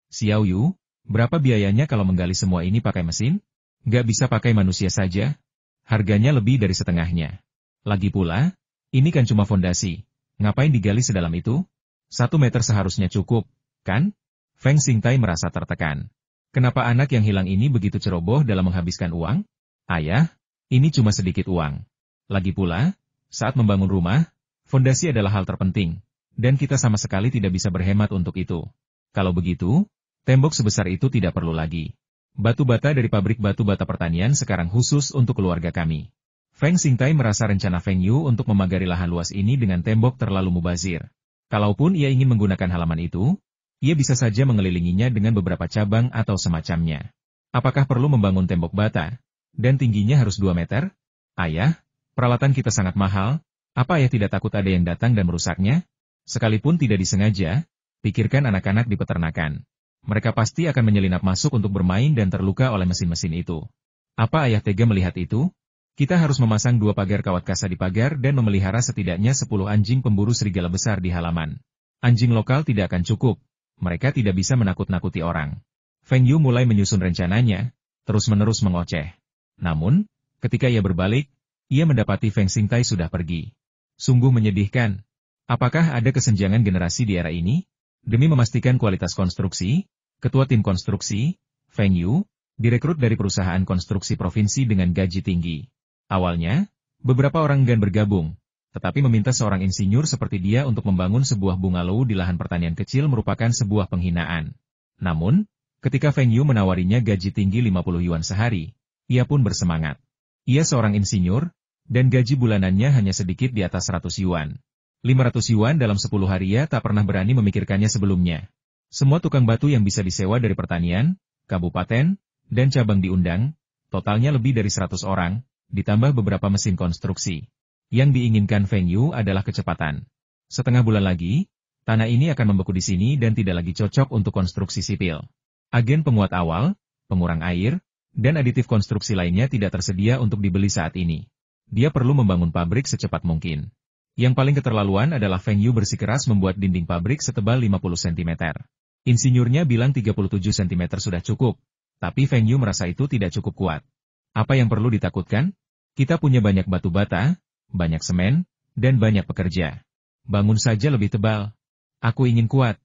Xiao Yu, berapa biayanya kalau menggali semua ini pakai mesin? Nggak bisa pakai manusia saja? Harganya lebih dari setengahnya. Lagi pula, ini kan cuma fondasi. Ngapain digali sedalam itu? 1 meter seharusnya cukup, kan? Feng Xingtai merasa tertekan. Kenapa anak yang hilang ini begitu ceroboh dalam menghabiskan uang? Ayah, ini cuma sedikit uang. Lagi pula, saat membangun rumah, fondasi adalah hal terpenting. Dan kita sama sekali tidak bisa berhemat untuk itu. Kalau begitu, tembok sebesar itu tidak perlu lagi. Batu bata dari pabrik batu bata pertanian sekarang khusus untuk keluarga kami. Feng Xingtai merasa rencana Feng Yu untuk memagari lahan luas ini dengan tembok terlalu mubazir. Kalaupun ia ingin menggunakan halaman itu, ia bisa saja mengelilinginya dengan beberapa cabang atau semacamnya. Apakah perlu membangun tembok bata? Dan tingginya harus 2 meter? Ayah, peralatan kita sangat mahal, apa ayah tidak takut ada yang datang dan merusaknya? Sekalipun tidak disengaja, pikirkan anak-anak di peternakan. Mereka pasti akan menyelinap masuk untuk bermain dan terluka oleh mesin-mesin itu. Apa ayah tega melihat itu? Kita harus memasang 2 pagar kawat kasa di pagar dan memelihara setidaknya 10 anjing pemburu serigala besar di halaman. Anjing lokal tidak akan cukup. Mereka tidak bisa menakut-nakuti orang. Feng Yu mulai menyusun rencananya, terus-menerus mengoceh. Namun, ketika ia berbalik, ia mendapati Feng Xingtai sudah pergi. Sungguh menyedihkan. Apakah ada kesenjangan generasi di era ini? Demi memastikan kualitas konstruksi, Ketua Tim Konstruksi, Feng Yu, direkrut dari perusahaan konstruksi provinsi dengan gaji tinggi. Awalnya, beberapa orang enggan bergabung, tetapi meminta seorang insinyur seperti dia untuk membangun sebuah bungalow di lahan pertanian kecil merupakan sebuah penghinaan. Namun, ketika Feng Yu menawarinya gaji tinggi 50 yuan sehari, ia pun bersemangat. Ia seorang insinyur, dan gaji bulanannya hanya sedikit di atas 100 yuan. 500 yuan dalam 10 hari ia tak pernah berani memikirkannya sebelumnya. Semua tukang batu yang bisa disewa dari pertanian, kabupaten, dan cabang diundang, totalnya lebih dari 100 orang, ditambah beberapa mesin konstruksi. Yang diinginkan Feng Yu adalah kecepatan. Setengah bulan lagi, tanah ini akan membeku di sini dan tidak lagi cocok untuk konstruksi sipil. Agen penguat awal, pengurang air, dan aditif konstruksi lainnya tidak tersedia untuk dibeli saat ini. Dia perlu membangun pabrik secepat mungkin. Yang paling keterlaluan adalah Feng Yu bersikeras membuat dinding pabrik setebal 50 cm. Insinyurnya bilang 37 cm sudah cukup, tapi Feng Yu merasa itu tidak cukup kuat. Apa yang perlu ditakutkan? Kita punya banyak batu bata, banyak semen, dan banyak pekerja. Bangun saja lebih tebal. Aku ingin kuat.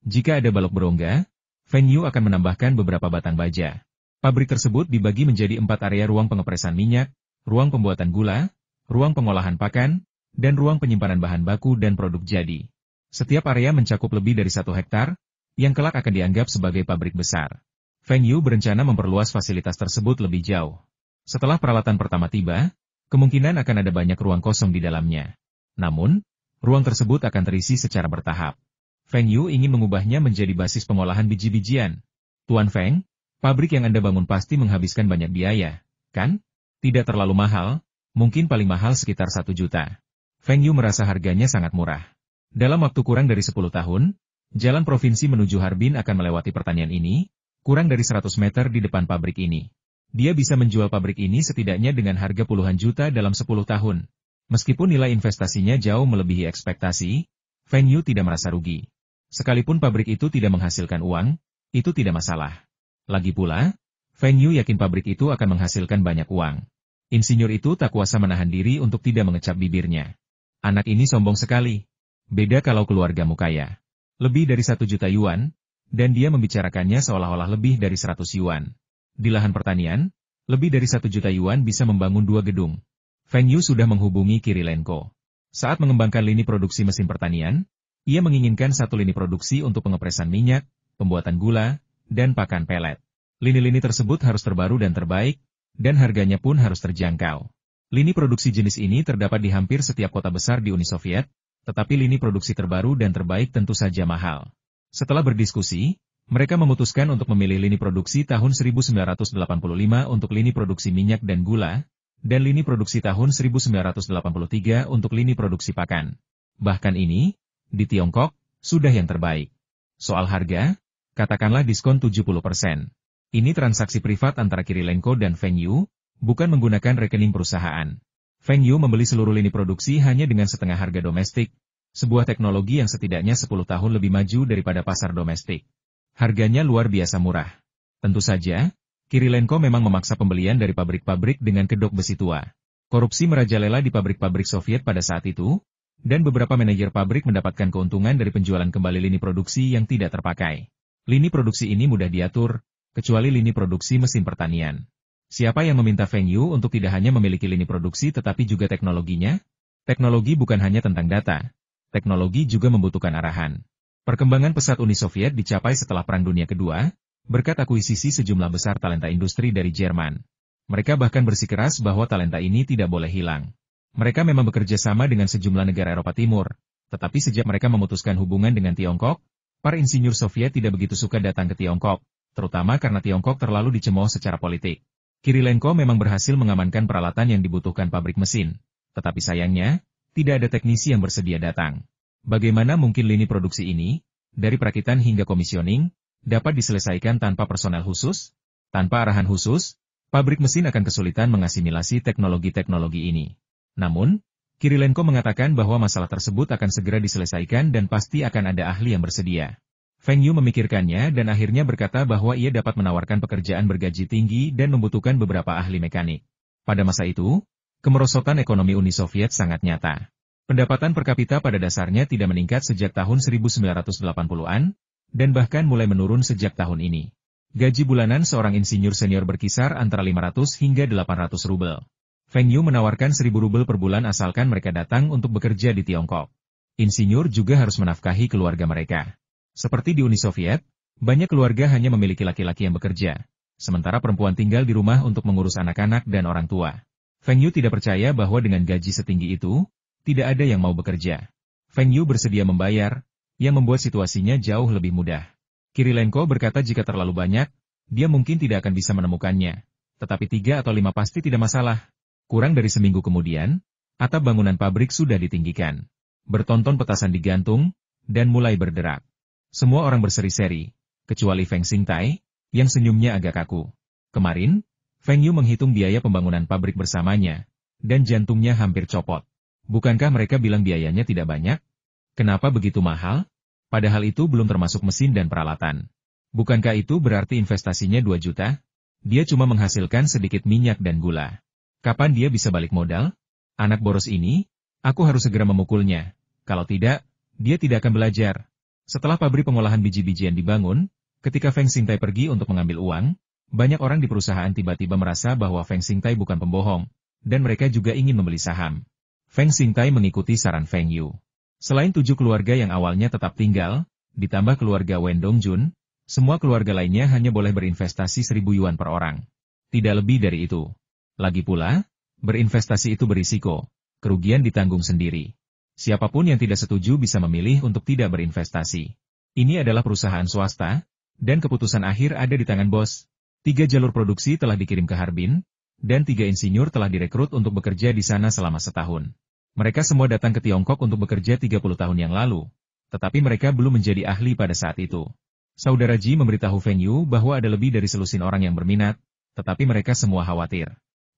Jika ada balok berongga, Feng Yu akan menambahkan beberapa batang baja. Pabrik tersebut dibagi menjadi 4 area: ruang pengepresan minyak, ruang pembuatan gula, ruang pengolahan pakan, dan ruang penyimpanan bahan baku dan produk jadi. Setiap area mencakup lebih dari 1 hektar, yang kelak akan dianggap sebagai pabrik besar. Feng Yu berencana memperluas fasilitas tersebut lebih jauh. Setelah peralatan pertama tiba, kemungkinan akan ada banyak ruang kosong di dalamnya. Namun, ruang tersebut akan terisi secara bertahap. Feng Yu ingin mengubahnya menjadi basis pengolahan biji-bijian. Tuan Feng, pabrik yang Anda bangun pasti menghabiskan banyak biaya, kan? Tidak terlalu mahal, mungkin paling mahal sekitar 1 juta. Feng Yu merasa harganya sangat murah. Dalam waktu kurang dari 10 tahun, jalan provinsi menuju Harbin akan melewati pertanian ini, kurang dari 100 meter di depan pabrik ini. Dia bisa menjual pabrik ini setidaknya dengan harga puluhan juta dalam 10 tahun. Meskipun nilai investasinya jauh melebihi ekspektasi, Feng Yu tidak merasa rugi. Sekalipun pabrik itu tidak menghasilkan uang, itu tidak masalah. Lagi pula, Feng Yu yakin pabrik itu akan menghasilkan banyak uang. Insinyur itu tak kuasa menahan diri untuk tidak mengecap bibirnya. Anak ini sombong sekali. Beda kalau keluargamu kaya. Lebih dari 1 juta yuan, dan dia membicarakannya seolah-olah lebih dari 100 yuan. Di lahan pertanian, lebih dari 1 juta yuan bisa membangun 2 gedung. Feng Yu sudah menghubungi Kirilenko. Saat mengembangkan lini produksi mesin pertanian, ia menginginkan 1 lini produksi untuk pengepresan minyak, pembuatan gula, dan pakan pelet. Lini-lini tersebut harus terbaru dan terbaik, dan harganya pun harus terjangkau. Lini produksi jenis ini terdapat di hampir setiap kota besar di Uni Soviet, tetapi lini produksi terbaru dan terbaik tentu saja mahal. Setelah berdiskusi, mereka memutuskan untuk memilih lini produksi tahun 1985 untuk lini produksi minyak dan gula, dan lini produksi tahun 1983 untuk lini produksi pakan. Bahkan ini, di Tiongkok, sudah yang terbaik. Soal harga, katakanlah diskon 70%. Ini transaksi privat antara Kirilenko dan Feng Yu, bukan menggunakan rekening perusahaan. Feng Yu membeli seluruh lini produksi hanya dengan setengah harga domestik, sebuah teknologi yang setidaknya 10 tahun lebih maju daripada pasar domestik. Harganya luar biasa murah. Tentu saja, Kirilenko memang memaksa pembelian dari pabrik-pabrik dengan kedok besi tua. Korupsi merajalela di pabrik-pabrik Soviet pada saat itu, dan beberapa manajer pabrik mendapatkan keuntungan dari penjualan kembali lini produksi yang tidak terpakai. Lini produksi ini mudah diatur, kecuali lini produksi mesin pertanian. Siapa yang meminta Feng Yu untuk tidak hanya memiliki lini produksi tetapi juga teknologinya? Teknologi bukan hanya tentang data. Teknologi juga membutuhkan arahan. Perkembangan pesat Uni Soviet dicapai setelah Perang Dunia Kedua, berkat akuisisi sejumlah besar talenta industri dari Jerman. Mereka bahkan bersikeras bahwa talenta ini tidak boleh hilang. Mereka memang bekerja sama dengan sejumlah negara Eropa Timur, tetapi sejak mereka memutuskan hubungan dengan Tiongkok, para insinyur Soviet tidak begitu suka datang ke Tiongkok, terutama karena Tiongkok terlalu dicemooh secara politik. Kirilenko memang berhasil mengamankan peralatan yang dibutuhkan pabrik mesin, tetapi sayangnya, tidak ada teknisi yang bersedia datang. Bagaimana mungkin lini produksi ini, dari perakitan hingga komisioning, dapat diselesaikan tanpa personel khusus? Tanpa arahan khusus, pabrik mesin akan kesulitan mengasimilasi teknologi-teknologi ini. Namun, Kirilenko mengatakan bahwa masalah tersebut akan segera diselesaikan dan pasti akan ada ahli yang bersedia. Feng Yu memikirkannya dan akhirnya berkata bahwa ia dapat menawarkan pekerjaan bergaji tinggi dan membutuhkan beberapa ahli mekanik. Pada masa itu, kemerosotan ekonomi Uni Soviet sangat nyata. Pendapatan per kapita pada dasarnya tidak meningkat sejak tahun 1980-an, dan bahkan mulai menurun sejak tahun ini. Gaji bulanan seorang insinyur senior berkisar antara 500 hingga 800 rubel. Feng Yu menawarkan 1.000 rubel per bulan asalkan mereka datang untuk bekerja di Tiongkok. Insinyur juga harus menafkahi keluarga mereka. Seperti di Uni Soviet, banyak keluarga hanya memiliki laki-laki yang bekerja, sementara perempuan tinggal di rumah untuk mengurus anak-anak dan orang tua. Feng Yu tidak percaya bahwa dengan gaji setinggi itu, tidak ada yang mau bekerja. Feng Yu bersedia membayar, yang membuat situasinya jauh lebih mudah. Kirilenko berkata jika terlalu banyak, dia mungkin tidak akan bisa menemukannya. Tetapi 3 atau 5 pasti tidak masalah. Kurang dari seminggu kemudian, atap bangunan pabrik sudah ditinggikan. Bertonton petasan digantung, dan mulai berderak. Semua orang berseri-seri, kecuali Feng Xingtai, yang senyumnya agak kaku. Kemarin, Feng Yu menghitung biaya pembangunan pabrik bersamanya, dan jantungnya hampir copot. Bukankah mereka bilang biayanya tidak banyak? Kenapa begitu mahal? Padahal itu belum termasuk mesin dan peralatan. Bukankah itu berarti investasinya 2 juta? Dia cuma menghasilkan sedikit minyak dan gula. Kapan dia bisa balik modal? Anak boros ini, aku harus segera memukulnya. Kalau tidak, dia tidak akan belajar. Setelah pabrik pengolahan biji-bijian dibangun, ketika Feng Xingtai pergi untuk mengambil uang, banyak orang di perusahaan tiba-tiba merasa bahwa Feng Xingtai bukan pembohong, dan mereka juga ingin membeli saham. Feng Xingtai mengikuti saran Feng Yu. Selain 7 keluarga yang awalnya tetap tinggal, ditambah keluarga Wen Dongjun, semua keluarga lainnya hanya boleh berinvestasi 1.000 yuan per orang. Tidak lebih dari itu. Lagi pula, berinvestasi itu berisiko, kerugian ditanggung sendiri. Siapapun yang tidak setuju bisa memilih untuk tidak berinvestasi. Ini adalah perusahaan swasta, dan keputusan akhir ada di tangan bos. 3 jalur produksi telah dikirim ke Harbin, dan 3 insinyur telah direkrut untuk bekerja di sana selama setahun. Mereka semua datang ke Tiongkok untuk bekerja 30 tahun yang lalu, tetapi mereka belum menjadi ahli pada saat itu. Saudara Ji memberitahu Feng Yu bahwa ada lebih dari selusin orang yang berminat, tetapi mereka semua khawatir.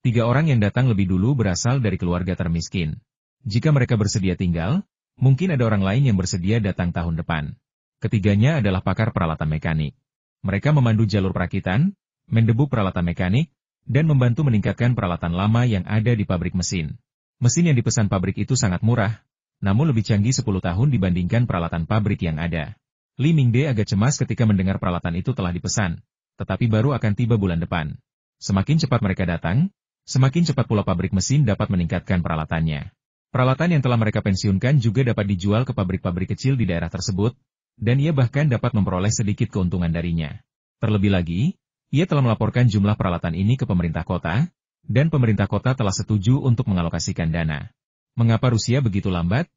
3 orang yang datang lebih dulu berasal dari keluarga termiskin. Jika mereka bersedia tinggal, mungkin ada orang lain yang bersedia datang tahun depan. Ketiganya adalah pakar peralatan mekanik. Mereka memandu jalur perakitan, mendebu peralatan mekanik, dan membantu meningkatkan peralatan lama yang ada di pabrik mesin. Mesin yang dipesan pabrik itu sangat murah, namun lebih canggih 10 tahun dibandingkan peralatan pabrik yang ada. Li Mingde agak cemas ketika mendengar peralatan itu telah dipesan, tetapi baru akan tiba bulan depan. Semakin cepat mereka datang, semakin cepat pula pabrik mesin dapat meningkatkan peralatannya. Peralatan yang telah mereka pensiunkan juga dapat dijual ke pabrik-pabrik kecil di daerah tersebut, dan ia bahkan dapat memperoleh sedikit keuntungan darinya. Terlebih lagi, ia telah melaporkan jumlah peralatan ini ke pemerintah kota, dan pemerintah kota telah setuju untuk mengalokasikan dana. Mengapa Rusia begitu lambat?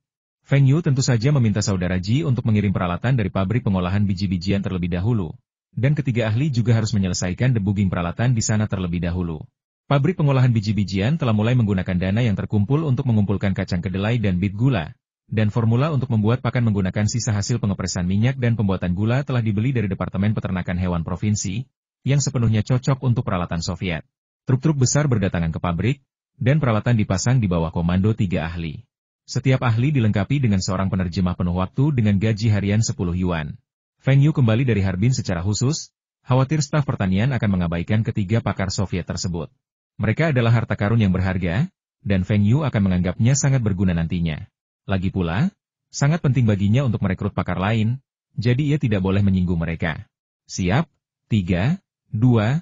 Feng Yu tentu saja meminta saudara Ji untuk mengirim peralatan dari pabrik pengolahan biji-bijian terlebih dahulu. Dan ketiga ahli juga harus menyelesaikan debugging peralatan di sana terlebih dahulu. Pabrik pengolahan biji-bijian telah mulai menggunakan dana yang terkumpul untuk mengumpulkan kacang kedelai dan bit gula. Dan formula untuk membuat pakan menggunakan sisa hasil pengepresan minyak dan pembuatan gula telah dibeli dari Departemen Peternakan Hewan Provinsi, yang sepenuhnya cocok untuk peralatan Soviet. Truk-truk besar berdatangan ke pabrik, dan peralatan dipasang di bawah komando 3 ahli. Setiap ahli dilengkapi dengan seorang penerjemah penuh waktu dengan gaji harian 10 yuan. Feng Yu kembali dari Harbin secara khusus, khawatir staf pertanian akan mengabaikan ketiga pakar Soviet tersebut. Mereka adalah harta karun yang berharga, dan Feng Yu akan menganggapnya sangat berguna nantinya. Lagi pula, sangat penting baginya untuk merekrut pakar lain, jadi ia tidak boleh menyinggung mereka. Siap? 3, 2, 1,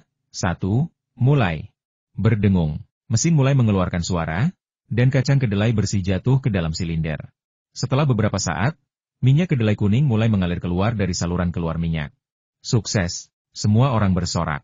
mulai. Berdengung, mesin mulai mengeluarkan suara, dan kacang kedelai bersih jatuh ke dalam silinder. Setelah beberapa saat, minyak kedelai kuning mulai mengalir keluar dari saluran keluar minyak. Sukses, semua orang bersorak.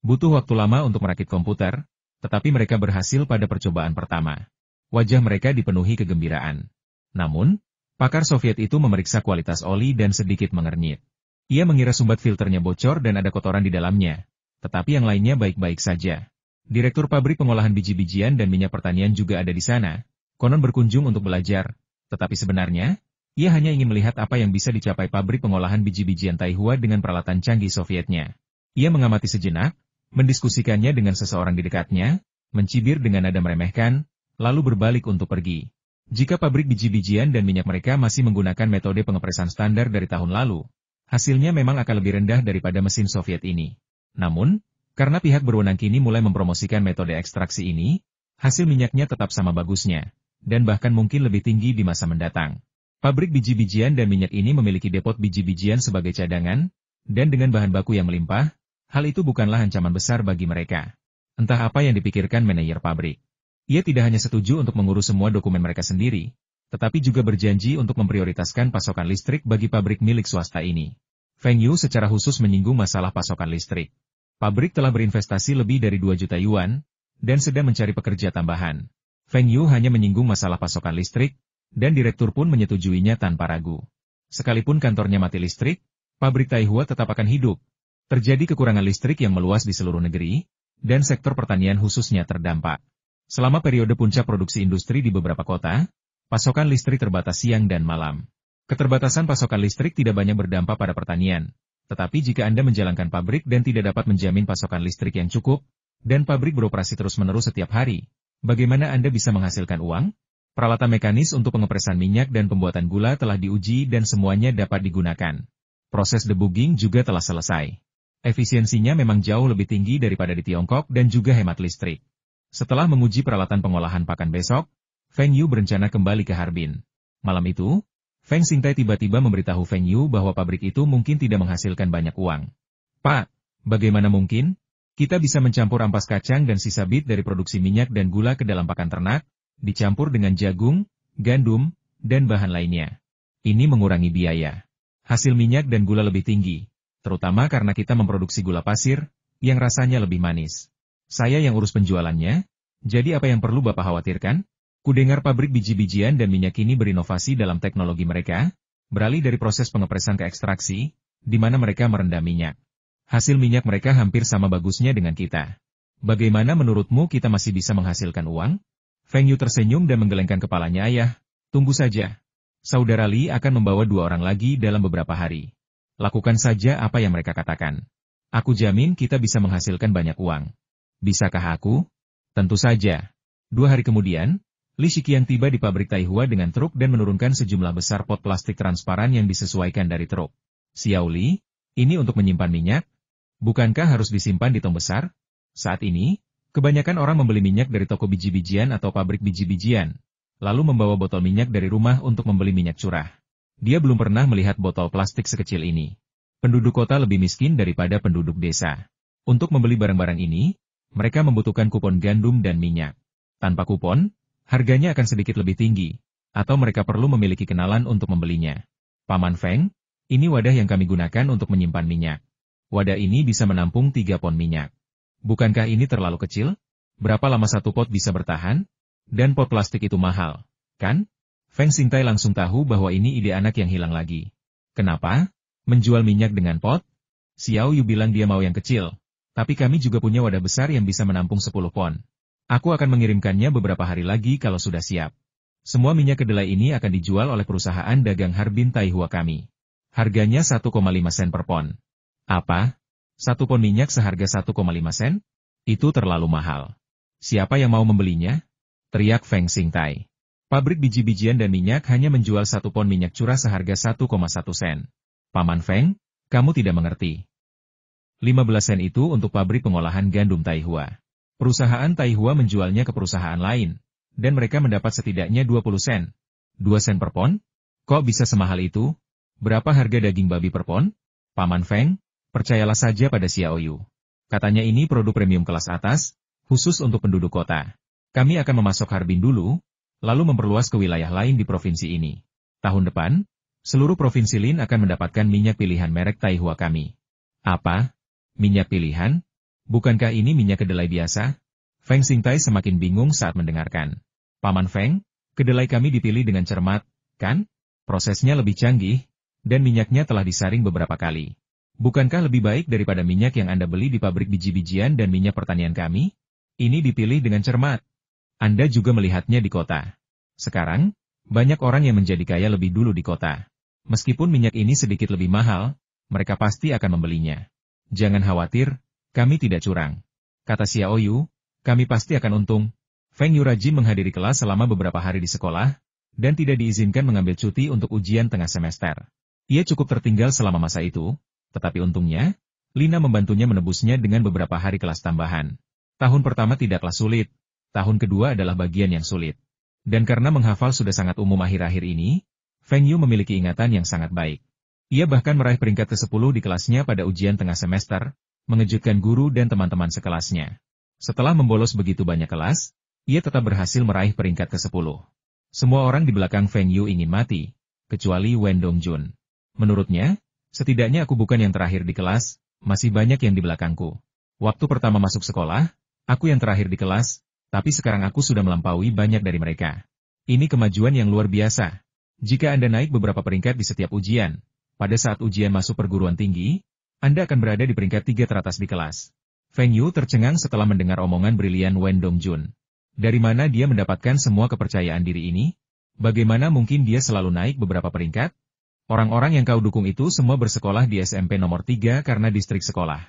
Butuh waktu lama untuk merakit komputer, tetapi mereka berhasil pada percobaan pertama. Wajah mereka dipenuhi kegembiraan. Namun, pakar Soviet itu memeriksa kualitas oli dan sedikit mengernyit. Ia mengira sumbat filternya bocor dan ada kotoran di dalamnya, tetapi yang lainnya baik-baik saja. Direktur pabrik pengolahan biji-bijian dan minyak pertanian juga ada di sana, konon berkunjung untuk belajar, tetapi sebenarnya, ia hanya ingin melihat apa yang bisa dicapai pabrik pengolahan biji-bijian Taihua dengan peralatan canggih Sovietnya. Ia mengamati sejenak, mendiskusikannya dengan seseorang di dekatnya, mencibir dengan nada meremehkan, lalu berbalik untuk pergi. Jika pabrik biji-bijian dan minyak mereka masih menggunakan metode pengepresan standar dari tahun lalu, hasilnya memang akan lebih rendah daripada mesin Soviet ini. Namun, karena pihak berwenang kini mulai mempromosikan metode ekstraksi ini, hasil minyaknya tetap sama bagusnya, dan bahkan mungkin lebih tinggi di masa mendatang. Pabrik biji-bijian dan minyak ini memiliki depot biji-bijian sebagai cadangan, dan dengan bahan baku yang melimpah, hal itu bukanlah ancaman besar bagi mereka. Entah apa yang dipikirkan manajer pabrik. Ia tidak hanya setuju untuk mengurus semua dokumen mereka sendiri, tetapi juga berjanji untuk memprioritaskan pasokan listrik bagi pabrik milik swasta ini. Feng Yu secara khusus menyinggung masalah pasokan listrik. Pabrik telah berinvestasi lebih dari 2 juta yuan, dan sedang mencari pekerja tambahan. Feng Yu hanya menyinggung masalah pasokan listrik, dan direktur pun menyetujuinya tanpa ragu. Sekalipun kantornya mati listrik, pabrik Taihua tetap akan hidup. Terjadi kekurangan listrik yang meluas di seluruh negeri, dan sektor pertanian khususnya terdampak. Selama periode puncak produksi industri di beberapa kota, pasokan listrik terbatas siang dan malam. Keterbatasan pasokan listrik tidak banyak berdampak pada pertanian. Tetapi jika Anda menjalankan pabrik dan tidak dapat menjamin pasokan listrik yang cukup, dan pabrik beroperasi terus-menerus setiap hari, bagaimana Anda bisa menghasilkan uang? Peralatan mekanis untuk pengepresan minyak dan pembuatan gula telah diuji dan semuanya dapat digunakan. Proses debugging juga telah selesai. Efisiensinya memang jauh lebih tinggi daripada di Tiongkok dan juga hemat listrik. Setelah menguji peralatan pengolahan pakan besok, Feng Yu berencana kembali ke Harbin. Malam itu, Feng Xingtai tiba-tiba memberitahu Feng Yu bahwa pabrik itu mungkin tidak menghasilkan banyak uang. Pak, bagaimana mungkin? Kita bisa mencampur ampas kacang dan sisa bit dari produksi minyak dan gula ke dalam pakan ternak, dicampur dengan jagung, gandum, dan bahan lainnya. Ini mengurangi biaya. Hasil minyak dan gula lebih tinggi, terutama karena kita memproduksi gula pasir, yang rasanya lebih manis. Saya yang urus penjualannya, jadi apa yang perlu Bapak khawatirkan? Kudengar pabrik biji-bijian dan minyak ini berinovasi dalam teknologi mereka, beralih dari proses pengepresan ke ekstraksi, di mana mereka merendam minyak. Hasil minyak mereka hampir sama bagusnya dengan kita. Bagaimana menurutmu kita masih bisa menghasilkan uang? Feng Yu tersenyum dan menggelengkan kepalanya. Ayah, tunggu saja. Saudara Li akan membawa 2 orang lagi dalam beberapa hari. Lakukan saja apa yang mereka katakan. Aku jamin kita bisa menghasilkan banyak uang. Bisakah aku? Tentu saja. 2 hari kemudian, Li Shiqiang tiba di pabrik Taihua dengan truk dan menurunkan sejumlah besar pot plastik transparan yang disesuaikan dari truk. Xiao Li, ini untuk menyimpan minyak? Bukankah harus disimpan di tong besar? Saat ini, kebanyakan orang membeli minyak dari toko biji-bijian atau pabrik biji-bijian, lalu membawa botol minyak dari rumah untuk membeli minyak curah. Dia belum pernah melihat botol plastik sekecil ini. Penduduk kota lebih miskin daripada penduduk desa. Untuk membeli barang-barang ini, mereka membutuhkan kupon gandum dan minyak. Tanpa kupon, harganya akan sedikit lebih tinggi, atau mereka perlu memiliki kenalan untuk membelinya. Paman Feng, ini wadah yang kami gunakan untuk menyimpan minyak. Wadah ini bisa menampung 3 pon minyak. Bukankah ini terlalu kecil? Berapa lama 1 pot bisa bertahan? Dan pot plastik itu mahal, kan? Feng Xingtai langsung tahu bahwa ini ide anak yang hilang lagi. Kenapa? Menjual minyak dengan pot? Xiao Yu bilang dia mau yang kecil, tapi kami juga punya wadah besar yang bisa menampung 10 pon. Aku akan mengirimkannya beberapa hari lagi kalau sudah siap. Semua minyak kedelai ini akan dijual oleh perusahaan dagang Harbin Taihua kami. Harganya 1,5 sen per pon. Apa? 1 pon minyak seharga 1,5 sen? Itu terlalu mahal. Siapa yang mau membelinya? Teriak Feng Xingtai. Pabrik biji-bijian dan minyak hanya menjual 1 pon minyak curah seharga 1,1 sen. Paman Feng, Kamu tidak mengerti. 15 sen itu untuk pabrik pengolahan gandum Taihua. Perusahaan Taihua menjualnya ke perusahaan lain, dan mereka mendapat setidaknya 20 sen. 2 sen per pon? Kok bisa semahal itu? Berapa harga daging babi per pon? Paman Feng, percayalah saja pada Xiao Yu. Katanya ini produk premium kelas atas, khusus untuk penduduk kota. Kami akan memasok Harbin dulu, lalu memperluas ke wilayah lain di provinsi ini. Tahun depan, seluruh provinsi Lin akan mendapatkan minyak pilihan merek Taihua kami. Apa? Minyak pilihan? Bukankah ini minyak kedelai biasa? Feng Xingtai semakin bingung saat mendengarkan. Paman Feng, kedelai kami dipilih dengan cermat, kan? Prosesnya lebih canggih, dan minyaknya telah disaring beberapa kali. Bukankah lebih baik daripada minyak yang Anda beli di pabrik biji-bijian dan minyak pertanian kami? Ini dipilih dengan cermat. Anda juga melihatnya di kota. Sekarang, banyak orang yang menjadi kaya lebih dulu di kota. Meskipun minyak ini sedikit lebih mahal, mereka pasti akan membelinya. Jangan khawatir, kami tidak curang. Kata Xiao Yu, kami pasti akan untung. Feng Yu rajin menghadiri kelas selama beberapa hari di sekolah, dan tidak diizinkan mengambil cuti untuk ujian tengah semester. Ia cukup tertinggal selama masa itu, tetapi untungnya, Lina membantunya menebusnya dengan beberapa hari kelas tambahan. Tahun pertama tidaklah sulit, tahun kedua adalah bagian yang sulit. Dan karena menghafal sudah sangat umum akhir-akhir ini, Feng Yu memiliki ingatan yang sangat baik. Ia bahkan meraih peringkat ke-10 di kelasnya pada ujian tengah semester, mengejutkan guru dan teman-teman sekelasnya. Setelah membolos begitu banyak kelas, ia tetap berhasil meraih peringkat ke-10. Semua orang di belakang Feng Yu ingin mati, kecuali Wen Dongjun. Menurutnya, setidaknya aku bukan yang terakhir di kelas, masih banyak yang di belakangku. Waktu pertama masuk sekolah, aku yang terakhir di kelas, tapi sekarang aku sudah melampaui banyak dari mereka. Ini kemajuan yang luar biasa. Jika Anda naik beberapa peringkat di setiap ujian, pada saat ujian masuk perguruan tinggi, Anda akan berada di peringkat 3 teratas di kelas. Feng Yu tercengang setelah mendengar omongan brilian Wen Dongjun. Dari mana dia mendapatkan semua kepercayaan diri ini? Bagaimana mungkin dia selalu naik beberapa peringkat? Orang-orang yang kau dukung itu semua bersekolah di SMP nomor 3 karena distrik sekolah.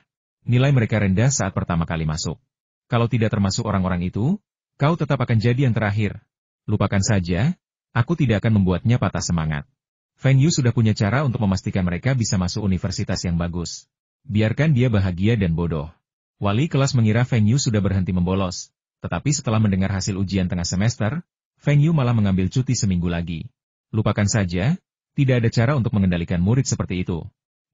Nilai mereka rendah saat pertama kali masuk. Kalau tidak termasuk orang-orang itu, kau tetap akan jadi yang terakhir. Lupakan saja, aku tidak akan membuatnya patah semangat. Feng Yu sudah punya cara untuk memastikan mereka bisa masuk universitas yang bagus. Biarkan dia bahagia dan bodoh. Wali kelas mengira Feng Yu sudah berhenti membolos, tetapi setelah mendengar hasil ujian tengah semester, Feng Yu malah mengambil cuti seminggu lagi. Lupakan saja, tidak ada cara untuk mengendalikan murid seperti itu.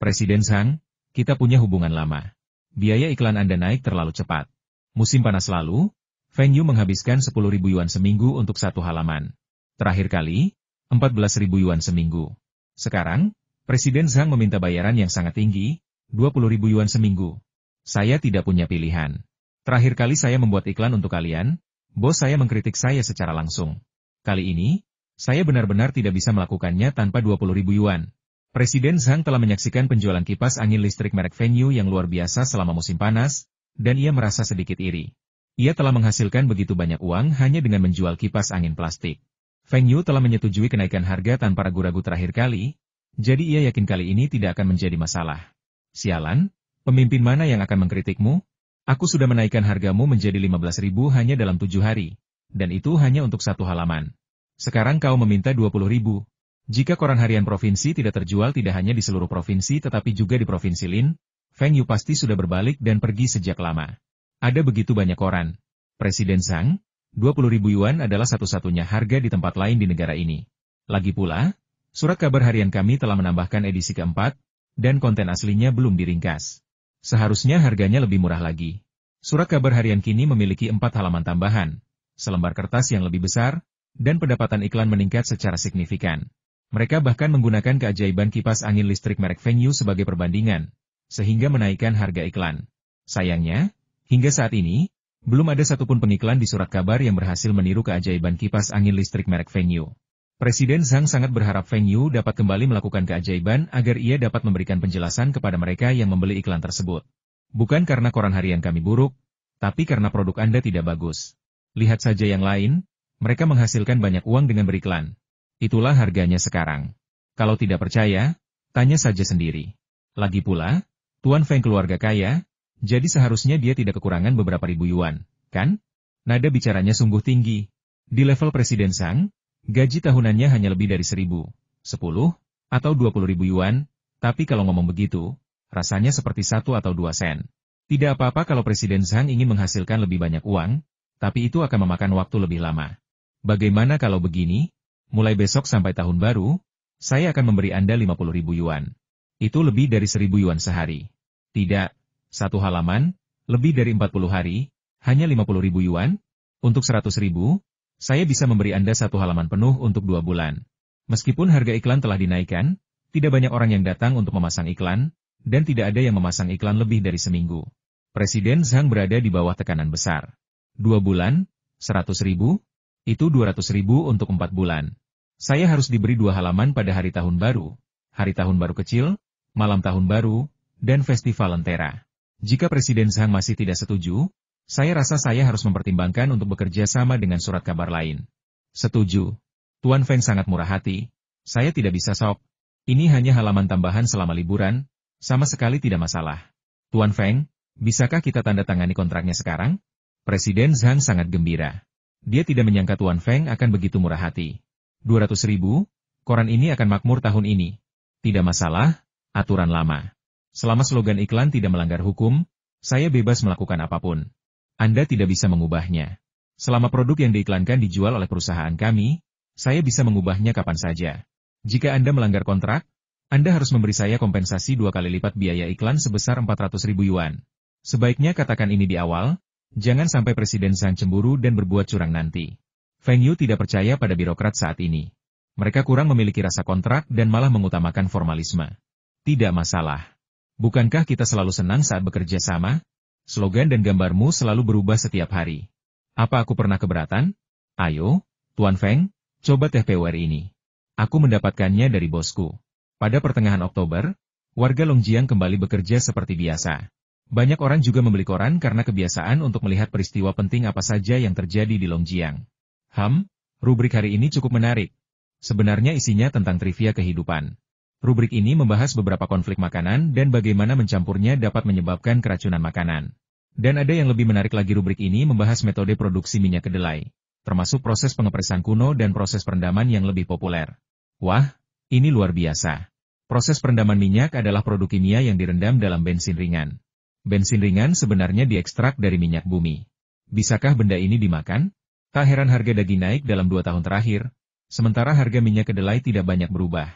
Presiden Zhang, kita punya hubungan lama. Biaya iklan Anda naik terlalu cepat. Musim panas lalu, Feng Yu menghabiskan 10.000 yuan seminggu untuk satu halaman. Terakhir kali, 14.000 yuan seminggu. Sekarang, Presiden Zhang meminta bayaran yang sangat tinggi, 20.000 yuan seminggu. Saya tidak punya pilihan. Terakhir kali saya membuat iklan untuk kalian, bos saya mengkritik saya secara langsung. Kali ini, saya benar-benar tidak bisa melakukannya tanpa 20.000 yuan. Presiden Zhang telah menyaksikan penjualan kipas angin listrik merek Feng Yu yang luar biasa selama musim panas, dan ia merasa sedikit iri. Ia telah menghasilkan begitu banyak uang hanya dengan menjual kipas angin plastik. Feng Yu telah menyetujui kenaikan harga tanpa ragu-ragu terakhir kali, jadi ia yakin kali ini tidak akan menjadi masalah. Sialan, pemimpin mana yang akan mengkritikmu? Aku sudah menaikkan hargamu menjadi 15.000 hanya dalam 7 hari, dan itu hanya untuk satu halaman. Sekarang kau meminta 20.000. Jika koran harian provinsi tidak terjual tidak hanya di seluruh provinsi tetapi juga di provinsi Lin, Feng Yu pasti sudah berbalik dan pergi sejak lama. Ada begitu banyak koran. Presiden Zhang, 20.000 yuan adalah satu-satunya harga di tempat lain di negara ini. Lagi pula, surat kabar harian kami telah menambahkan edisi keempat, dan konten aslinya belum diringkas. Seharusnya harganya lebih murah lagi. Surat kabar harian kini memiliki 4 halaman tambahan, selembar kertas yang lebih besar, dan pendapatan iklan meningkat secara signifikan. Mereka bahkan menggunakan keajaiban kipas angin listrik merek Feng Yu sebagai perbandingan, sehingga menaikkan harga iklan. Sayangnya, hingga saat ini, belum ada satupun pengiklan di surat kabar yang berhasil meniru keajaiban kipas angin listrik merek Feng Yu. Presiden Zhang sangat berharap Feng Yu dapat kembali melakukan keajaiban agar ia dapat memberikan penjelasan kepada mereka yang membeli iklan tersebut. Bukan karena koran harian kami buruk, tapi karena produk Anda tidak bagus. Lihat saja yang lain, mereka menghasilkan banyak uang dengan beriklan. Itulah harganya sekarang. Kalau tidak percaya, tanya saja sendiri. Lagi pula, Tuan Feng keluarga kaya, jadi seharusnya dia tidak kekurangan beberapa ribu yuan, kan? Nada bicaranya sungguh tinggi. Di level Presiden Zhang, gaji tahunannya hanya lebih dari 1.000, 10, atau 20.000 yuan, Tapi kalau ngomong begitu, rasanya seperti 1 atau 2 sen. Tidak apa-apa kalau Presiden Zhang ingin menghasilkan lebih banyak uang, tapi itu akan memakan waktu lebih lama. Bagaimana kalau begini? Mulai besok sampai tahun baru, saya akan memberi Anda 50.000 yuan. Itu lebih dari 1.000 yuan sehari. Tidak, satu halaman, lebih dari 40 hari, hanya 50.000 yuan? Untuk 100.000, saya bisa memberi Anda satu halaman penuh untuk 2 bulan. Meskipun harga iklan telah dinaikkan, tidak banyak orang yang datang untuk memasang iklan, dan tidak ada yang memasang iklan lebih dari seminggu. Presiden Zhang berada di bawah tekanan besar. 2 bulan, 100.000, itu 200.000 untuk 4 bulan. Saya harus diberi 2 halaman pada hari tahun baru kecil, malam tahun baru, dan festival Lentera. Jika Presiden Zhang masih tidak setuju, saya rasa saya harus mempertimbangkan untuk bekerja sama dengan surat kabar lain. Setuju. Tuan Feng sangat murah hati. Saya tidak bisa sok. Ini hanya halaman tambahan selama liburan, sama sekali tidak masalah. Tuan Feng, bisakah kita tanda tangani kontraknya sekarang? Presiden Zhang sangat gembira. Dia tidak menyangka Tuan Feng akan begitu murah hati. 200.000, koran ini akan makmur tahun ini. Tidak masalah, aturan lama. Selama slogan iklan tidak melanggar hukum, saya bebas melakukan apapun. Anda tidak bisa mengubahnya. Selama produk yang diiklankan dijual oleh perusahaan kami, saya bisa mengubahnya kapan saja. Jika Anda melanggar kontrak, Anda harus memberi saya kompensasi 2 kali lipat biaya iklan sebesar 400.000 yuan. Sebaiknya katakan ini di awal, jangan sampai Presiden Zhang cemburu dan berbuat curang nanti. Feng Yu tidak percaya pada birokrat saat ini. Mereka kurang memiliki rasa kontrak dan malah mengutamakan formalisme. Tidak masalah. Bukankah kita selalu senang saat bekerja sama? Slogan dan gambarmu selalu berubah setiap hari. Apa aku pernah keberatan? Ayo, Tuan Feng, coba teh PR ini. Aku mendapatkannya dari bosku. Pada pertengahan Oktober, warga Longjiang kembali bekerja seperti biasa. Banyak orang juga membeli koran karena kebiasaan untuk melihat peristiwa penting apa saja yang terjadi di Longjiang. Rubrik hari ini cukup menarik. Sebenarnya isinya tentang trivia kehidupan. Rubrik ini membahas beberapa konflik makanan dan bagaimana mencampurnya dapat menyebabkan keracunan makanan. Dan ada yang lebih menarik lagi, rubrik ini membahas metode produksi minyak kedelai, termasuk proses pengepresan kuno dan proses perendaman yang lebih populer. Wah, ini luar biasa. Proses perendaman minyak adalah produk kimia yang direndam dalam bensin ringan. Bensin ringan sebenarnya diekstrak dari minyak bumi. Bisakah benda ini dimakan? Tak heran harga daging naik dalam 2 tahun terakhir, sementara harga minyak kedelai tidak banyak berubah.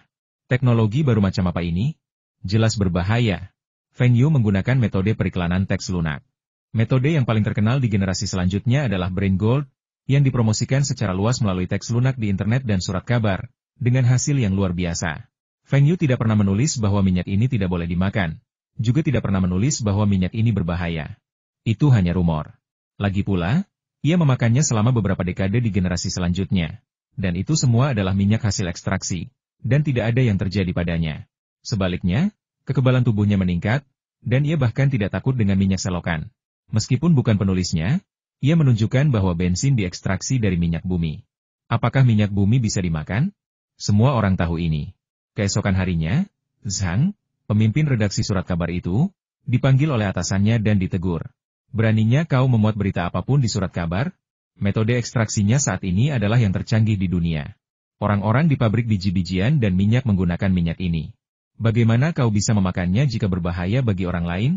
Teknologi baru macam apa ini? Jelas berbahaya. Feng Yu menggunakan metode periklanan teks lunak. Metode yang paling terkenal di generasi selanjutnya adalah Brain Gold, yang dipromosikan secara luas melalui teks lunak di internet dan surat kabar, dengan hasil yang luar biasa. Feng Yu tidak pernah menulis bahwa minyak ini tidak boleh dimakan, juga tidak pernah menulis bahwa minyak ini berbahaya. Itu hanya rumor. Lagi pula, ia memakannya selama beberapa dekade di generasi selanjutnya. Dan itu semua adalah minyak hasil ekstraksi, dan tidak ada yang terjadi padanya. Sebaliknya, kekebalan tubuhnya meningkat, dan ia bahkan tidak takut dengan minyak selokan. Meskipun bukan penulisnya, ia menunjukkan bahwa bensin diekstraksi dari minyak bumi. Apakah minyak bumi bisa dimakan? Semua orang tahu ini. Keesokan harinya, Zhang, pemimpin redaksi surat kabar itu, dipanggil oleh atasannya dan ditegur. Beraninya kau memuat berita apapun di surat kabar? Metode ekstraksinya saat ini adalah yang tercanggih di dunia. Orang-orang di pabrik biji-bijian dan minyak menggunakan minyak ini. Bagaimana kau bisa memakannya jika berbahaya bagi orang lain?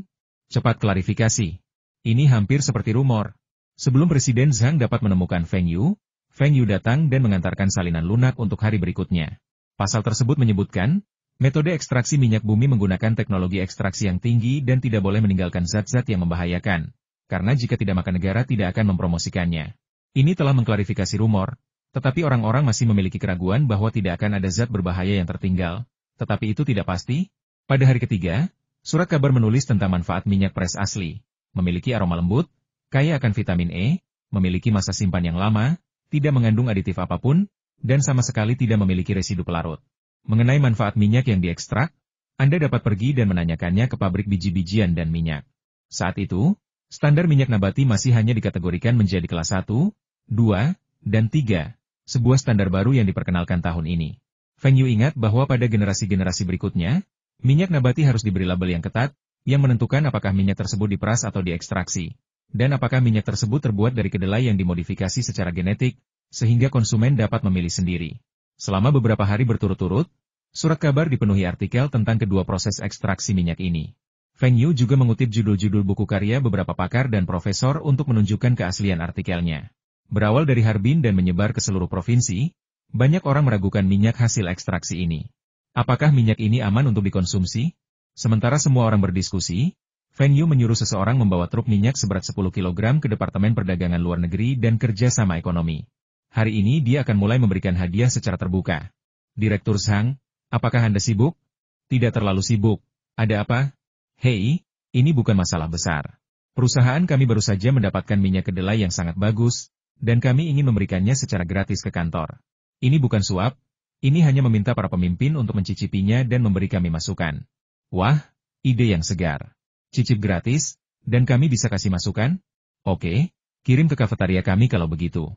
Cepat klarifikasi. Ini hampir seperti rumor. Sebelum Presiden Zhang dapat menemukan Feng Yu datang dan mengantarkan salinan lunak untuk hari berikutnya. Pasal tersebut menyebutkan, metode ekstraksi minyak bumi menggunakan teknologi ekstraksi yang tinggi dan tidak boleh meninggalkan zat-zat yang membahayakan, karena jika tidak maka negara tidak akan mempromosikannya. Ini telah mengklarifikasi rumor, tetapi orang-orang masih memiliki keraguan bahwa tidak akan ada zat berbahaya yang tertinggal, tetapi itu tidak pasti. Pada hari ketiga, surat kabar menulis tentang manfaat minyak pres asli, memiliki aroma lembut, kaya akan vitamin E, memiliki masa simpan yang lama, tidak mengandung aditif apapun, dan sama sekali tidak memiliki residu pelarut. Mengenai manfaat minyak yang diekstrak, Anda dapat pergi dan menanyakannya ke pabrik biji-bijian dan minyak. Saat itu, standar minyak nabati masih hanya dikategorikan menjadi kelas 1, 2, dan 3, sebuah standar baru yang diperkenalkan tahun ini. Feng Yu ingat bahwa pada generasi-generasi berikutnya, minyak nabati harus diberi label yang ketat, yang menentukan apakah minyak tersebut diperas atau diekstraksi, dan apakah minyak tersebut terbuat dari kedelai yang dimodifikasi secara genetik, sehingga konsumen dapat memilih sendiri. Selama beberapa hari berturut-turut, Surat kabar dipenuhi artikel tentang kedua proses ekstraksi minyak ini. Feng Yu juga mengutip judul-judul buku karya beberapa pakar dan profesor untuk menunjukkan keaslian artikelnya. Berawal dari Harbin dan menyebar ke seluruh provinsi, banyak orang meragukan minyak hasil ekstraksi ini. Apakah minyak ini aman untuk dikonsumsi? Sementara semua orang berdiskusi, Feng Yu menyuruh seseorang membawa truk minyak seberat 10 kg ke Departemen Perdagangan Luar Negeri dan Kerjasama Ekonomi. Hari ini dia akan mulai memberikan hadiah secara terbuka. Direktur Zhang, apakah Anda sibuk? Tidak terlalu sibuk. Ada apa? Hei, ini bukan masalah besar. Perusahaan kami baru saja mendapatkan minyak kedelai yang sangat bagus, dan kami ingin memberikannya secara gratis ke kantor. Ini bukan suap, ini hanya meminta para pemimpin untuk mencicipinya dan memberi kami masukan. Wah, ide yang segar. Cicip gratis, dan kami bisa kasih masukan? Oke, kirim ke kafetaria kami kalau begitu.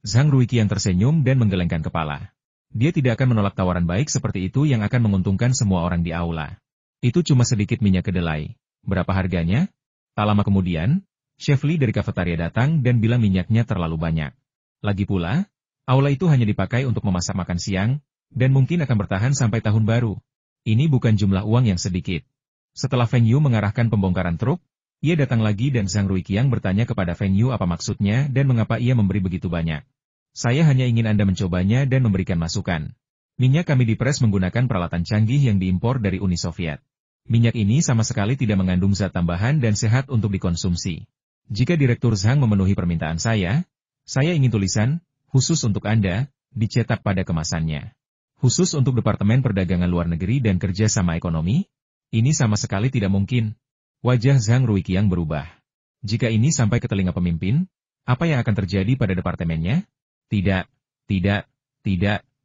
Zhang Ruiqiang tersenyum dan menggelengkan kepala. Dia tidak akan menolak tawaran baik seperti itu yang akan menguntungkan semua orang di aula. Itu cuma sedikit minyak kedelai. Berapa harganya? Tak lama kemudian, Chef Li dari kafetaria datang dan bilang minyaknya terlalu banyak. Lagi pula, aula itu hanya dipakai untuk memasak makan siang, dan mungkin akan bertahan sampai tahun baru. Ini bukan jumlah uang yang sedikit. Setelah Feng Yu mengarahkan pembongkaran truk, ia datang lagi dan Zhang Ruiqiang bertanya kepada Feng Yu apa maksudnya dan mengapa ia memberi begitu banyak. Saya hanya ingin Anda mencobanya dan memberikan masukan. Minyak kami dipres menggunakan peralatan canggih yang diimpor dari Uni Soviet. Minyak ini sama sekali tidak mengandung zat tambahan dan sehat untuk dikonsumsi. Jika Direktur Zhang memenuhi permintaan saya ingin tulisan, khusus untuk Anda, dicetak pada kemasannya. Khusus untuk Departemen Perdagangan Luar Negeri dan Kerjasama Ekonomi? Ini sama sekali tidak mungkin. Wajah Zhang Ruiqiang berubah. Jika ini sampai ke telinga pemimpin, apa yang akan terjadi pada departemennya? Tidak.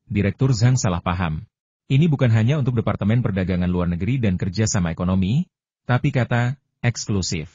Direktur Zhang salah paham. Ini bukan hanya untuk Departemen Perdagangan Luar Negeri dan Kerjasama Ekonomi, tapi kata eksklusif.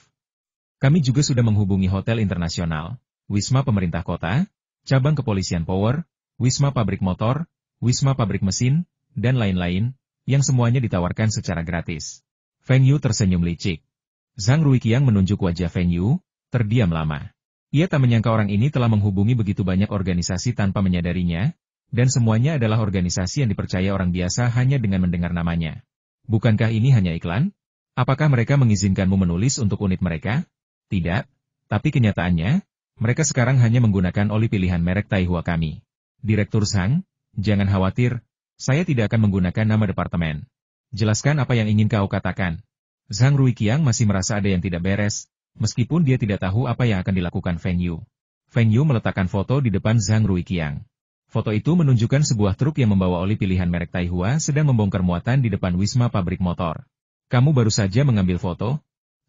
Kami juga sudah menghubungi hotel internasional, Wisma Pemerintah Kota, cabang kepolisian Power, Wisma Pabrik Motor, Wisma Pabrik Mesin, dan lain-lain, yang semuanya ditawarkan secara gratis. Feng Yu tersenyum licik. Zhang Ruiqiang menunjuk wajah Feng Yu, terdiam lama. Ia tak menyangka orang ini telah menghubungi begitu banyak organisasi tanpa menyadarinya, dan semuanya adalah organisasi yang dipercaya orang biasa hanya dengan mendengar namanya. Bukankah ini hanya iklan? Apakah mereka mengizinkanmu menulis untuk unit mereka? Tidak, tapi kenyataannya, mereka sekarang hanya menggunakan oli pilihan merek Taihua kami. Direktur Zhang, jangan khawatir, saya tidak akan menggunakan nama departemen. Jelaskan apa yang ingin kau katakan. Zhang Ruiqiang masih merasa ada yang tidak beres, meskipun dia tidak tahu apa yang akan dilakukan Feng Yu. Feng Yu meletakkan foto di depan Zhang Ruiqiang. Foto itu menunjukkan sebuah truk yang membawa oli pilihan merek Taihua sedang membongkar muatan di depan Wisma Pabrik Motor. Kamu baru saja mengambil foto?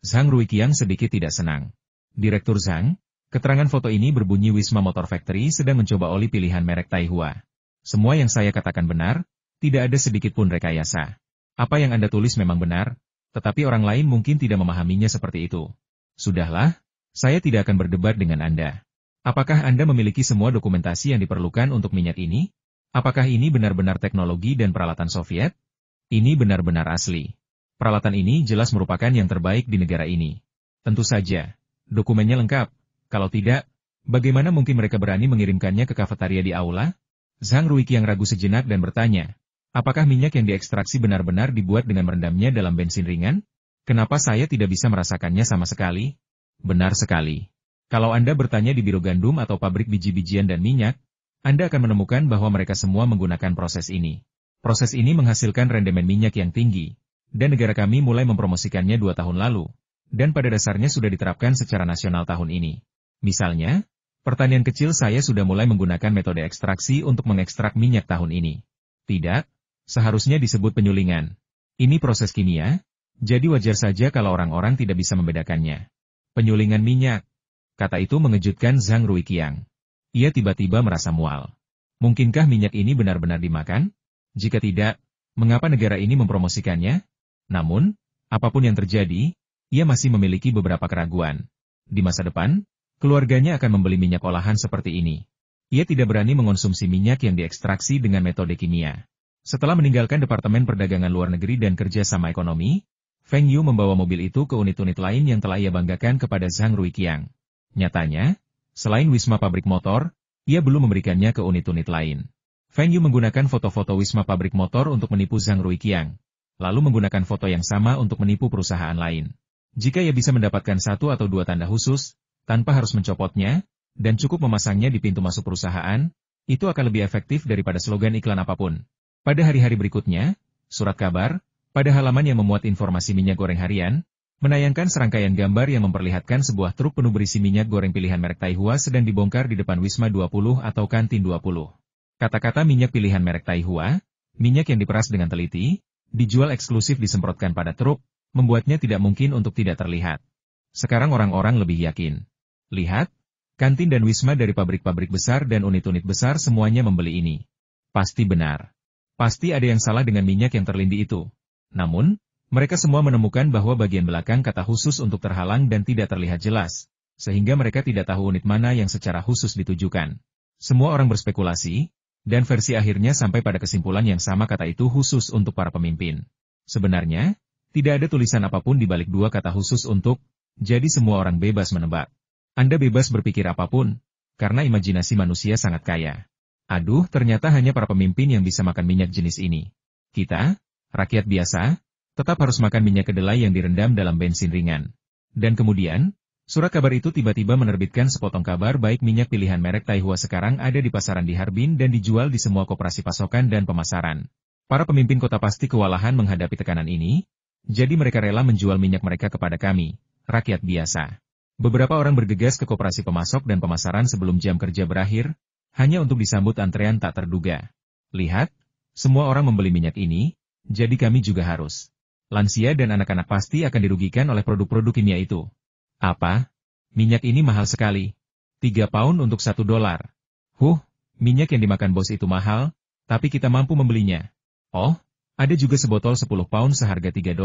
Zhang Ruiqiang sedikit tidak senang. Direktur Zhang, keterangan foto ini berbunyi Wisma Motor Factory sedang mencoba oli pilihan merek Taihua. Semua yang saya katakan benar, tidak ada sedikit pun rekayasa. Apa yang Anda tulis memang benar, tetapi orang lain mungkin tidak memahaminya seperti itu. Sudahlah, saya tidak akan berdebat dengan Anda. Apakah Anda memiliki semua dokumentasi yang diperlukan untuk minyak ini? Apakah ini benar-benar teknologi dan peralatan Soviet? Ini benar-benar asli. Peralatan ini jelas merupakan yang terbaik di negara ini. Tentu saja, dokumennya lengkap. Kalau tidak, bagaimana mungkin mereka berani mengirimkannya ke kafetaria di aula? Zhang Ruiqiang ragu sejenak dan bertanya, apakah minyak yang diekstraksi benar-benar dibuat dengan merendamnya dalam bensin ringan? Kenapa saya tidak bisa merasakannya sama sekali? Benar sekali. Kalau Anda bertanya di biro gandum atau pabrik biji-bijian dan minyak, Anda akan menemukan bahwa mereka semua menggunakan proses ini. Proses ini menghasilkan rendemen minyak yang tinggi, dan negara kami mulai mempromosikannya 2 tahun lalu, dan pada dasarnya sudah diterapkan secara nasional tahun ini. Misalnya, pertanian kecil saya sudah mulai menggunakan metode ekstraksi untuk mengekstrak minyak tahun ini. Tidak, seharusnya disebut penyulingan. Ini proses kimia, jadi wajar saja kalau orang-orang tidak bisa membedakannya. Penyulingan minyak. Kata itu mengejutkan Zhang Ruiqiang. Ia tiba-tiba merasa mual. Mungkinkah minyak ini benar-benar dimakan? Jika tidak, mengapa negara ini mempromosikannya? Namun, apapun yang terjadi, ia masih memiliki beberapa keraguan. Di masa depan, keluarganya akan membeli minyak olahan seperti ini. Ia tidak berani mengonsumsi minyak yang diekstraksi dengan metode kimia. Setelah meninggalkan Departemen Perdagangan Luar Negeri dan Kerjasama Ekonomi, Feng Yu membawa mobil itu ke unit-unit lain yang telah ia banggakan kepada Zhang Ruiqiang. Nyatanya, selain Wisma Pabrik Motor, ia belum memberikannya ke unit-unit lain. Feng Yu menggunakan foto-foto wisma pabrik motor untuk menipu Zhang Ruiqiang, lalu menggunakan foto yang sama untuk menipu perusahaan lain. Jika ia bisa mendapatkan satu atau dua tanda khusus, tanpa harus mencopotnya, dan cukup memasangnya di pintu masuk perusahaan, itu akan lebih efektif daripada slogan iklan apapun. Pada hari-hari berikutnya, surat kabar, pada halaman yang memuat informasi minyak goreng harian, menayangkan serangkaian gambar yang memperlihatkan sebuah truk penuh berisi minyak goreng pilihan merek Taihua sedang dibongkar di depan Wisma 20 atau Kantin 20. Kata-kata minyak pilihan merek Taihua, minyak yang diperas dengan teliti, dijual eksklusif disemprotkan pada truk, membuatnya tidak mungkin untuk tidak terlihat. Sekarang orang-orang lebih yakin. Lihat, kantin dan wisma dari pabrik-pabrik besar dan unit-unit besar semuanya membeli ini. Pasti benar. Pasti ada yang salah dengan minyak yang terlindi itu. Namun, mereka semua menemukan bahwa bagian belakang kata khusus untuk terhalang dan tidak terlihat jelas, sehingga mereka tidak tahu unit mana yang secara khusus ditujukan. Semua orang berspekulasi, dan versi akhirnya sampai pada kesimpulan yang sama kata itu khusus untuk para pemimpin. Sebenarnya, tidak ada tulisan apapun di balik dua kata khusus untuk, jadi semua orang bebas menebak. Anda bebas berpikir apapun, karena imajinasi manusia sangat kaya. Aduh, ternyata hanya para pemimpin yang bisa makan minyak jenis ini. Kita, rakyat biasa, tetap harus makan minyak kedelai yang direndam dalam bensin ringan. Dan kemudian, surat kabar itu tiba-tiba menerbitkan sepotong kabar baik minyak pilihan merek Taihua sekarang ada di pasaran di Harbin dan dijual di semua koperasi pasokan dan pemasaran. Para pemimpin kota pasti kewalahan menghadapi tekanan ini, jadi mereka rela menjual minyak mereka kepada kami, rakyat biasa. Beberapa orang bergegas ke koperasi pemasok dan pemasaran sebelum jam kerja berakhir, hanya untuk disambut antrean tak terduga. Lihat, semua orang membeli minyak ini, jadi kami juga harus. Lansia dan anak-anak pasti akan dirugikan oleh produk-produk kimia itu. Apa? Minyak ini mahal sekali. 3 pound untuk $1. Minyak yang dimakan bos itu mahal, tapi kita mampu membelinya. Oh, ada juga sebotol 10 pound seharga $3.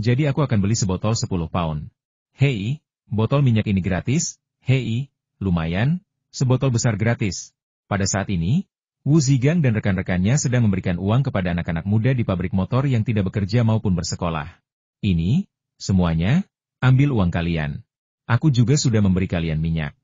Jadi aku akan beli sebotol 10 pound. Hei, botol minyak ini gratis? Hei, lumayan, sebotol besar gratis. Pada saat ini, Wu Zigang dan rekan-rekannya sedang memberikan uang kepada anak-anak muda di pabrik motor yang tidak bekerja maupun bersekolah. Ini, semuanya, ambil uang kalian. Aku juga sudah memberi kalian minyak.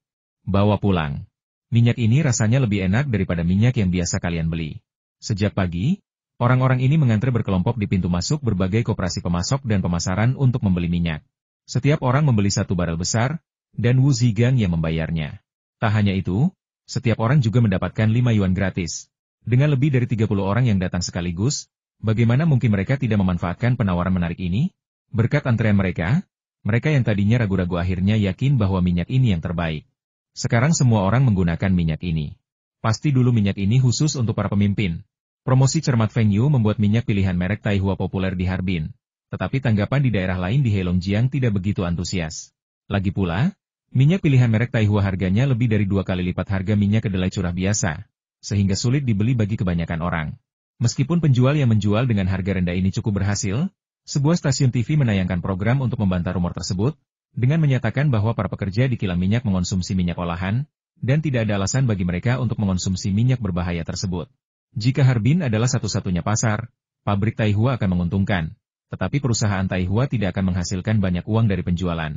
Bawa pulang. Minyak ini rasanya lebih enak daripada minyak yang biasa kalian beli. Sejak pagi, orang-orang ini mengantre berkelompok di pintu masuk berbagai koperasi pemasok dan pemasaran untuk membeli minyak. Setiap orang membeli 1 barel besar, dan Wu Zigang yang membayarnya. Tak hanya itu, setiap orang juga mendapatkan 5 yuan gratis. Dengan lebih dari 30 orang yang datang sekaligus, bagaimana mungkin mereka tidak memanfaatkan penawaran menarik ini? Berkat antrean mereka yang tadinya ragu-ragu akhirnya yakin bahwa minyak ini yang terbaik. Sekarang semua orang menggunakan minyak ini. Pasti dulu minyak ini khusus untuk para pemimpin. Promosi cermat Feng Yu membuat minyak pilihan merek Taihua populer di Harbin. Tetapi tanggapan di daerah lain di Heilongjiang tidak begitu antusias. Lagi pula, minyak pilihan merek Taihua harganya lebih dari 2 kali lipat harga minyak kedelai curah biasa, sehingga sulit dibeli bagi kebanyakan orang. Meskipun penjual yang menjual dengan harga rendah ini cukup berhasil, sebuah stasiun TV menayangkan program untuk membantah rumor tersebut, dengan menyatakan bahwa para pekerja di kilang minyak mengonsumsi minyak olahan, dan tidak ada alasan bagi mereka untuk mengonsumsi minyak berbahaya tersebut. Jika Harbin adalah satu-satunya pasar, pabrik Taihua akan menguntungkan, tetapi perusahaan Taihua tidak akan menghasilkan banyak uang dari penjualan.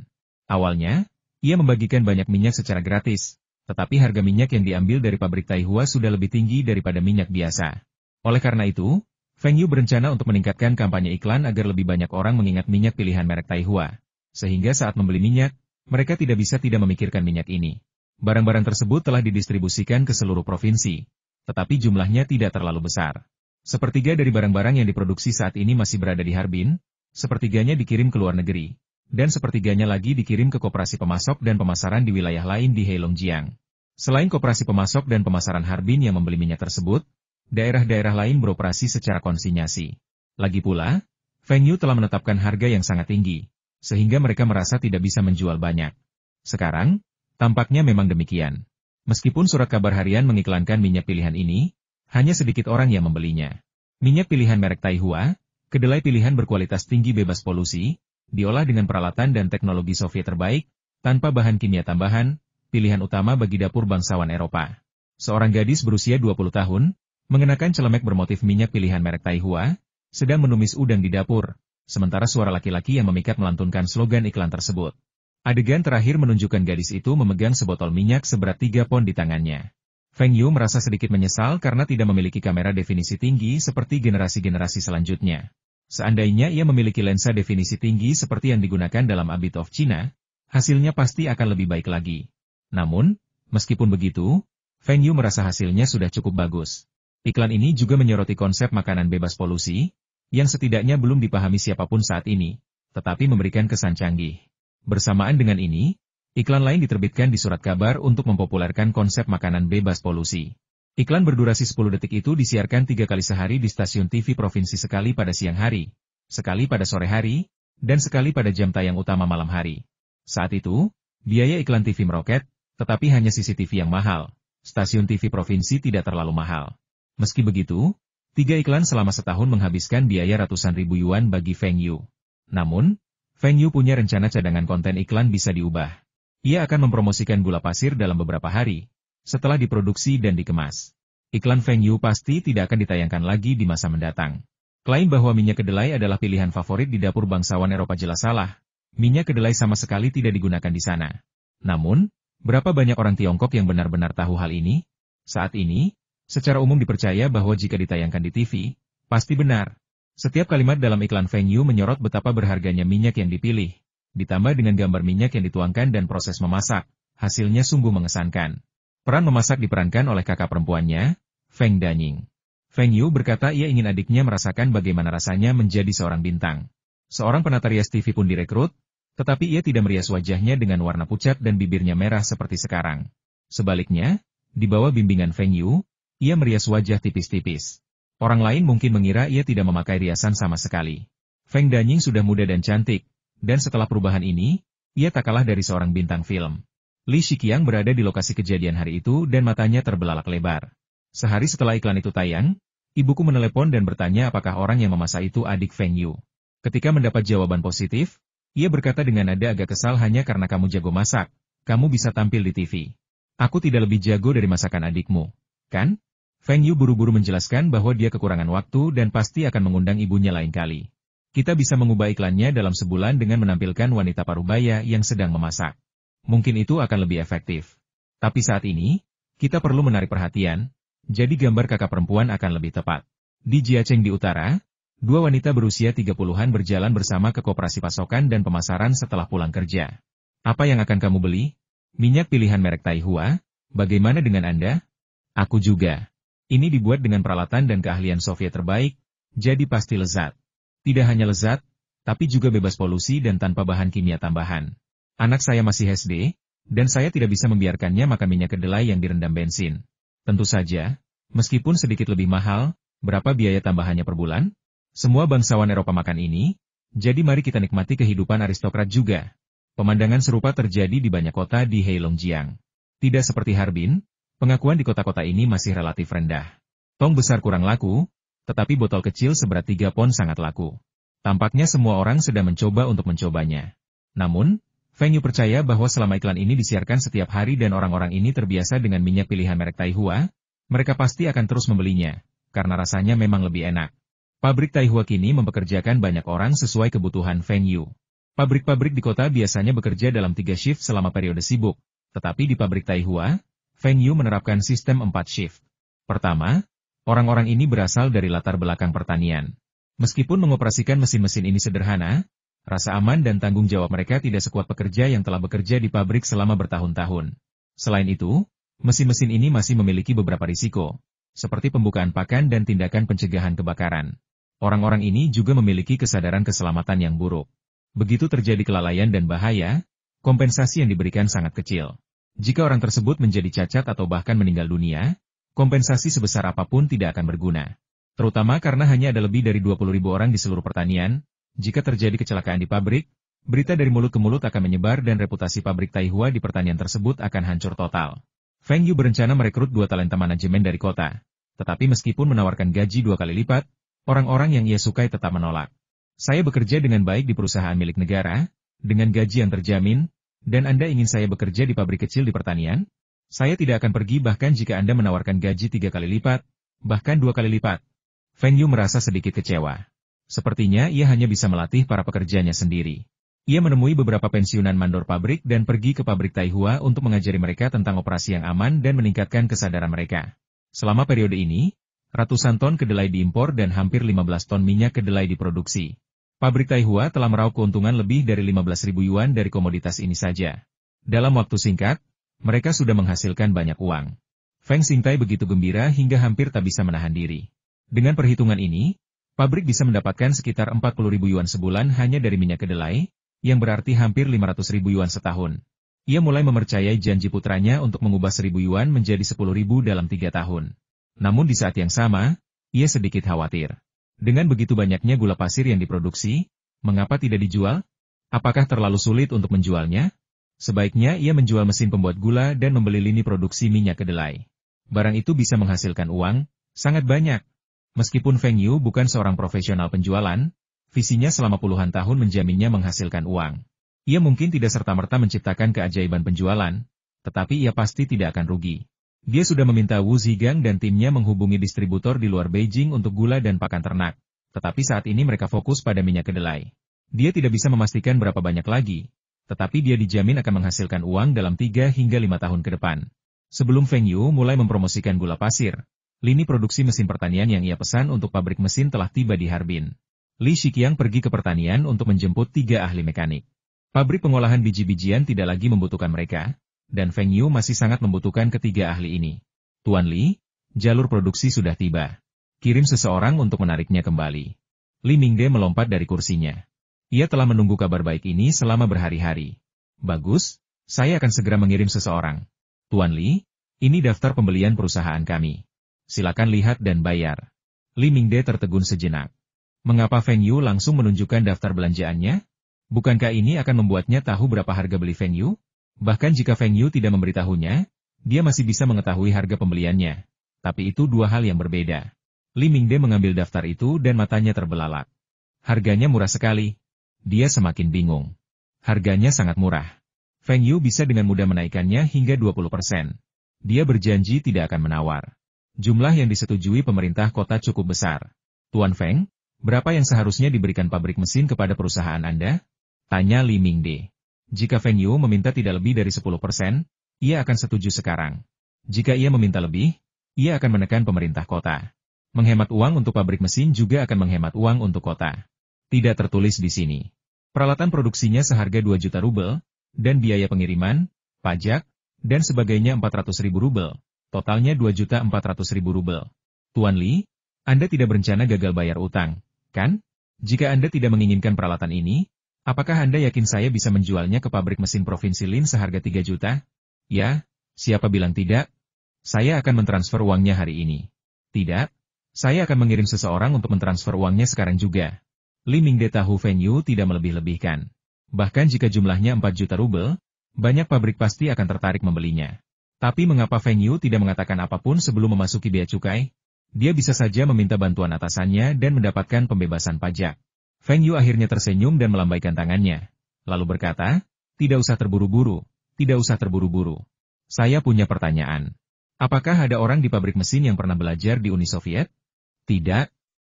Awalnya, ia membagikan banyak minyak secara gratis, tetapi harga minyak yang diambil dari pabrik Taihua sudah lebih tinggi daripada minyak biasa. Oleh karena itu, Feng Yu berencana untuk meningkatkan kampanye iklan agar lebih banyak orang mengingat minyak pilihan merek Taihua. Sehingga saat membeli minyak, mereka tidak bisa tidak memikirkan minyak ini. Barang-barang tersebut telah didistribusikan ke seluruh provinsi, tetapi jumlahnya tidak terlalu besar. Sepertiga dari barang-barang yang diproduksi saat ini masih berada di Harbin, sepertiganya dikirim ke luar negeri, dan sepertiganya lagi dikirim ke koperasi pemasok dan pemasaran di wilayah lain di Heilongjiang. Selain koperasi pemasok dan pemasaran Harbin yang membeli minyak tersebut, daerah-daerah lain beroperasi secara konsinyasi. Lagi pula, Feng Yu telah menetapkan harga yang sangat tinggi, sehingga mereka merasa tidak bisa menjual banyak. Sekarang, tampaknya memang demikian. Meskipun surat kabar harian mengiklankan minyak pilihan ini, hanya sedikit orang yang membelinya. Minyak pilihan merek Taihua, kedelai pilihan berkualitas tinggi bebas polusi, diolah dengan peralatan dan teknologi Soviet terbaik, tanpa bahan kimia tambahan, pilihan utama bagi dapur bangsawan Eropa. Seorang gadis berusia 20 tahun, mengenakan celemek bermotif minyak pilihan merek Taihua, sedang menumis udang di dapur, sementara suara laki-laki yang memikat melantunkan slogan iklan tersebut. Adegan terakhir menunjukkan gadis itu memegang sebotol minyak seberat 3 pon di tangannya. Feng Yu merasa sedikit menyesal karena tidak memiliki kamera definisi tinggi seperti generasi-generasi selanjutnya. Seandainya ia memiliki lensa definisi tinggi seperti yang digunakan dalam A Bit of China, hasilnya pasti akan lebih baik lagi. Namun, meskipun begitu, Feng Yu merasa hasilnya sudah cukup bagus. Iklan ini juga menyoroti konsep makanan bebas polusi, yang setidaknya belum dipahami siapapun saat ini, tetapi memberikan kesan canggih. Bersamaan dengan ini, iklan lain diterbitkan di surat kabar untuk mempopulerkan konsep makanan bebas polusi. Iklan berdurasi 10 detik itu disiarkan 3 kali sehari di stasiun TV provinsi, sekali pada siang hari, sekali pada sore hari, dan sekali pada jam tayang utama malam hari. Saat itu, biaya iklan TV meroket, tetapi hanya CCTV yang mahal. Stasiun TV provinsi tidak terlalu mahal. Meski begitu, 3 iklan selama setahun menghabiskan biaya ratusan ribu yuan bagi Feng Yu. Namun, Feng Yu punya rencana cadangan konten iklan bisa diubah. Ia akan mempromosikan gula pasir dalam beberapa hari, setelah diproduksi dan dikemas. Iklan Feng Yu pasti tidak akan ditayangkan lagi di masa mendatang. Klaim bahwa minyak kedelai adalah pilihan favorit di dapur bangsawan Eropa jelas salah. Minyak kedelai sama sekali tidak digunakan di sana. Namun, berapa banyak orang Tiongkok yang benar-benar tahu hal ini? Saat ini, secara umum dipercaya bahwa jika ditayangkan di TV, pasti benar. Setiap kalimat dalam iklan Feng Yu menyorot betapa berharganya minyak yang dipilih. Ditambah dengan gambar minyak yang dituangkan dan proses memasak, hasilnya sungguh mengesankan. Peran memasak diperankan oleh kakak perempuannya, Feng Danying. Feng Yu berkata ia ingin adiknya merasakan bagaimana rasanya menjadi seorang bintang. Seorang penata rias TV pun direkrut, tetapi ia tidak merias wajahnya dengan warna pucat dan bibirnya merah seperti sekarang. Sebaliknya, di bawah bimbingan Feng Yu, ia merias wajah tipis-tipis. Orang lain mungkin mengira ia tidak memakai riasan sama sekali. Feng Danying sudah muda dan cantik. Dan setelah perubahan ini, ia tak kalah dari seorang bintang film. Li Shiqiang berada di lokasi kejadian hari itu dan matanya terbelalak lebar. Sehari setelah iklan itu tayang, ibuku menelepon dan bertanya apakah orang yang memasak itu adik Feng Yu. Ketika mendapat jawaban positif, ia berkata dengan nada agak kesal, hanya karena kamu jago masak, kamu bisa tampil di TV. Aku tidak lebih jago dari masakan adikmu, kan? Feng Yu buru-buru menjelaskan bahwa dia kekurangan waktu dan pasti akan mengundang ibunya lain kali. Kita bisa mengubah iklannya dalam sebulan dengan menampilkan wanita parubaya yang sedang memasak. Mungkin itu akan lebih efektif. Tapi saat ini, kita perlu menarik perhatian, jadi gambar kakak perempuan akan lebih tepat. Di Jiacheng di utara, 2 wanita berusia 30-an berjalan bersama ke koperasi pasokan dan pemasaran setelah pulang kerja. Apa yang akan kamu beli? Minyak pilihan merek Taihua? Bagaimana dengan Anda? Aku juga. Ini dibuat dengan peralatan dan keahlian Soviet terbaik, jadi pasti lezat. Tidak hanya lezat, tapi juga bebas polusi dan tanpa bahan kimia tambahan. Anak saya masih SD, dan saya tidak bisa membiarkannya makan minyak kedelai yang direndam bensin. Tentu saja, meskipun sedikit lebih mahal, berapa biaya tambahannya per bulan? Semua bangsawan Eropa makan ini, jadi mari kita nikmati kehidupan aristokrat juga. Pemandangan serupa terjadi di banyak kota di Heilongjiang. Tidak seperti Harbin, pengakuan di kota-kota ini masih relatif rendah. Tong besar kurang laku, tetapi botol kecil seberat 3 pon sangat laku. Tampaknya semua orang sedang mencoba untuk mencobanya. Namun, Feng Yu percaya bahwa selama iklan ini disiarkan setiap hari dan orang-orang ini terbiasa dengan minyak pilihan merek Taihua, mereka pasti akan terus membelinya, karena rasanya memang lebih enak. Pabrik Taihua kini mempekerjakan banyak orang sesuai kebutuhan Feng Yu. Pabrik-pabrik di kota biasanya bekerja dalam 3 shift selama periode sibuk, tetapi di pabrik Taihua, Feng Yu menerapkan sistem 4 shift. Pertama, orang-orang ini berasal dari latar belakang pertanian. Meskipun mengoperasikan mesin-mesin ini sederhana, rasa aman dan tanggung jawab mereka tidak sekuat pekerja yang telah bekerja di pabrik selama bertahun-tahun. Selain itu, mesin-mesin ini masih memiliki beberapa risiko, seperti pembukaan pakan dan tindakan pencegahan kebakaran. Orang-orang ini juga memiliki kesadaran keselamatan yang buruk. Begitu terjadi kelalaian dan bahaya, kompensasi yang diberikan sangat kecil. Jika orang tersebut menjadi cacat atau bahkan meninggal dunia, kompensasi sebesar apapun tidak akan berguna. Terutama karena hanya ada lebih dari 20.000 orang di seluruh pertanian. Jika terjadi kecelakaan di pabrik, berita dari mulut ke mulut akan menyebar dan reputasi pabrik Taihua di pertanian tersebut akan hancur total. Feng Yu berencana merekrut 2 talenta manajemen dari kota. Tetapi meskipun menawarkan gaji 2 kali lipat, orang-orang yang ia sukai tetap menolak. Saya bekerja dengan baik di perusahaan milik negara, dengan gaji yang terjamin, dan Anda ingin saya bekerja di pabrik kecil di pertanian? Saya tidak akan pergi bahkan jika Anda menawarkan gaji 3 kali lipat, bahkan 2 kali lipat. Feng Yu merasa sedikit kecewa. Sepertinya ia hanya bisa melatih para pekerjanya sendiri. Ia menemui beberapa pensiunan mandor pabrik dan pergi ke pabrik Taihua untuk mengajari mereka tentang operasi yang aman dan meningkatkan kesadaran mereka. Selama periode ini, ratusan ton kedelai diimpor dan hampir 15 ton minyak kedelai diproduksi. Pabrik Taihua telah meraup keuntungan lebih dari 15.000 yuan dari komoditas ini saja. Dalam waktu singkat, mereka sudah menghasilkan banyak uang. Feng Xingtai begitu gembira hingga hampir tak bisa menahan diri. Dengan perhitungan ini, pabrik bisa mendapatkan sekitar 40.000 yuan sebulan hanya dari minyak kedelai, yang berarti hampir 500.000 yuan setahun. Ia mulai mempercayai janji putranya untuk mengubah 1.000 yuan menjadi 10.000 dalam 3 tahun. Namun di saat yang sama, ia sedikit khawatir. Dengan begitu banyaknya gula pasir yang diproduksi, mengapa tidak dijual? Apakah terlalu sulit untuk menjualnya? Sebaiknya ia menjual mesin pembuat gula dan membeli lini produksi minyak kedelai. Barang itu bisa menghasilkan uang, sangat banyak. Meskipun Feng Yu bukan seorang profesional penjualan, visinya selama puluhan tahun menjaminnya menghasilkan uang. Ia mungkin tidak serta-merta menciptakan keajaiban penjualan, tetapi ia pasti tidak akan rugi. Dia sudah meminta Wu Zigang dan timnya menghubungi distributor di luar Beijing untuk gula dan pakan ternak, tetapi saat ini mereka fokus pada minyak kedelai. Dia tidak bisa memastikan berapa banyak lagi, tetapi dia dijamin akan menghasilkan uang dalam 3 hingga 5 tahun ke depan. Sebelum Feng Yu mulai mempromosikan gula pasir, lini produksi mesin pertanian yang ia pesan untuk pabrik mesin telah tiba di Harbin. Li Shiqiang pergi ke pertanian untuk menjemput 3 ahli mekanik. Pabrik pengolahan biji-bijian tidak lagi membutuhkan mereka, dan Feng Yu masih sangat membutuhkan ketiga ahli ini. Tuan Li, jalur produksi sudah tiba. Kirim seseorang untuk menariknya kembali. Li Mingde melompat dari kursinya. Ia telah menunggu kabar baik ini selama berhari-hari. Bagus, saya akan segera mengirim seseorang. Tuan Li, ini daftar pembelian perusahaan kami. Silakan lihat dan bayar. Li Mingde tertegun sejenak. Mengapa Feng Yu langsung menunjukkan daftar belanjaannya? Bukankah ini akan membuatnya tahu berapa harga beli Feng Yu? Bahkan jika Feng Yu tidak memberitahunya, dia masih bisa mengetahui harga pembeliannya. Tapi itu dua hal yang berbeda. Li Mingde mengambil daftar itu dan matanya terbelalak. Harganya murah sekali. Dia semakin bingung. Harganya sangat murah. Feng Yu bisa dengan mudah menaikkannya hingga 20%. Dia berjanji tidak akan menawar. Jumlah yang disetujui pemerintah kota cukup besar. Tuan Feng, berapa yang seharusnya diberikan pabrik mesin kepada perusahaan Anda? Tanya Li Mingde. Jika Feng Yu meminta tidak lebih dari 10%, ia akan setuju sekarang. Jika ia meminta lebih, ia akan menekan pemerintah kota. Menghemat uang untuk pabrik mesin juga akan menghemat uang untuk kota. Tidak tertulis di sini. Peralatan produksinya seharga 2 juta rubel, dan biaya pengiriman, pajak, dan sebagainya 400.000 rubel. Totalnya 2.400.000 rubel. Tuan Li, Anda tidak berencana gagal bayar utang, kan? Jika Anda tidak menginginkan peralatan ini, apakah Anda yakin saya bisa menjualnya ke pabrik mesin Provinsi Lin seharga 3 juta? Ya, siapa bilang tidak? Saya akan mentransfer uangnya hari ini. Tidak, saya akan mengirim seseorang untuk mentransfer uangnya sekarang juga. Li Mingde tahu Feng Yu tidak melebih-lebihkan. Bahkan jika jumlahnya 4 juta rubel, banyak pabrik pasti akan tertarik membelinya. Tapi mengapa Feng Yu tidak mengatakan apapun sebelum memasuki bea cukai? Dia bisa saja meminta bantuan atasannya dan mendapatkan pembebasan pajak. Feng Yu akhirnya tersenyum dan melambaikan tangannya. Lalu berkata, tidak usah terburu-buru, tidak usah terburu-buru. Saya punya pertanyaan. Apakah ada orang di pabrik mesin yang pernah belajar di Uni Soviet? Tidak.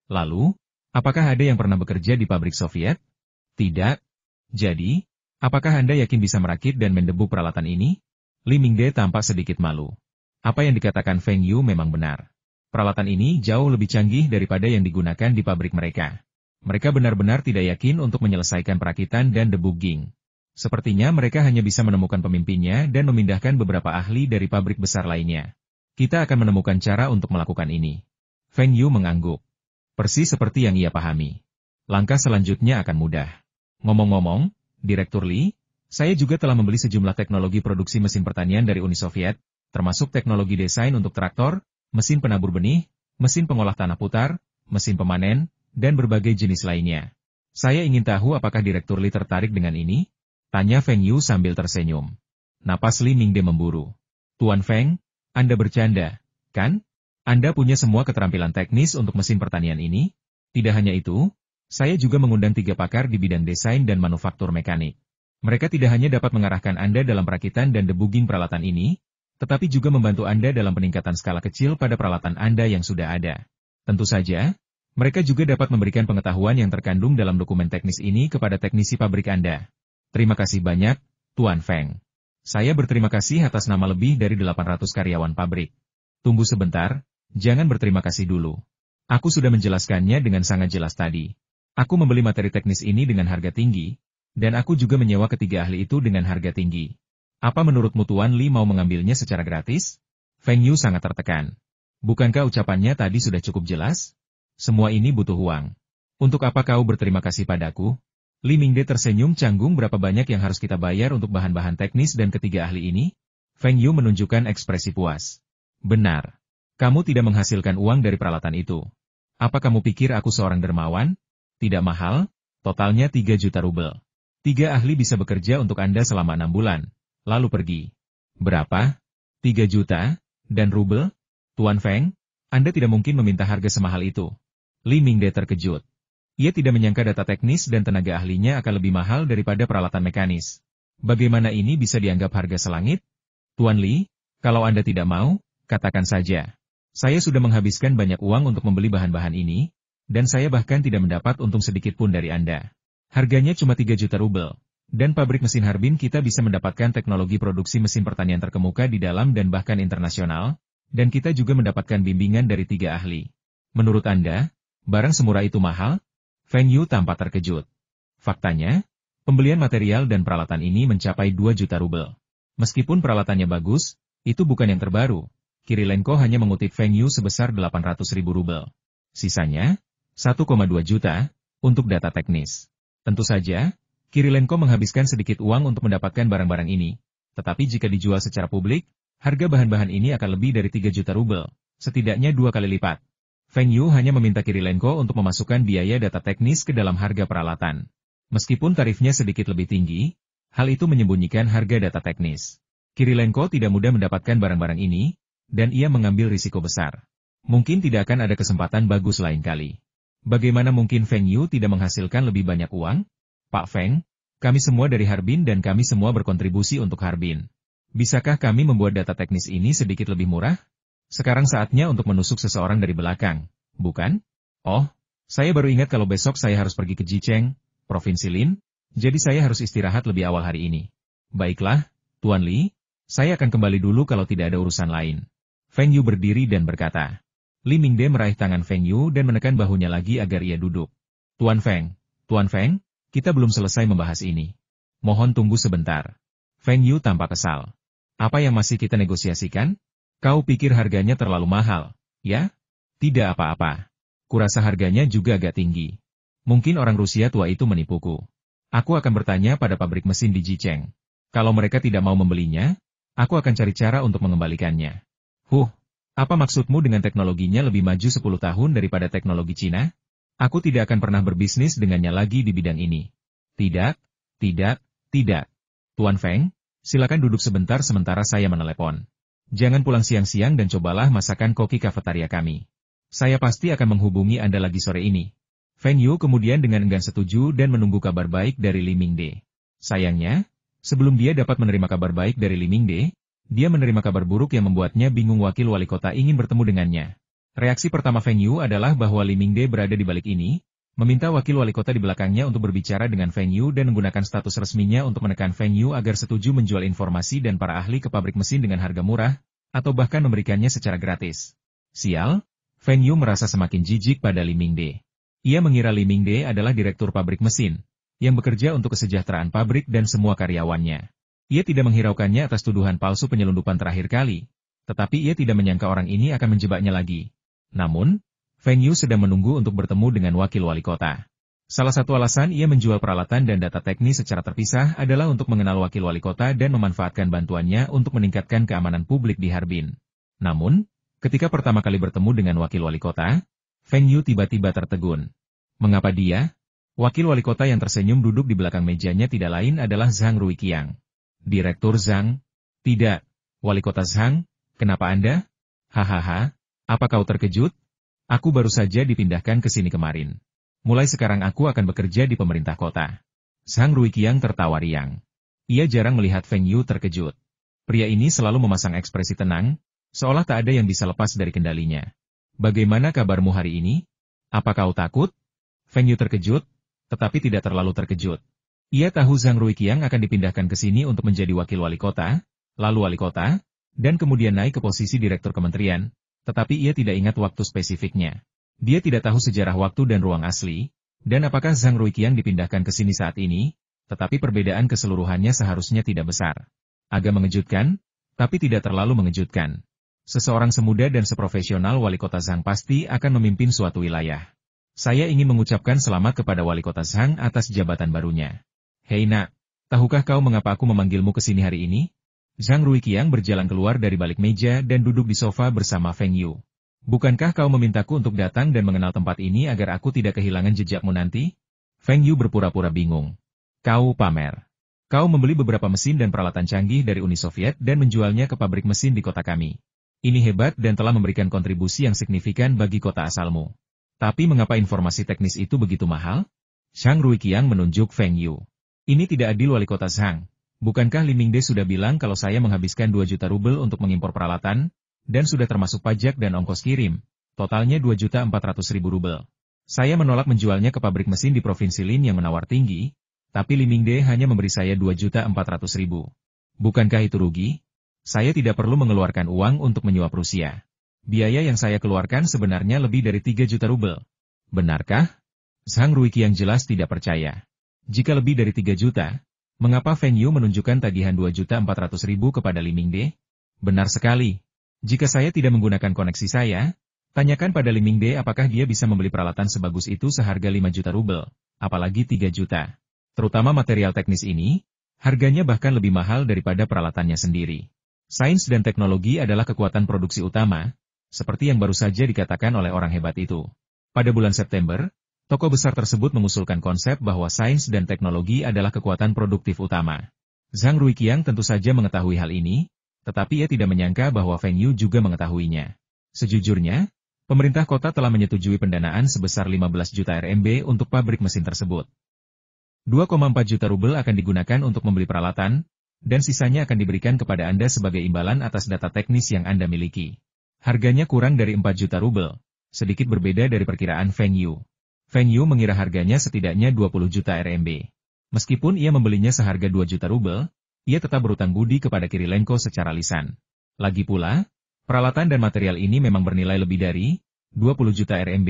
Lalu, apakah ada yang pernah bekerja di pabrik Soviet? Tidak. Jadi, apakah Anda yakin bisa merakit dan mendebu peralatan ini? Li Mingde tampak sedikit malu. Apa yang dikatakan Feng Yu memang benar. Peralatan ini jauh lebih canggih daripada yang digunakan di pabrik mereka. Mereka benar-benar tidak yakin untuk menyelesaikan perakitan dan debugging. Sepertinya mereka hanya bisa menemukan pemimpinnya dan memindahkan beberapa ahli dari pabrik besar lainnya. Kita akan menemukan cara untuk melakukan ini. Feng Yu mengangguk. Persis seperti yang ia pahami. Langkah selanjutnya akan mudah. Ngomong-ngomong, Direktur Li, saya juga telah membeli sejumlah teknologi produksi mesin pertanian dari Uni Soviet, termasuk teknologi desain untuk traktor, mesin penabur benih, mesin pengolah tanah putar, mesin pemanen, dan berbagai jenis lainnya. Saya ingin tahu apakah Direktur Li tertarik dengan ini? Tanya Feng Yu sambil tersenyum. Napas Li Mingde memburu. Tuan Feng, Anda bercanda, kan? Anda punya semua keterampilan teknis untuk mesin pertanian ini? Tidak hanya itu, saya juga mengundang 3 pakar di bidang desain dan manufaktur mekanik. Mereka tidak hanya dapat mengarahkan Anda dalam perakitan dan debugging peralatan ini, tetapi juga membantu Anda dalam peningkatan skala kecil pada peralatan Anda yang sudah ada. Tentu saja, mereka juga dapat memberikan pengetahuan yang terkandung dalam dokumen teknis ini kepada teknisi pabrik Anda. Terima kasih banyak, Tuan Feng. Saya berterima kasih atas nama lebih dari 800 karyawan pabrik. Tunggu sebentar, jangan berterima kasih dulu. Aku sudah menjelaskannya dengan sangat jelas tadi. Aku membeli materi teknis ini dengan harga tinggi, dan aku juga menyewa ketiga ahli itu dengan harga tinggi. Apa menurutmu Tuan Li mau mengambilnya secara gratis? Feng Yu sangat tertekan. Bukankah ucapannya tadi sudah cukup jelas? Semua ini butuh uang. Untuk apa kau berterima kasih padaku? Li Mingde tersenyum canggung. Berapa banyak yang harus kita bayar untuk bahan-bahan teknis dan ketiga ahli ini? Feng Yu menunjukkan ekspresi puas. Benar. Kamu tidak menghasilkan uang dari peralatan itu. Apa kamu pikir aku seorang dermawan? Tidak mahal, totalnya 3 juta rubel. 3 ahli bisa bekerja untuk Anda selama 6 bulan, lalu pergi. Berapa? 3 juta? Dan rubel? Tuan Feng, Anda tidak mungkin meminta harga semahal itu. Li Mingde terkejut. Ia tidak menyangka data teknis dan tenaga ahlinya akan lebih mahal daripada peralatan mekanis. Bagaimana ini bisa dianggap harga selangit? Tuan Li, kalau Anda tidak mau, katakan saja. Saya sudah menghabiskan banyak uang untuk membeli bahan-bahan ini, dan saya bahkan tidak mendapat untung sedikit pun dari Anda. Harganya cuma 3 juta rubel, dan pabrik mesin Harbin kita bisa mendapatkan teknologi produksi mesin pertanian terkemuka di dalam dan bahkan internasional, dan kita juga mendapatkan bimbingan dari 3 ahli. Menurut Anda, barang semurah itu mahal? Feng Yu tampak terkejut. Faktanya, pembelian material dan peralatan ini mencapai 2 juta rubel. Meskipun peralatannya bagus, itu bukan yang terbaru. Kirilenko hanya mengutip Feng Yu sebesar 800.000 rubel. Sisanya, 1,2 juta, untuk data teknis. Tentu saja, Kirilenko menghabiskan sedikit uang untuk mendapatkan barang-barang ini. Tetapi jika dijual secara publik, harga bahan-bahan ini akan lebih dari 3 juta rubel, setidaknya 2 kali lipat. Feng Yu hanya meminta Kirilenko untuk memasukkan biaya data teknis ke dalam harga peralatan. Meskipun tarifnya sedikit lebih tinggi, hal itu menyembunyikan harga data teknis. Kirilenko tidak mudah mendapatkan barang-barang ini, dan ia mengambil risiko besar. Mungkin tidak akan ada kesempatan bagus lain kali. Bagaimana mungkin Feng Yu tidak menghasilkan lebih banyak uang? Pak Feng, kami semua dari Harbin dan kami semua berkontribusi untuk Harbin. Bisakah kami membuat data teknis ini sedikit lebih murah? Sekarang saatnya untuk menusuk seseorang dari belakang, bukan? Oh, saya baru ingat kalau besok saya harus pergi ke Jicheng, Provinsi Lin, jadi saya harus istirahat lebih awal hari ini. Baiklah, Tuan Li, saya akan kembali dulu kalau tidak ada urusan lain. Feng Yu berdiri dan berkata. Li Mingde meraih tangan Feng Yu dan menekan bahunya lagi agar ia duduk. Tuan Feng, kita belum selesai membahas ini. Mohon tunggu sebentar. Feng Yu tampak kesal. Apa yang masih kita negosiasikan? Kau pikir harganya terlalu mahal, ya? Tidak apa-apa. Kurasa harganya juga agak tinggi. Mungkin orang Rusia tua itu menipuku. Aku akan bertanya pada pabrik mesin di Jicheng. Kalau mereka tidak mau membelinya, aku akan cari cara untuk mengembalikannya. Apa maksudmu dengan teknologinya lebih maju 10 tahun daripada teknologi Cina? Aku tidak akan pernah berbisnis dengannya lagi di bidang ini. Tidak. Tuan Feng, silakan duduk sebentar sementara saya menelepon. Jangan pulang siang-siang dan cobalah masakan koki kafetaria kami. Saya pasti akan menghubungi Anda lagi sore ini. Feng Yu kemudian dengan enggan setuju dan menunggu kabar baik dari Li Mingde. Sayangnya, sebelum dia dapat menerima kabar baik dari Li Mingde, dia menerima kabar buruk yang membuatnya bingung. Wakil wali kota ingin bertemu dengannya. Reaksi pertama Feng Yu adalah bahwa Li Mingde berada di balik ini, meminta wakil wali kota di belakangnya untuk berbicara dengan Feng Yu dan menggunakan status resminya untuk menekan Feng Yu agar setuju menjual informasi dan para ahli ke pabrik mesin dengan harga murah, atau bahkan memberikannya secara gratis. Sial, Feng Yu merasa semakin jijik pada Li Mingde. Ia mengira Li Mingde adalah direktur pabrik mesin, yang bekerja untuk kesejahteraan pabrik dan semua karyawannya. Ia tidak menghiraukannya atas tuduhan palsu penyelundupan terakhir kali, tetapi ia tidak menyangka orang ini akan menjebaknya lagi. Namun, Feng Yu sedang menunggu untuk bertemu dengan wakil wali kota. Salah satu alasan ia menjual peralatan dan data teknis secara terpisah adalah untuk mengenal wakil wali kota dan memanfaatkan bantuannya untuk meningkatkan keamanan publik di Harbin. Namun, ketika pertama kali bertemu dengan wakil wali kota, Feng Yu tiba-tiba tertegun. Mengapa dia? Wakil wali kota yang tersenyum duduk di belakang mejanya tidak lain adalah Zhang Ruiqiang. Direktur Zhang? Tidak. Wali kota Zhang, kenapa Anda? Hahaha, apa kau terkejut? Aku baru saja dipindahkan ke sini kemarin. Mulai sekarang aku akan bekerja di pemerintah kota. Zhang Ruiqiang tertawa riang. Ia jarang melihat Feng Yu terkejut. Pria ini selalu memasang ekspresi tenang, seolah tak ada yang bisa lepas dari kendalinya. Bagaimana kabarmu hari ini? Apa kau takut? Feng Yu terkejut, tetapi tidak terlalu terkejut. Ia tahu Zhang Ruiqiang akan dipindahkan ke sini untuk menjadi wakil wali kota, lalu wali kota, dan kemudian naik ke posisi direktur kementerian, tetapi ia tidak ingat waktu spesifiknya. Dia tidak tahu sejarah waktu dan ruang asli, dan apakah Zhang Ruiqiang dipindahkan ke sini saat ini, tetapi perbedaan keseluruhannya seharusnya tidak besar. Agak mengejutkan, tapi tidak terlalu mengejutkan. Seseorang semuda dan seprofesional wali kota Zhang pasti akan memimpin suatu wilayah. Saya ingin mengucapkan selamat kepada wali kota Zhang atas jabatan barunya. Hei nak, tahukah kau mengapa aku memanggilmu ke sini hari ini? Zhang Ruiqiang berjalan keluar dari balik meja dan duduk di sofa bersama Feng Yu. Bukankah kau memintaku untuk datang dan mengenal tempat ini agar aku tidak kehilangan jejakmu nanti? Feng Yu berpura-pura bingung. Kau pamer. Kau membeli beberapa mesin dan peralatan canggih dari Uni Soviet dan menjualnya ke pabrik mesin di kota kami. Ini hebat dan telah memberikan kontribusi yang signifikan bagi kota asalmu. Tapi mengapa informasi teknis itu begitu mahal? Zhang Ruiqiang menunjuk Feng Yu. Ini tidak adil wali kota Zhang. Bukankah Li Mingde sudah bilang kalau saya menghabiskan 2 juta rubel untuk mengimpor peralatan, dan sudah termasuk pajak dan ongkos kirim, totalnya 2.400.000 rubel. Saya menolak menjualnya ke pabrik mesin di Provinsi Lin yang menawar tinggi, tapi Li Mingde hanya memberi saya 2.400.000. Bukankah itu rugi? Saya tidak perlu mengeluarkan uang untuk menyuap Rusia. Biaya yang saya keluarkan sebenarnya lebih dari 3 juta rubel. Benarkah? Zhang Ruiqiang jelas tidak percaya. Jika lebih dari 3 juta, mengapa Feng Yu menunjukkan tagihan 2.400.000 kepada Li Mingde? Benar sekali. Jika saya tidak menggunakan koneksi saya, tanyakan pada Li Mingde apakah dia bisa membeli peralatan sebagus itu seharga 5 juta rubel, apalagi 3 juta. Terutama material teknis ini, harganya bahkan lebih mahal daripada peralatannya sendiri. Sains dan teknologi adalah kekuatan produksi utama, seperti yang baru saja dikatakan oleh orang hebat itu. Pada bulan September, tokoh besar tersebut mengusulkan konsep bahwa sains dan teknologi adalah kekuatan produktif utama. Zhang Ruiqiang tentu saja mengetahui hal ini, tetapi ia tidak menyangka bahwa Feng Yu juga mengetahuinya. Sejujurnya, pemerintah kota telah menyetujui pendanaan sebesar 15 juta RMB untuk pabrik mesin tersebut. 2,4 juta rubel akan digunakan untuk membeli peralatan, dan sisanya akan diberikan kepada Anda sebagai imbalan atas data teknis yang Anda miliki. Harganya kurang dari 4 juta rubel, sedikit berbeda dari perkiraan Feng Yu. Feng Yu mengira harganya setidaknya 20 juta RMB. Meskipun ia membelinya seharga 2 juta rubel, ia tetap berutang budi kepada Kirilenko secara lisan. Lagi pula, peralatan dan material ini memang bernilai lebih dari 20 juta RMB,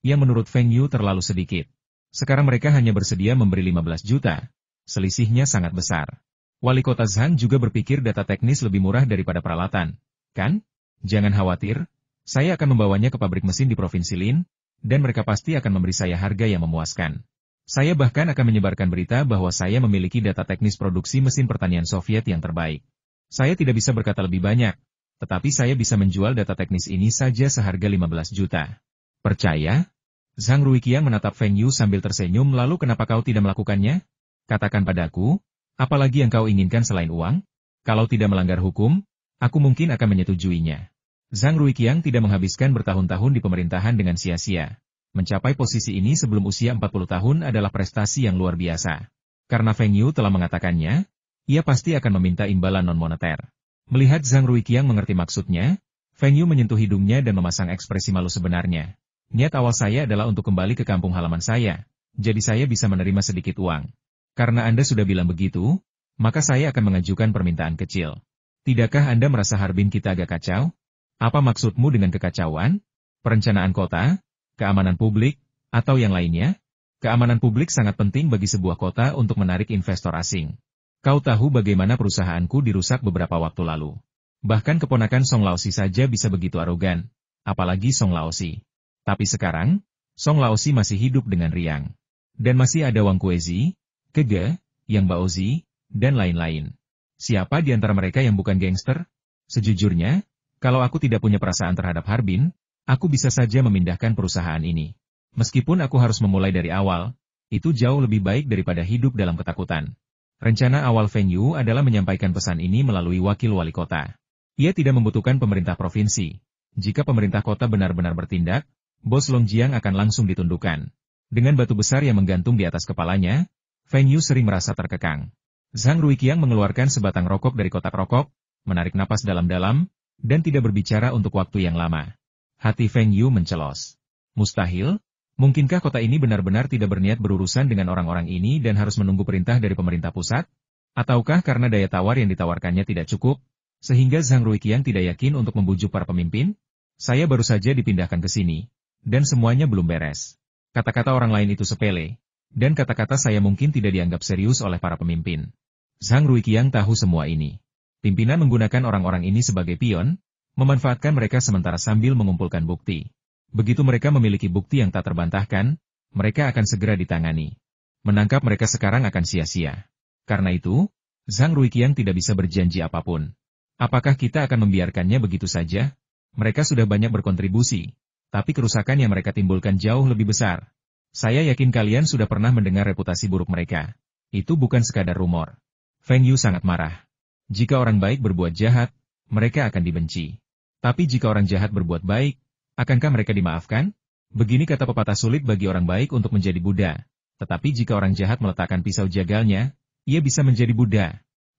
yang menurut Feng Yu terlalu sedikit. Sekarang mereka hanya bersedia memberi 15 juta. Selisihnya sangat besar. Wali kota Zhang juga berpikir data teknis lebih murah daripada peralatan. Kan? Jangan khawatir, saya akan membawanya ke pabrik mesin di Provinsi Lin, dan mereka pasti akan memberi saya harga yang memuaskan. Saya bahkan akan menyebarkan berita bahwa saya memiliki data teknis produksi mesin pertanian Soviet yang terbaik. Saya tidak bisa berkata lebih banyak, tetapi saya bisa menjual data teknis ini saja seharga 15 juta. Percaya? Zhang Ruiqiang menatap Feng Yu sambil tersenyum, lalu kenapa kau tidak melakukannya? Katakan padaku, apalagi yang kau inginkan selain uang? Kalau tidak melanggar hukum, aku mungkin akan menyetujuinya. Zhang Ruiqiang tidak menghabiskan bertahun-tahun di pemerintahan dengan sia-sia. Mencapai posisi ini sebelum usia 40 tahun adalah prestasi yang luar biasa. Karena Feng Yu telah mengatakannya, ia pasti akan meminta imbalan non-moneter. Melihat Zhang Ruiqiang mengerti maksudnya, Feng Yu menyentuh hidungnya dan memasang ekspresi malu sebenarnya. Niat awal saya adalah untuk kembali ke kampung halaman saya, jadi saya bisa menerima sedikit uang. Karena Anda sudah bilang begitu, maka saya akan mengajukan permintaan kecil. Tidakkah Anda merasa Harbin kita agak kacau? Apa maksudmu dengan kekacauan? Perencanaan kota, keamanan publik, atau yang lainnya? Keamanan publik sangat penting bagi sebuah kota untuk menarik investor asing. Kau tahu bagaimana perusahaanku dirusak beberapa waktu lalu. Bahkan keponakan Song Laosi saja bisa begitu arogan, apalagi Song Laosi. Tapi sekarang, Song Laosi masih hidup dengan riang. Dan masih ada Wang Kuezi, Kege, Yang Baozi, dan lain-lain. Siapa di antara mereka yang bukan gangster? Sejujurnya, kalau aku tidak punya perasaan terhadap Harbin, aku bisa saja memindahkan perusahaan ini. Meskipun aku harus memulai dari awal, itu jauh lebih baik daripada hidup dalam ketakutan. Rencana awal Feng Yu adalah menyampaikan pesan ini melalui wakil wali kota. Ia tidak membutuhkan pemerintah provinsi. Jika pemerintah kota benar-benar bertindak, bos Longjiang akan langsung ditundukkan. Dengan batu besar yang menggantung di atas kepalanya, Feng Yu sering merasa terkekang. Zhang Ruiqiang mengeluarkan sebatang rokok dari kotak rokok, menarik napas dalam-dalam, dan tidak berbicara untuk waktu yang lama. Hati Feng Yu mencelos. Mustahil? Mungkinkah kota ini benar-benar tidak berniat berurusan dengan orang-orang ini dan harus menunggu perintah dari pemerintah pusat? Ataukah karena daya tawar yang ditawarkannya tidak cukup, sehingga Zhang Ruiqiang tidak yakin untuk membujuk para pemimpin? Saya baru saja dipindahkan ke sini, dan semuanya belum beres. Kata-kata orang lain itu sepele, dan kata-kata saya mungkin tidak dianggap serius oleh para pemimpin. Zhang Ruiqiang tahu semua ini. Pimpinan menggunakan orang-orang ini sebagai pion, memanfaatkan mereka sementara sambil mengumpulkan bukti. Begitu mereka memiliki bukti yang tak terbantahkan, mereka akan segera ditangani. Menangkap mereka sekarang akan sia-sia. Karena itu, Zhang Ruiqiang tidak bisa berjanji apapun. Apakah kita akan membiarkannya begitu saja? Mereka sudah banyak berkontribusi, tapi kerusakan yang mereka timbulkan jauh lebih besar. Saya yakin kalian sudah pernah mendengar reputasi buruk mereka. Itu bukan sekadar rumor. Feng Yu sangat marah. Jika orang baik berbuat jahat, mereka akan dibenci. Tapi jika orang jahat berbuat baik, akankah mereka dimaafkan? Begini kata pepatah, sulit bagi orang baik untuk menjadi Buddha. Tetapi jika orang jahat meletakkan pisau jagalnya, ia bisa menjadi Buddha.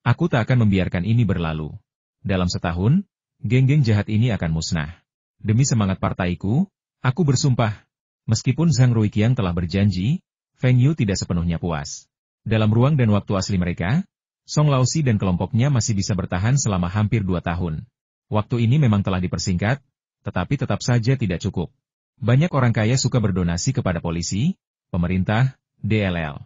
Aku tak akan membiarkan ini berlalu. Dalam setahun, geng-geng jahat ini akan musnah. Demi semangat partaiku, aku bersumpah. Meskipun Zhang Ruiqiang telah berjanji, Feng Yu tidak sepenuhnya puas. Dalam ruang dan waktu asli mereka, Song Laozi dan kelompoknya masih bisa bertahan selama hampir 2 tahun. Waktu ini memang telah dipersingkat, tetapi tetap saja tidak cukup. Banyak orang kaya suka berdonasi kepada polisi, pemerintah, DLL,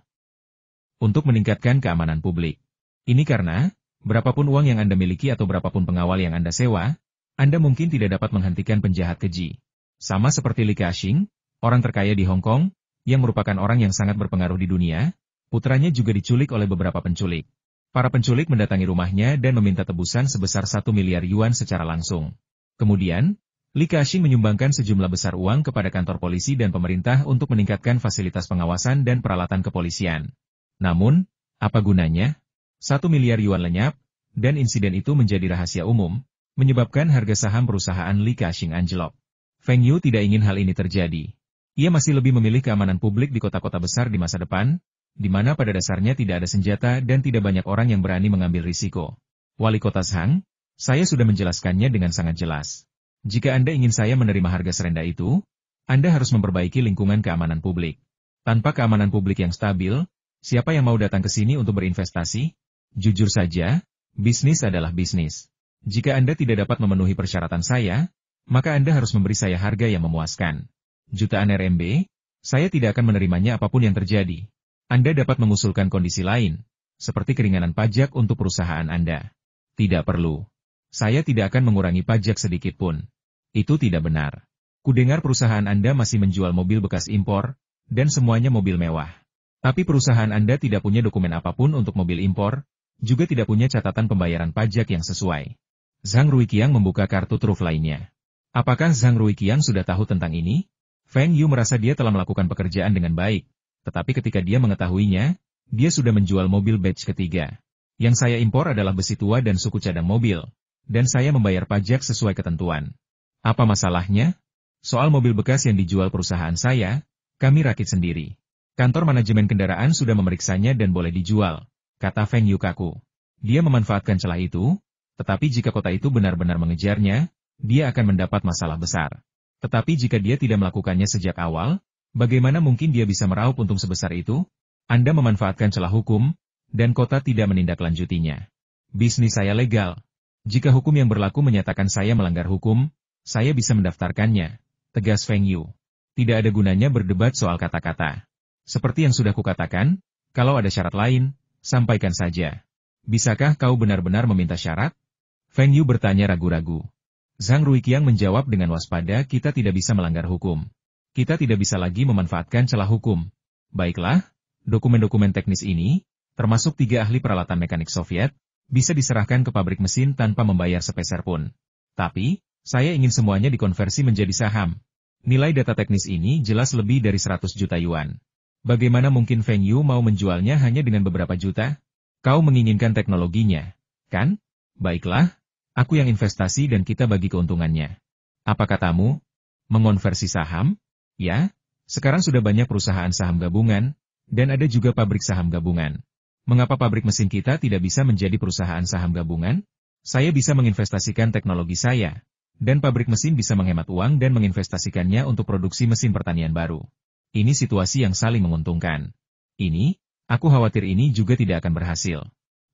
untuk meningkatkan keamanan publik. Ini karena, berapapun uang yang Anda miliki atau berapapun pengawal yang Anda sewa, Anda mungkin tidak dapat menghentikan penjahat keji. Sama seperti Li Ka-shing, orang terkaya di Hong Kong, yang merupakan orang yang sangat berpengaruh di dunia, putranya juga diculik oleh beberapa penculik. Para penculik mendatangi rumahnya dan meminta tebusan sebesar 1 miliar yuan secara langsung. Kemudian, Li Ka-shing menyumbangkan sejumlah besar uang kepada kantor polisi dan pemerintah untuk meningkatkan fasilitas pengawasan dan peralatan kepolisian. Namun, apa gunanya? 1 miliar yuan lenyap, dan insiden itu menjadi rahasia umum, menyebabkan harga saham perusahaan Li Ka-shing anjlok. Feng Yu tidak ingin hal ini terjadi. Ia masih lebih memilih keamanan publik di kota-kota besar di masa depan, di mana pada dasarnya tidak ada senjata dan tidak banyak orang yang berani mengambil risiko. Wali Kota Zhang, saya sudah menjelaskannya dengan sangat jelas. Jika Anda ingin saya menerima harga serendah itu, Anda harus memperbaiki lingkungan keamanan publik. Tanpa keamanan publik yang stabil, siapa yang mau datang ke sini untuk berinvestasi? Jujur saja, bisnis adalah bisnis. Jika Anda tidak dapat memenuhi persyaratan saya, maka Anda harus memberi saya harga yang memuaskan. Jutaan RMB, saya tidak akan menerimanya apapun yang terjadi. Anda dapat mengusulkan kondisi lain, seperti keringanan pajak untuk perusahaan Anda. Tidak perlu. Saya tidak akan mengurangi pajak sedikit pun. Itu tidak benar. Kudengar perusahaan Anda masih menjual mobil bekas impor, dan semuanya mobil mewah. Tapi perusahaan Anda tidak punya dokumen apapun untuk mobil impor, juga tidak punya catatan pembayaran pajak yang sesuai. Zhang Ruiqiang membuka kartu truf lainnya. Apakah Zhang Ruiqiang sudah tahu tentang ini? Feng Yu merasa dia telah melakukan pekerjaan dengan baik. Tetapi ketika dia mengetahuinya, dia sudah menjual mobil batch ketiga. Yang saya impor adalah besi tua dan suku cadang mobil, dan saya membayar pajak sesuai ketentuan. Apa masalahnya? Soal mobil bekas yang dijual perusahaan saya, kami rakit sendiri. Kantor manajemen kendaraan sudah memeriksanya dan boleh dijual, kata Feng Yu kaku. Dia memanfaatkan celah itu, tetapi jika kota itu benar-benar mengejarnya, dia akan mendapat masalah besar. Tetapi jika dia tidak melakukannya sejak awal, bagaimana mungkin dia bisa meraup untung sebesar itu? Anda memanfaatkan celah hukum, dan kota tidak menindaklanjutinya. Bisnis saya legal. Jika hukum yang berlaku menyatakan saya melanggar hukum, saya bisa mendaftarkannya, tegas Feng Yu. Tidak ada gunanya berdebat soal kata-kata. Seperti yang sudah kukatakan, kalau ada syarat lain, sampaikan saja. Bisakah kau benar-benar meminta syarat? Feng Yu bertanya ragu-ragu. Zhang Ruiqiang menjawab dengan waspada, kita tidak bisa melanggar hukum. Kita tidak bisa lagi memanfaatkan celah hukum. Baiklah, dokumen-dokumen teknis ini, termasuk 3 ahli peralatan mekanik Soviet, bisa diserahkan ke pabrik mesin tanpa membayar sepeser pun. Tapi, saya ingin semuanya dikonversi menjadi saham. Nilai data teknis ini jelas lebih dari 100 juta yuan. Bagaimana mungkin Feng Yu mau menjualnya hanya dengan beberapa juta? Kau menginginkan teknologinya, kan? Baiklah, aku yang investasi dan kita bagi keuntungannya. Apa katamu? Mengonversi saham? Ya, sekarang sudah banyak perusahaan saham gabungan, dan ada juga pabrik saham gabungan. Mengapa pabrik mesin kita tidak bisa menjadi perusahaan saham gabungan? Saya bisa menginvestasikan teknologi saya, dan pabrik mesin bisa menghemat uang dan menginvestasikannya untuk produksi mesin pertanian baru. Ini situasi yang saling menguntungkan. Aku khawatir ini juga tidak akan berhasil.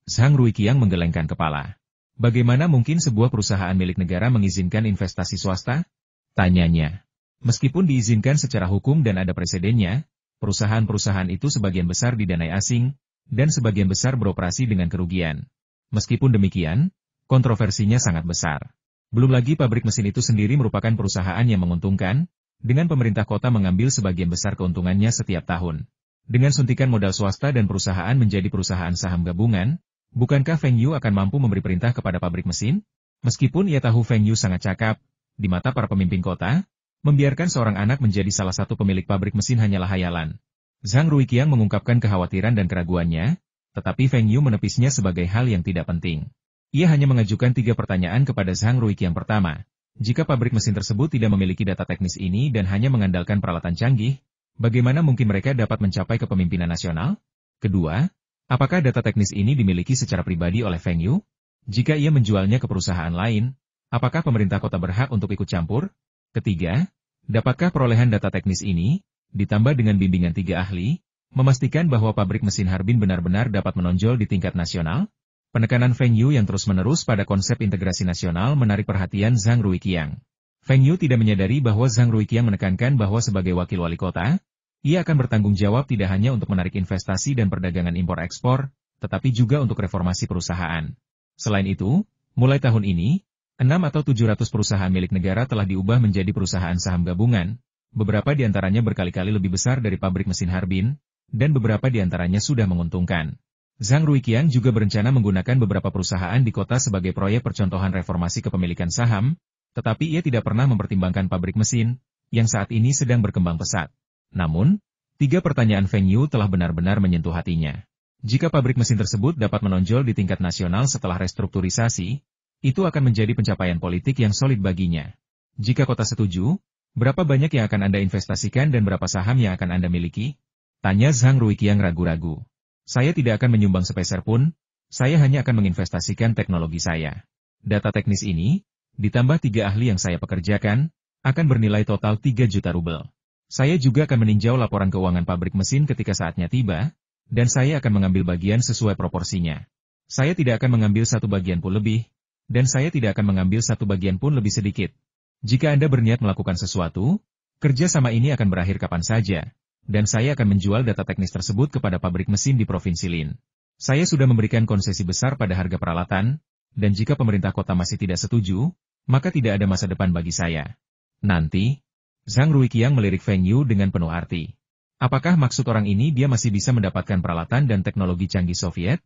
Zhang Ruiqiang menggelengkan kepala. Bagaimana mungkin sebuah perusahaan milik negara mengizinkan investasi swasta? Tanyanya. Meskipun diizinkan secara hukum dan ada presidennya, perusahaan-perusahaan itu sebagian besar didanai asing, dan sebagian besar beroperasi dengan kerugian. Meskipun demikian, kontroversinya sangat besar. Belum lagi pabrik mesin itu sendiri merupakan perusahaan yang menguntungkan, dengan pemerintah kota mengambil sebagian besar keuntungannya setiap tahun. Dengan suntikan modal swasta dan perusahaan menjadi perusahaan saham gabungan, bukankah Feng Yu akan mampu memberi perintah kepada pabrik mesin? Meskipun ia tahu Feng Yu sangat cakap, di mata para pemimpin kota, membiarkan seorang anak menjadi salah satu pemilik pabrik mesin hanyalah hayalan. Zhang Ruiqiang mengungkapkan kekhawatiran dan keraguannya, tetapi Feng Yu menepisnya sebagai hal yang tidak penting. Ia hanya mengajukan 3 pertanyaan kepada Zhang Ruiqiang. Pertama, jika pabrik mesin tersebut tidak memiliki data teknis ini dan hanya mengandalkan peralatan canggih, bagaimana mungkin mereka dapat mencapai kepemimpinan nasional? Kedua, apakah data teknis ini dimiliki secara pribadi oleh Feng Yu? Jika ia menjualnya ke perusahaan lain, apakah pemerintah kota berhak untuk ikut campur? Ketiga, dapatkah perolehan data teknis ini, ditambah dengan bimbingan 3 ahli, memastikan bahwa pabrik mesin Harbin benar-benar dapat menonjol di tingkat nasional? Penekanan Feng Yu yang terus-menerus pada konsep integrasi nasional menarik perhatian Zhang Ruiqiang. Feng Yu tidak menyadari bahwa Zhang Ruiqiang menekankan bahwa sebagai wakil wali kota, ia akan bertanggung jawab tidak hanya untuk menarik investasi dan perdagangan impor-ekspor, tetapi juga untuk reformasi perusahaan. Selain itu, mulai tahun ini, 6 atau 700 perusahaan milik negara telah diubah menjadi perusahaan saham gabungan, beberapa di antaranya berkali-kali lebih besar dari pabrik mesin Harbin, dan beberapa di antaranya sudah menguntungkan. Zhang Ruiqiang juga berencana menggunakan beberapa perusahaan di kota sebagai proyek percontohan reformasi kepemilikan saham, tetapi ia tidak pernah mempertimbangkan pabrik mesin, yang saat ini sedang berkembang pesat. Namun, 3 pertanyaan Feng Yu telah benar-benar menyentuh hatinya. Jika pabrik mesin tersebut dapat menonjol di tingkat nasional setelah restrukturisasi, itu akan menjadi pencapaian politik yang solid baginya. Jika kota setuju, berapa banyak yang akan Anda investasikan dan berapa saham yang akan Anda miliki? Tanya Zhang Ruiqiang ragu-ragu. Saya tidak akan menyumbang sepeser pun, saya hanya akan menginvestasikan teknologi saya. Data teknis ini, ditambah 3 ahli yang saya pekerjakan, akan bernilai total 3 juta rubel. Saya juga akan meninjau laporan keuangan pabrik mesin ketika saatnya tiba, dan saya akan mengambil bagian sesuai proporsinya. Saya tidak akan mengambil 1 bagian pun lebih, dan saya tidak akan mengambil 1 bagian pun lebih sedikit. Jika Anda berniat melakukan sesuatu, kerja sama ini akan berakhir kapan saja, dan saya akan menjual data teknis tersebut kepada pabrik mesin di Provinsi Lin. Saya sudah memberikan konsesi besar pada harga peralatan, dan jika pemerintah kota masih tidak setuju, maka tidak ada masa depan bagi saya. Nanti, Zhang Ruiqiang melirik Feng Yu dengan penuh arti. Apakah maksud orang ini dia masih bisa mendapatkan peralatan dan teknologi canggih Soviet?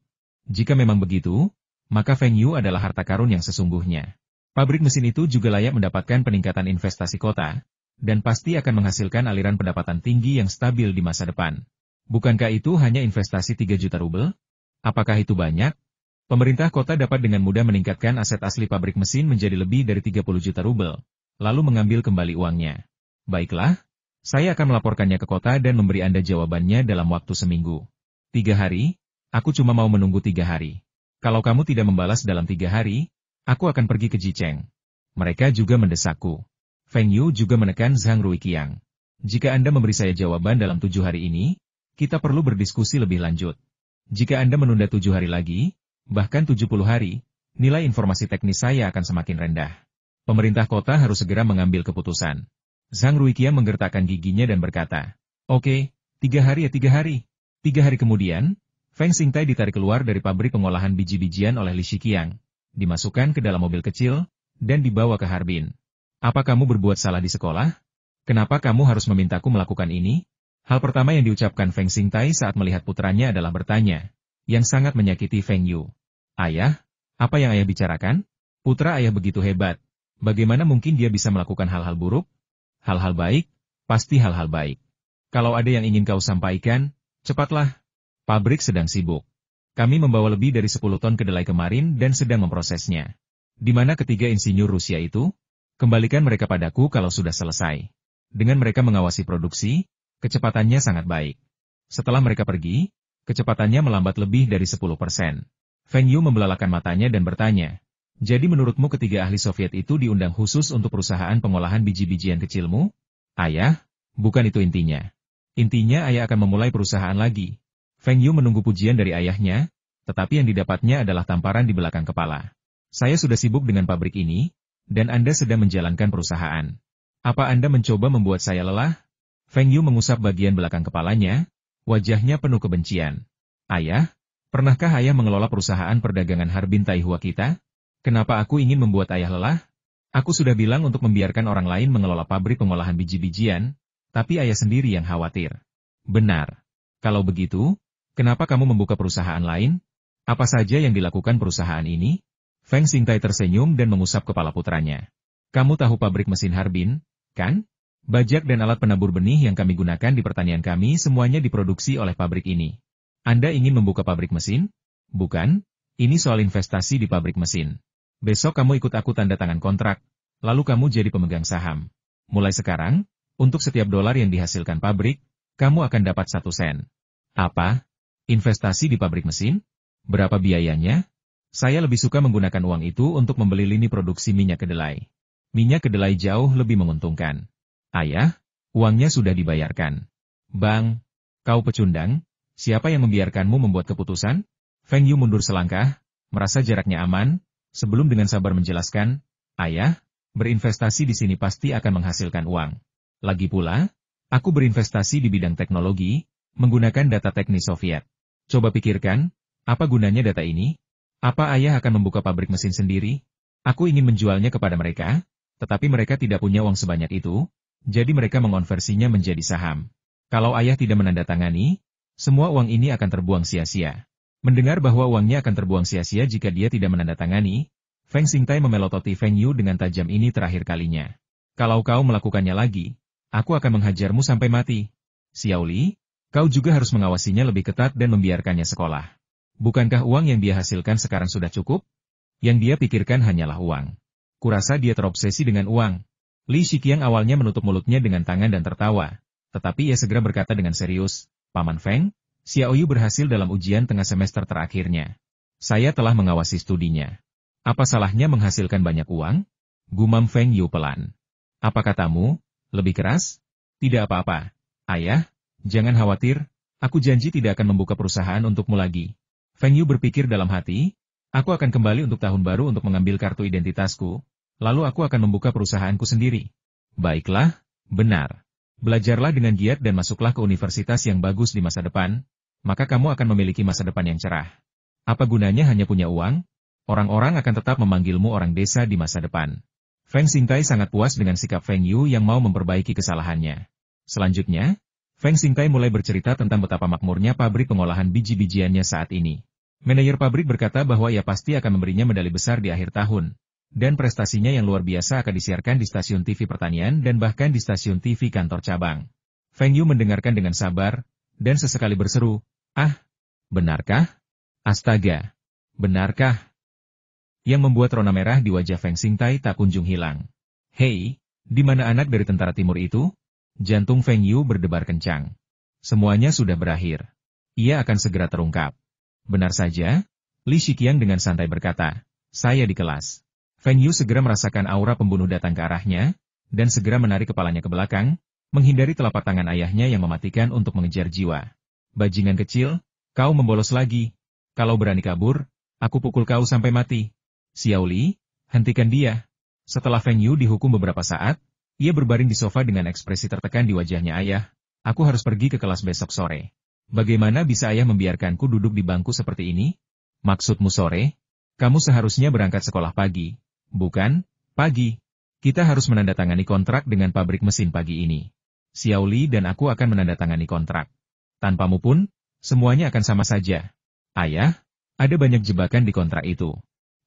Jika memang begitu, maka Feng Yu adalah harta karun yang sesungguhnya. Pabrik mesin itu juga layak mendapatkan peningkatan investasi kota, dan pasti akan menghasilkan aliran pendapatan tinggi yang stabil di masa depan. Bukankah itu hanya investasi 3 juta rubel? Apakah itu banyak? Pemerintah kota dapat dengan mudah meningkatkan aset asli pabrik mesin menjadi lebih dari 30 juta rubel, lalu mengambil kembali uangnya. Baiklah, saya akan melaporkannya ke kota dan memberi Anda jawabannya dalam waktu seminggu. 3 hari? Aku cuma mau menunggu 3 hari. Kalau kamu tidak membalas dalam 3 hari, aku akan pergi ke Jicheng. Mereka juga mendesakku. Feng Yu juga menekan Zhang Ruiqiang. Jika Anda memberi saya jawaban dalam 7 hari ini, kita perlu berdiskusi lebih lanjut. Jika Anda menunda 7 hari lagi, bahkan 70 hari, nilai informasi teknis saya akan semakin rendah. Pemerintah kota harus segera mengambil keputusan. Zhang Ruiqiang menggertakkan giginya dan berkata, "Oke, 3 hari ya 3 hari. 3 hari kemudian, Feng Xingtai ditarik keluar dari pabrik pengolahan biji-bijian oleh Li Shiqiang, dimasukkan ke dalam mobil kecil, dan dibawa ke Harbin. Apa kamu berbuat salah di sekolah? Kenapa kamu harus memintaku melakukan ini?" Hal pertama yang diucapkan Feng Xingtai saat melihat putranya adalah bertanya, yang sangat menyakiti Feng Yu. "Ayah, apa yang ayah bicarakan? Putra ayah begitu hebat. Bagaimana mungkin dia bisa melakukan hal-hal buruk? Hal-hal baik? Pasti hal-hal baik. Kalau ada yang ingin kau sampaikan, cepatlah. Pabrik sedang sibuk. Kami membawa lebih dari 10 ton kedelai kemarin dan sedang memprosesnya. Di mana ketiga insinyur Rusia itu? Kembalikan mereka padaku kalau sudah selesai. Dengan mereka mengawasi produksi, kecepatannya sangat baik. Setelah mereka pergi, kecepatannya melambat lebih dari 10%. Feng Yu membelalakan matanya dan bertanya, "Jadi menurutmu ketiga ahli Soviet itu diundang khusus untuk perusahaan pengolahan biji-bijian kecilmu?" "Ayah, bukan itu intinya. Intinya ayah akan memulai perusahaan lagi. Feng Yu menunggu pujian dari ayahnya, tetapi yang didapatnya adalah tamparan di belakang kepala. Saya sudah sibuk dengan pabrik ini, dan Anda sedang menjalankan perusahaan. Apa Anda mencoba membuat saya lelah? Feng Yu mengusap bagian belakang kepalanya, wajahnya penuh kebencian. Ayah, pernahkah ayah mengelola perusahaan perdagangan Harbin Taihua kita? Kenapa aku ingin membuat ayah lelah? Aku sudah bilang untuk membiarkan orang lain mengelola pabrik pengolahan biji-bijian, tapi ayah sendiri yang khawatir. Benar. Kalau begitu, kenapa kamu membuka perusahaan lain? Apa saja yang dilakukan perusahaan ini? Feng Xingtai tersenyum dan mengusap kepala putranya. Kamu tahu pabrik mesin Harbin, kan? Bajak dan alat penabur benih yang kami gunakan di pertanian kami semuanya diproduksi oleh pabrik ini. Anda ingin membuka pabrik mesin? Bukan, ini soal investasi di pabrik mesin. Besok kamu ikut aku tanda tangan kontrak, lalu kamu jadi pemegang saham. Mulai sekarang, untuk setiap dolar yang dihasilkan pabrik, kamu akan dapat 1 sen. Apa? Investasi di pabrik mesin? Berapa biayanya? Saya lebih suka menggunakan uang itu untuk membeli lini produksi minyak kedelai. Minyak kedelai jauh lebih menguntungkan. Ayah, uangnya sudah dibayarkan. Bang, kau pecundang, siapa yang membiarkanmu membuat keputusan? Feng Yu mundur selangkah, merasa jaraknya aman, sebelum dengan sabar menjelaskan, Ayah, berinvestasi di sini pasti akan menghasilkan uang. Lagi pula, aku berinvestasi di bidang teknologi, menggunakan data teknis Soviet. Coba pikirkan, apa gunanya data ini? Apa ayah akan membuka pabrik mesin sendiri? Aku ingin menjualnya kepada mereka, tetapi mereka tidak punya uang sebanyak itu, jadi mereka mengonversinya menjadi saham. Kalau ayah tidak menandatangani, semua uang ini akan terbuang sia-sia. Mendengar bahwa uangnya akan terbuang sia-sia jika dia tidak menandatangani, Feng Xingtai memelototi Feng Yu dengan tajam ini terakhir kalinya. Kalau kau melakukannya lagi, aku akan menghajarmu sampai mati. Xiao Li, kau juga harus mengawasinya lebih ketat dan membiarkannya sekolah. Bukankah uang yang dia hasilkan sekarang sudah cukup? Yang dia pikirkan hanyalah uang. Kurasa dia terobsesi dengan uang. Li Shiqiang awalnya menutup mulutnya dengan tangan dan tertawa. Tetapi ia segera berkata dengan serius, Paman Feng, Xiao Yu berhasil dalam ujian tengah semester terakhirnya. Saya telah mengawasi studinya. Apa salahnya menghasilkan banyak uang? Gumam Feng Yu pelan. Apa katamu? Lebih keras? Tidak apa-apa. Ayah, jangan khawatir, aku janji tidak akan membuka perusahaan untukmu lagi. Feng Yu berpikir dalam hati, aku akan kembali untuk tahun baru untuk mengambil kartu identitasku, lalu aku akan membuka perusahaanku sendiri. Baiklah, benar. Belajarlah dengan giat dan masuklah ke universitas yang bagus di masa depan, maka kamu akan memiliki masa depan yang cerah. Apa gunanya hanya punya uang? Orang-orang akan tetap memanggilmu orang desa di masa depan. Feng Xingtai sangat puas dengan sikap Feng Yu yang mau memperbaiki kesalahannya. Selanjutnya, Feng Xingtai mulai bercerita tentang betapa makmurnya pabrik pengolahan biji-bijiannya saat ini. Manajer pabrik berkata bahwa ia pasti akan memberinya medali besar di akhir tahun, dan prestasinya yang luar biasa akan disiarkan di stasiun TV pertanian dan bahkan di stasiun TV kantor cabang. Feng Yu mendengarkan dengan sabar, dan sesekali berseru, "Ah, benarkah? Astaga, benarkah?" Yang membuat rona merah di wajah Feng Xingtai tak kunjung hilang. Hei, di mana anak dari tentara timur itu? Jantung Feng Yu berdebar kencang. Semuanya sudah berakhir. Ia akan segera terungkap. Benar saja, Li Shiqiang dengan santai berkata, saya di kelas. Feng Yu segera merasakan aura pembunuh datang ke arahnya, dan segera menarik kepalanya ke belakang, menghindari telapak tangan ayahnya yang mematikan untuk mengejar jiwa. Bajingan kecil, kau membolos lagi. Kalau berani kabur, aku pukul kau sampai mati. Xiao Li, hentikan dia. Setelah Feng Yu dihukum beberapa saat, ia berbaring di sofa dengan ekspresi tertekan di wajahnya. Ayah, aku harus pergi ke kelas besok sore. Bagaimana bisa ayah membiarkanku duduk di bangku seperti ini? Maksudmu sore? Kamu seharusnya berangkat sekolah pagi. Bukan, pagi. Kita harus menandatangani kontrak dengan pabrik mesin pagi ini. Xiao Li dan aku akan menandatangani kontrak. Tanpamu pun, semuanya akan sama saja. Ayah, ada banyak jebakan di kontrak itu.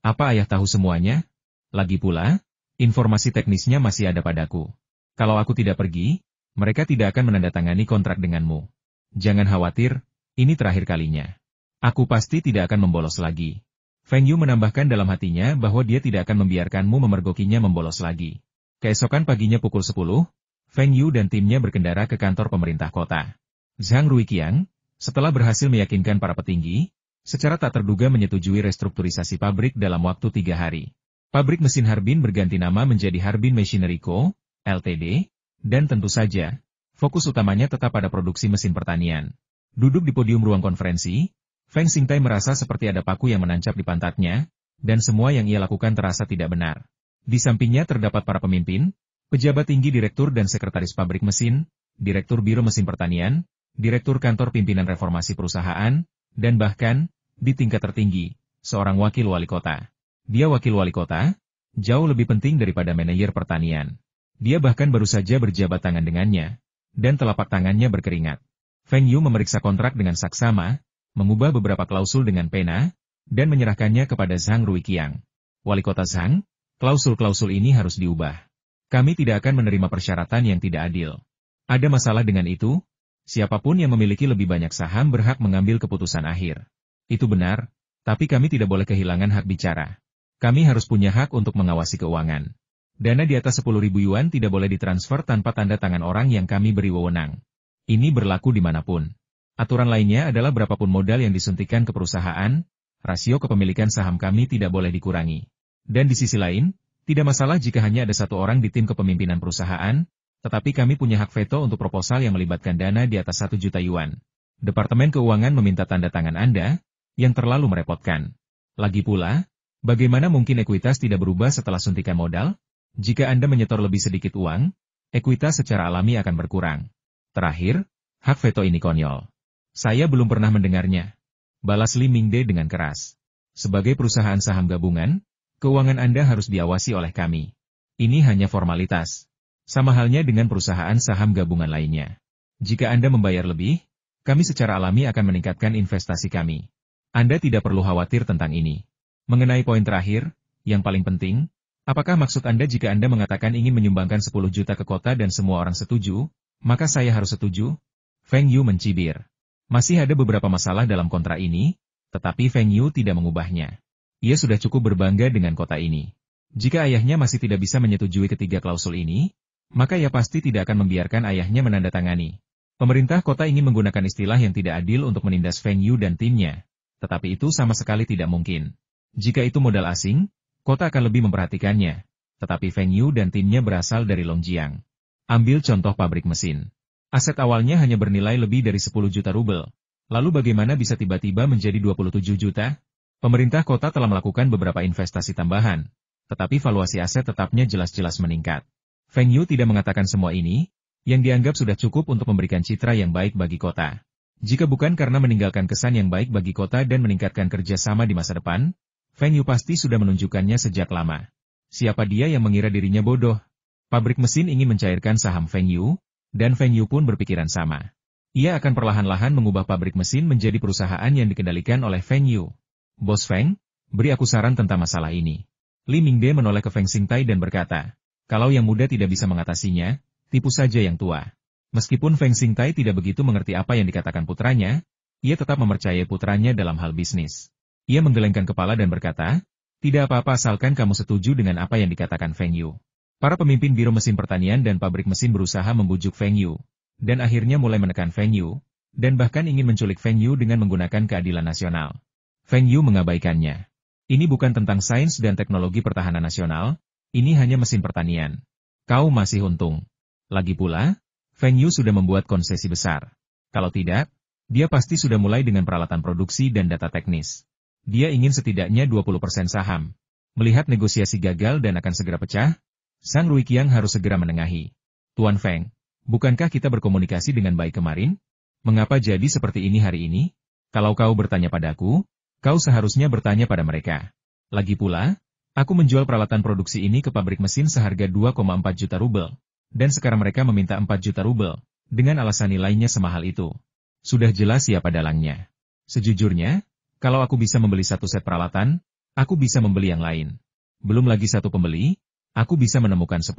Apa ayah tahu semuanya? Lagi pula, informasi teknisnya masih ada padaku. Kalau aku tidak pergi, mereka tidak akan menandatangani kontrak denganmu. Jangan khawatir, ini terakhir kalinya. Aku pasti tidak akan membolos lagi. Feng Yu menambahkan dalam hatinya bahwa dia tidak akan membiarkanmu memergokinya membolos lagi. Keesokan paginya pukul 10, Feng Yu dan timnya berkendara ke kantor pemerintah kota. Zhang Ruiqiang, setelah berhasil meyakinkan para petinggi, secara tak terduga menyetujui restrukturisasi pabrik dalam waktu 3 hari. Pabrik mesin Harbin berganti nama menjadi Harbin Machinery Co., Ltd., dan tentu saja, Fokus utamanya tetap pada produksi mesin pertanian. Duduk di podium ruang konferensi, Feng Xingtai merasa seperti ada paku yang menancap di pantatnya, dan semua yang ia lakukan terasa tidak benar. Di sampingnya terdapat para pemimpin, pejabat tinggi direktur dan sekretaris pabrik mesin, direktur biro mesin pertanian, direktur kantor pimpinan reformasi perusahaan, dan bahkan, di tingkat tertinggi, seorang wakil wali kota. Dia wakil wali kota, jauh lebih penting daripada manajer pertanian. Dia bahkan baru saja berjabat tangan dengannya, dan telapak tangannya berkeringat. Feng Yu memeriksa kontrak dengan saksama, mengubah beberapa klausul dengan pena, dan menyerahkannya kepada Zhang Ruiqiang. Wali kota Zhang, klausul-klausul ini harus diubah. Kami tidak akan menerima persyaratan yang tidak adil. Ada masalah dengan itu? Siapapun yang memiliki lebih banyak saham berhak mengambil keputusan akhir. Itu benar, tapi kami tidak boleh kehilangan hak bicara. Kami harus punya hak untuk mengawasi keuangan. Dana di atas 10.000 yuan tidak boleh ditransfer tanpa tanda tangan orang yang kami beri wewenang. Ini berlaku dimanapun. Aturan lainnya adalah berapapun modal yang disuntikkan ke perusahaan, rasio kepemilikan saham kami tidak boleh dikurangi. Dan di sisi lain, tidak masalah jika hanya ada satu orang di tim kepemimpinan perusahaan, tetapi kami punya hak veto untuk proposal yang melibatkan dana di atas 1 juta yuan. Departemen Keuangan meminta tanda tangan Anda, yang terlalu merepotkan. Lagi pula, bagaimana mungkin ekuitas tidak berubah setelah suntikan modal? Jika Anda menyetor lebih sedikit uang, ekuitas secara alami akan berkurang. Terakhir, hak veto ini konyol. Saya belum pernah mendengarnya. Balas Li Mingde dengan keras. Sebagai perusahaan saham gabungan, keuangan Anda harus diawasi oleh kami. Ini hanya formalitas. Sama halnya dengan perusahaan saham gabungan lainnya. Jika Anda membayar lebih, kami secara alami akan meningkatkan investasi kami. Anda tidak perlu khawatir tentang ini. Mengenai poin terakhir, yang paling penting, apakah maksud Anda jika Anda mengatakan ingin menyumbangkan 10 juta ke kota dan semua orang setuju, maka saya harus setuju? Feng Yu mencibir. Masih ada beberapa masalah dalam kontrak ini, tetapi Feng Yu tidak mengubahnya. Ia sudah cukup berbangga dengan kota ini. Jika ayahnya masih tidak bisa menyetujui ketiga klausul ini, maka ia pasti tidak akan membiarkan ayahnya menandatangani. Pemerintah kota ingin menggunakan istilah yang tidak adil untuk menindas Feng Yu dan timnya, tetapi itu sama sekali tidak mungkin. Jika itu modal asing, kota akan lebih memperhatikannya, tetapi Feng Yu dan timnya berasal dari Longjiang. Ambil contoh pabrik mesin. Aset awalnya hanya bernilai lebih dari 10 juta rubel. Lalu bagaimana bisa tiba-tiba menjadi 27 juta? Pemerintah kota telah melakukan beberapa investasi tambahan, tetapi valuasi aset tetapnya jelas-jelas meningkat. Feng Yu tidak mengatakan semua ini, yang dianggap sudah cukup untuk memberikan citra yang baik bagi kota. Jika bukan karena meninggalkan kesan yang baik bagi kota dan meningkatkan kerjasama di masa depan, Feng Yu pasti sudah menunjukkannya sejak lama. Siapa dia yang mengira dirinya bodoh? Pabrik mesin ingin mencairkan saham Feng Yu, dan Feng Yu pun berpikiran sama. Ia akan perlahan-lahan mengubah pabrik mesin menjadi perusahaan yang dikendalikan oleh Feng Yu. Bos Feng, beri aku saran tentang masalah ini. Li Mingde menoleh ke Feng Xingtai dan berkata, kalau yang muda tidak bisa mengatasinya, tipu saja yang tua. Meskipun Feng Xingtai tidak begitu mengerti apa yang dikatakan putranya, ia tetap mempercayai putranya dalam hal bisnis. Ia menggelengkan kepala dan berkata, tidak apa-apa asalkan kamu setuju dengan apa yang dikatakan Feng Yu. Para pemimpin biro mesin pertanian dan pabrik mesin berusaha membujuk Feng Yu, dan akhirnya mulai menekan Feng Yu, dan bahkan ingin menculik Feng Yu dengan menggunakan keadilan nasional. Feng Yu mengabaikannya. Ini bukan tentang sains dan teknologi pertahanan nasional, ini hanya mesin pertanian. Kau masih untung. Lagi pula, Feng Yu sudah membuat konsesi besar. Kalau tidak, dia pasti sudah mulai dengan peralatan produksi dan data teknis. Dia ingin setidaknya 20% saham. Melihat negosiasi gagal dan akan segera pecah, Zhang Ruiqiang harus segera menengahi. Tuan Feng, bukankah kita berkomunikasi dengan baik kemarin? Mengapa jadi seperti ini hari ini? Kalau kau bertanya padaku, kau seharusnya bertanya pada mereka. Lagi pula, aku menjual peralatan produksi ini ke pabrik mesin seharga 2,4 juta rubel, dan sekarang mereka meminta 4 juta rubel, dengan alasan nilainya semahal itu. Sudah jelas siapa dalangnya. Sejujurnya, kalau aku bisa membeli satu set peralatan, aku bisa membeli yang lain. Belum lagi satu pembeli, aku bisa menemukan 10.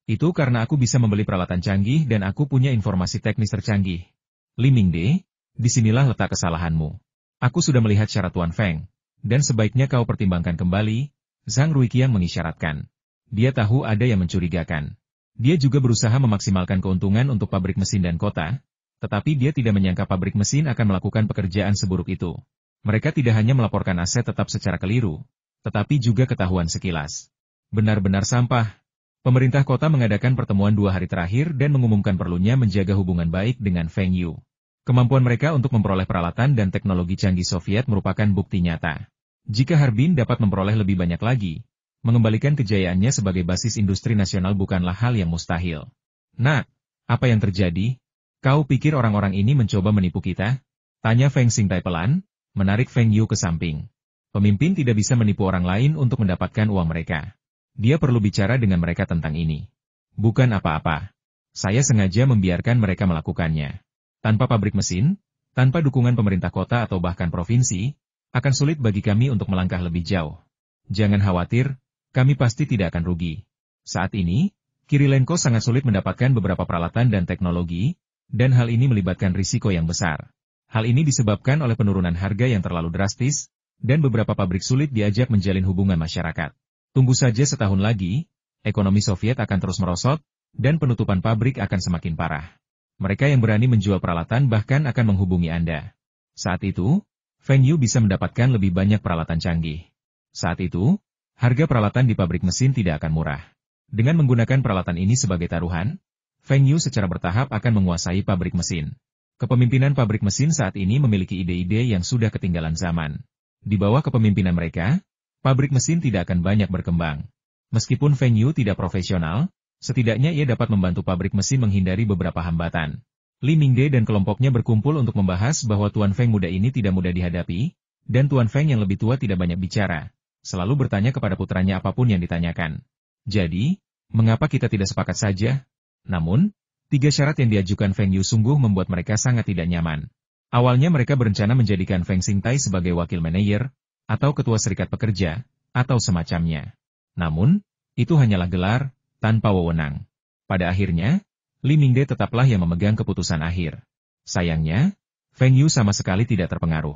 Itu karena aku bisa membeli peralatan canggih dan aku punya informasi teknis tercanggih. Li Mingde, disinilah letak kesalahanmu. Aku sudah melihat syarat Tuan Feng, dan sebaiknya kau pertimbangkan kembali. Zhang Ruiqiang mengisyaratkan. Dia tahu ada yang mencurigakan. Dia juga berusaha memaksimalkan keuntungan untuk pabrik mesin dan kota, tetapi dia tidak menyangka pabrik mesin akan melakukan pekerjaan seburuk itu. Mereka tidak hanya melaporkan aset tetap secara keliru, tetapi juga ketahuan sekilas. Benar-benar sampah. Pemerintah kota mengadakan pertemuan 2 hari terakhir dan mengumumkan perlunya menjaga hubungan baik dengan Feng Yu. Kemampuan mereka untuk memperoleh peralatan dan teknologi canggih Soviet merupakan bukti nyata. Jika Harbin dapat memperoleh lebih banyak lagi, mengembalikan kejayaannya sebagai basis industri nasional bukanlah hal yang mustahil. Nah, apa yang terjadi? Kau pikir orang-orang ini mencoba menipu kita? Tanya Feng Xingtai pelan, menarik Feng Yu ke samping. Pemimpin tidak bisa menipu orang lain untuk mendapatkan uang mereka. Dia perlu bicara dengan mereka tentang ini. Bukan apa-apa. Saya sengaja membiarkan mereka melakukannya. Tanpa pabrik mesin, tanpa dukungan pemerintah kota atau bahkan provinsi, akan sulit bagi kami untuk melangkah lebih jauh. Jangan khawatir, kami pasti tidak akan rugi. Saat ini, Kirilenko sangat sulit mendapatkan beberapa peralatan dan teknologi, dan hal ini melibatkan risiko yang besar. Hal ini disebabkan oleh penurunan harga yang terlalu drastis, dan beberapa pabrik sulit diajak menjalin hubungan masyarakat. Tunggu saja setahun lagi, ekonomi Soviet akan terus merosot, dan penutupan pabrik akan semakin parah. Mereka yang berani menjual peralatan bahkan akan menghubungi Anda. Saat itu, Feng Yu bisa mendapatkan lebih banyak peralatan canggih. Saat itu, harga peralatan di pabrik mesin tidak akan murah. Dengan menggunakan peralatan ini sebagai taruhan, Feng Yu secara bertahap akan menguasai pabrik mesin. Kepemimpinan pabrik mesin saat ini memiliki ide-ide yang sudah ketinggalan zaman. Di bawah kepemimpinan mereka, pabrik mesin tidak akan banyak berkembang. Meskipun Feng Yu tidak profesional, setidaknya ia dapat membantu pabrik mesin menghindari beberapa hambatan. Li Mingde dan kelompoknya berkumpul untuk membahas bahwa Tuan Feng muda ini tidak mudah dihadapi, dan Tuan Feng yang lebih tua tidak banyak bicara, selalu bertanya kepada putranya apapun yang ditanyakan. Jadi, mengapa kita tidak sepakat saja? Namun, 3 syarat yang diajukan Feng Yu sungguh membuat mereka sangat tidak nyaman. Awalnya mereka berencana menjadikan Feng Xingtai sebagai wakil manajer, atau ketua serikat pekerja, atau semacamnya. Namun, itu hanyalah gelar, tanpa wewenang. Pada akhirnya, Li Mingde tetaplah yang memegang keputusan akhir. Sayangnya, Feng Yu sama sekali tidak terpengaruh.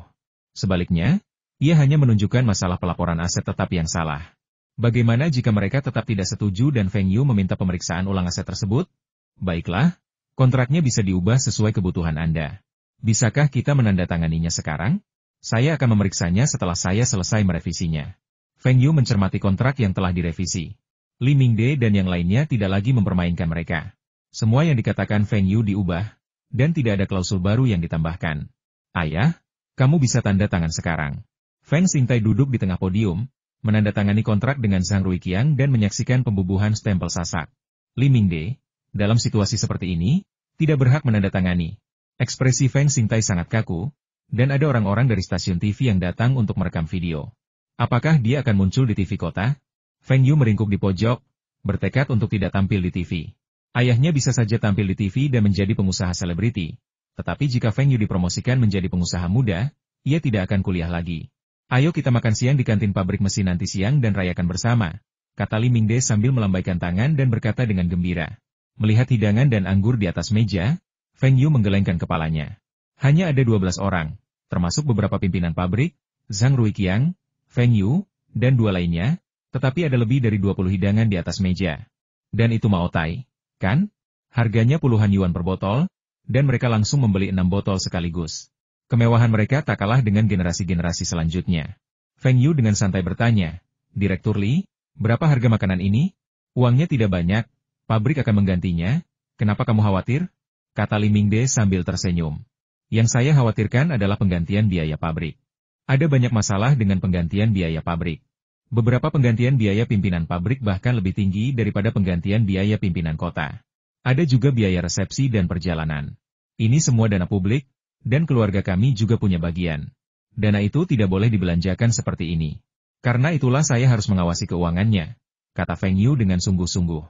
Sebaliknya, ia hanya menunjukkan masalah pelaporan aset tetap yang salah. Bagaimana jika mereka tetap tidak setuju dan Feng Yu meminta pemeriksaan ulang aset tersebut? Baiklah, kontraknya bisa diubah sesuai kebutuhan Anda. Bisakah kita menandatanganinya sekarang? Saya akan memeriksanya setelah saya selesai merevisinya. Feng Yu mencermati kontrak yang telah direvisi. Li Mingde dan yang lainnya tidak lagi mempermainkan mereka. Semua yang dikatakan Feng Yu diubah, dan tidak ada klausul baru yang ditambahkan. Ayah, kamu bisa tanda tangan sekarang. Feng Xingtai duduk di tengah podium, menandatangani kontrak dengan Zhang Ruiqiang dan menyaksikan pembubuhan stempel sasak. Li Mingde, dalam situasi seperti ini, tidak berhak menandatangani. Ekspresi Feng Xingtai sangat kaku, dan ada orang-orang dari stasiun TV yang datang untuk merekam video. Apakah dia akan muncul di TV kota? Feng Yu meringkuk di pojok, bertekad untuk tidak tampil di TV. Ayahnya bisa saja tampil di TV dan menjadi pengusaha selebriti. Tetapi jika Feng Yu dipromosikan menjadi pengusaha muda, ia tidak akan kuliah lagi. Ayo kita makan siang di kantin pabrik mesin nanti siang dan rayakan bersama, kata Li Mingde sambil melambaikan tangan dan berkata dengan gembira. Melihat hidangan dan anggur di atas meja, Feng Yu menggelengkan kepalanya. Hanya ada 12 orang, termasuk beberapa pimpinan pabrik, Zhang Ruiqiang, Feng Yu, dan 2 lainnya, tetapi ada lebih dari 20 hidangan di atas meja. Dan itu Mao Tai, kan? Harganya puluhan yuan per botol, dan mereka langsung membeli 6 botol sekaligus. Kemewahan mereka tak kalah dengan generasi-generasi selanjutnya. Feng Yu dengan santai bertanya, Direktur Li, berapa harga makanan ini? Uangnya tidak banyak, pabrik akan menggantinya, kenapa kamu khawatir? Kata Li Mingde sambil tersenyum. Yang saya khawatirkan adalah penggantian biaya pabrik. Ada banyak masalah dengan penggantian biaya pabrik. Beberapa penggantian biaya pimpinan pabrik bahkan lebih tinggi daripada penggantian biaya pimpinan kota. Ada juga biaya resepsi dan perjalanan. Ini semua dana publik, dan keluarga kami juga punya bagian. Dana itu tidak boleh dibelanjakan seperti ini. Karena itulah saya harus mengawasi keuangannya, kata Feng Yu dengan sungguh-sungguh.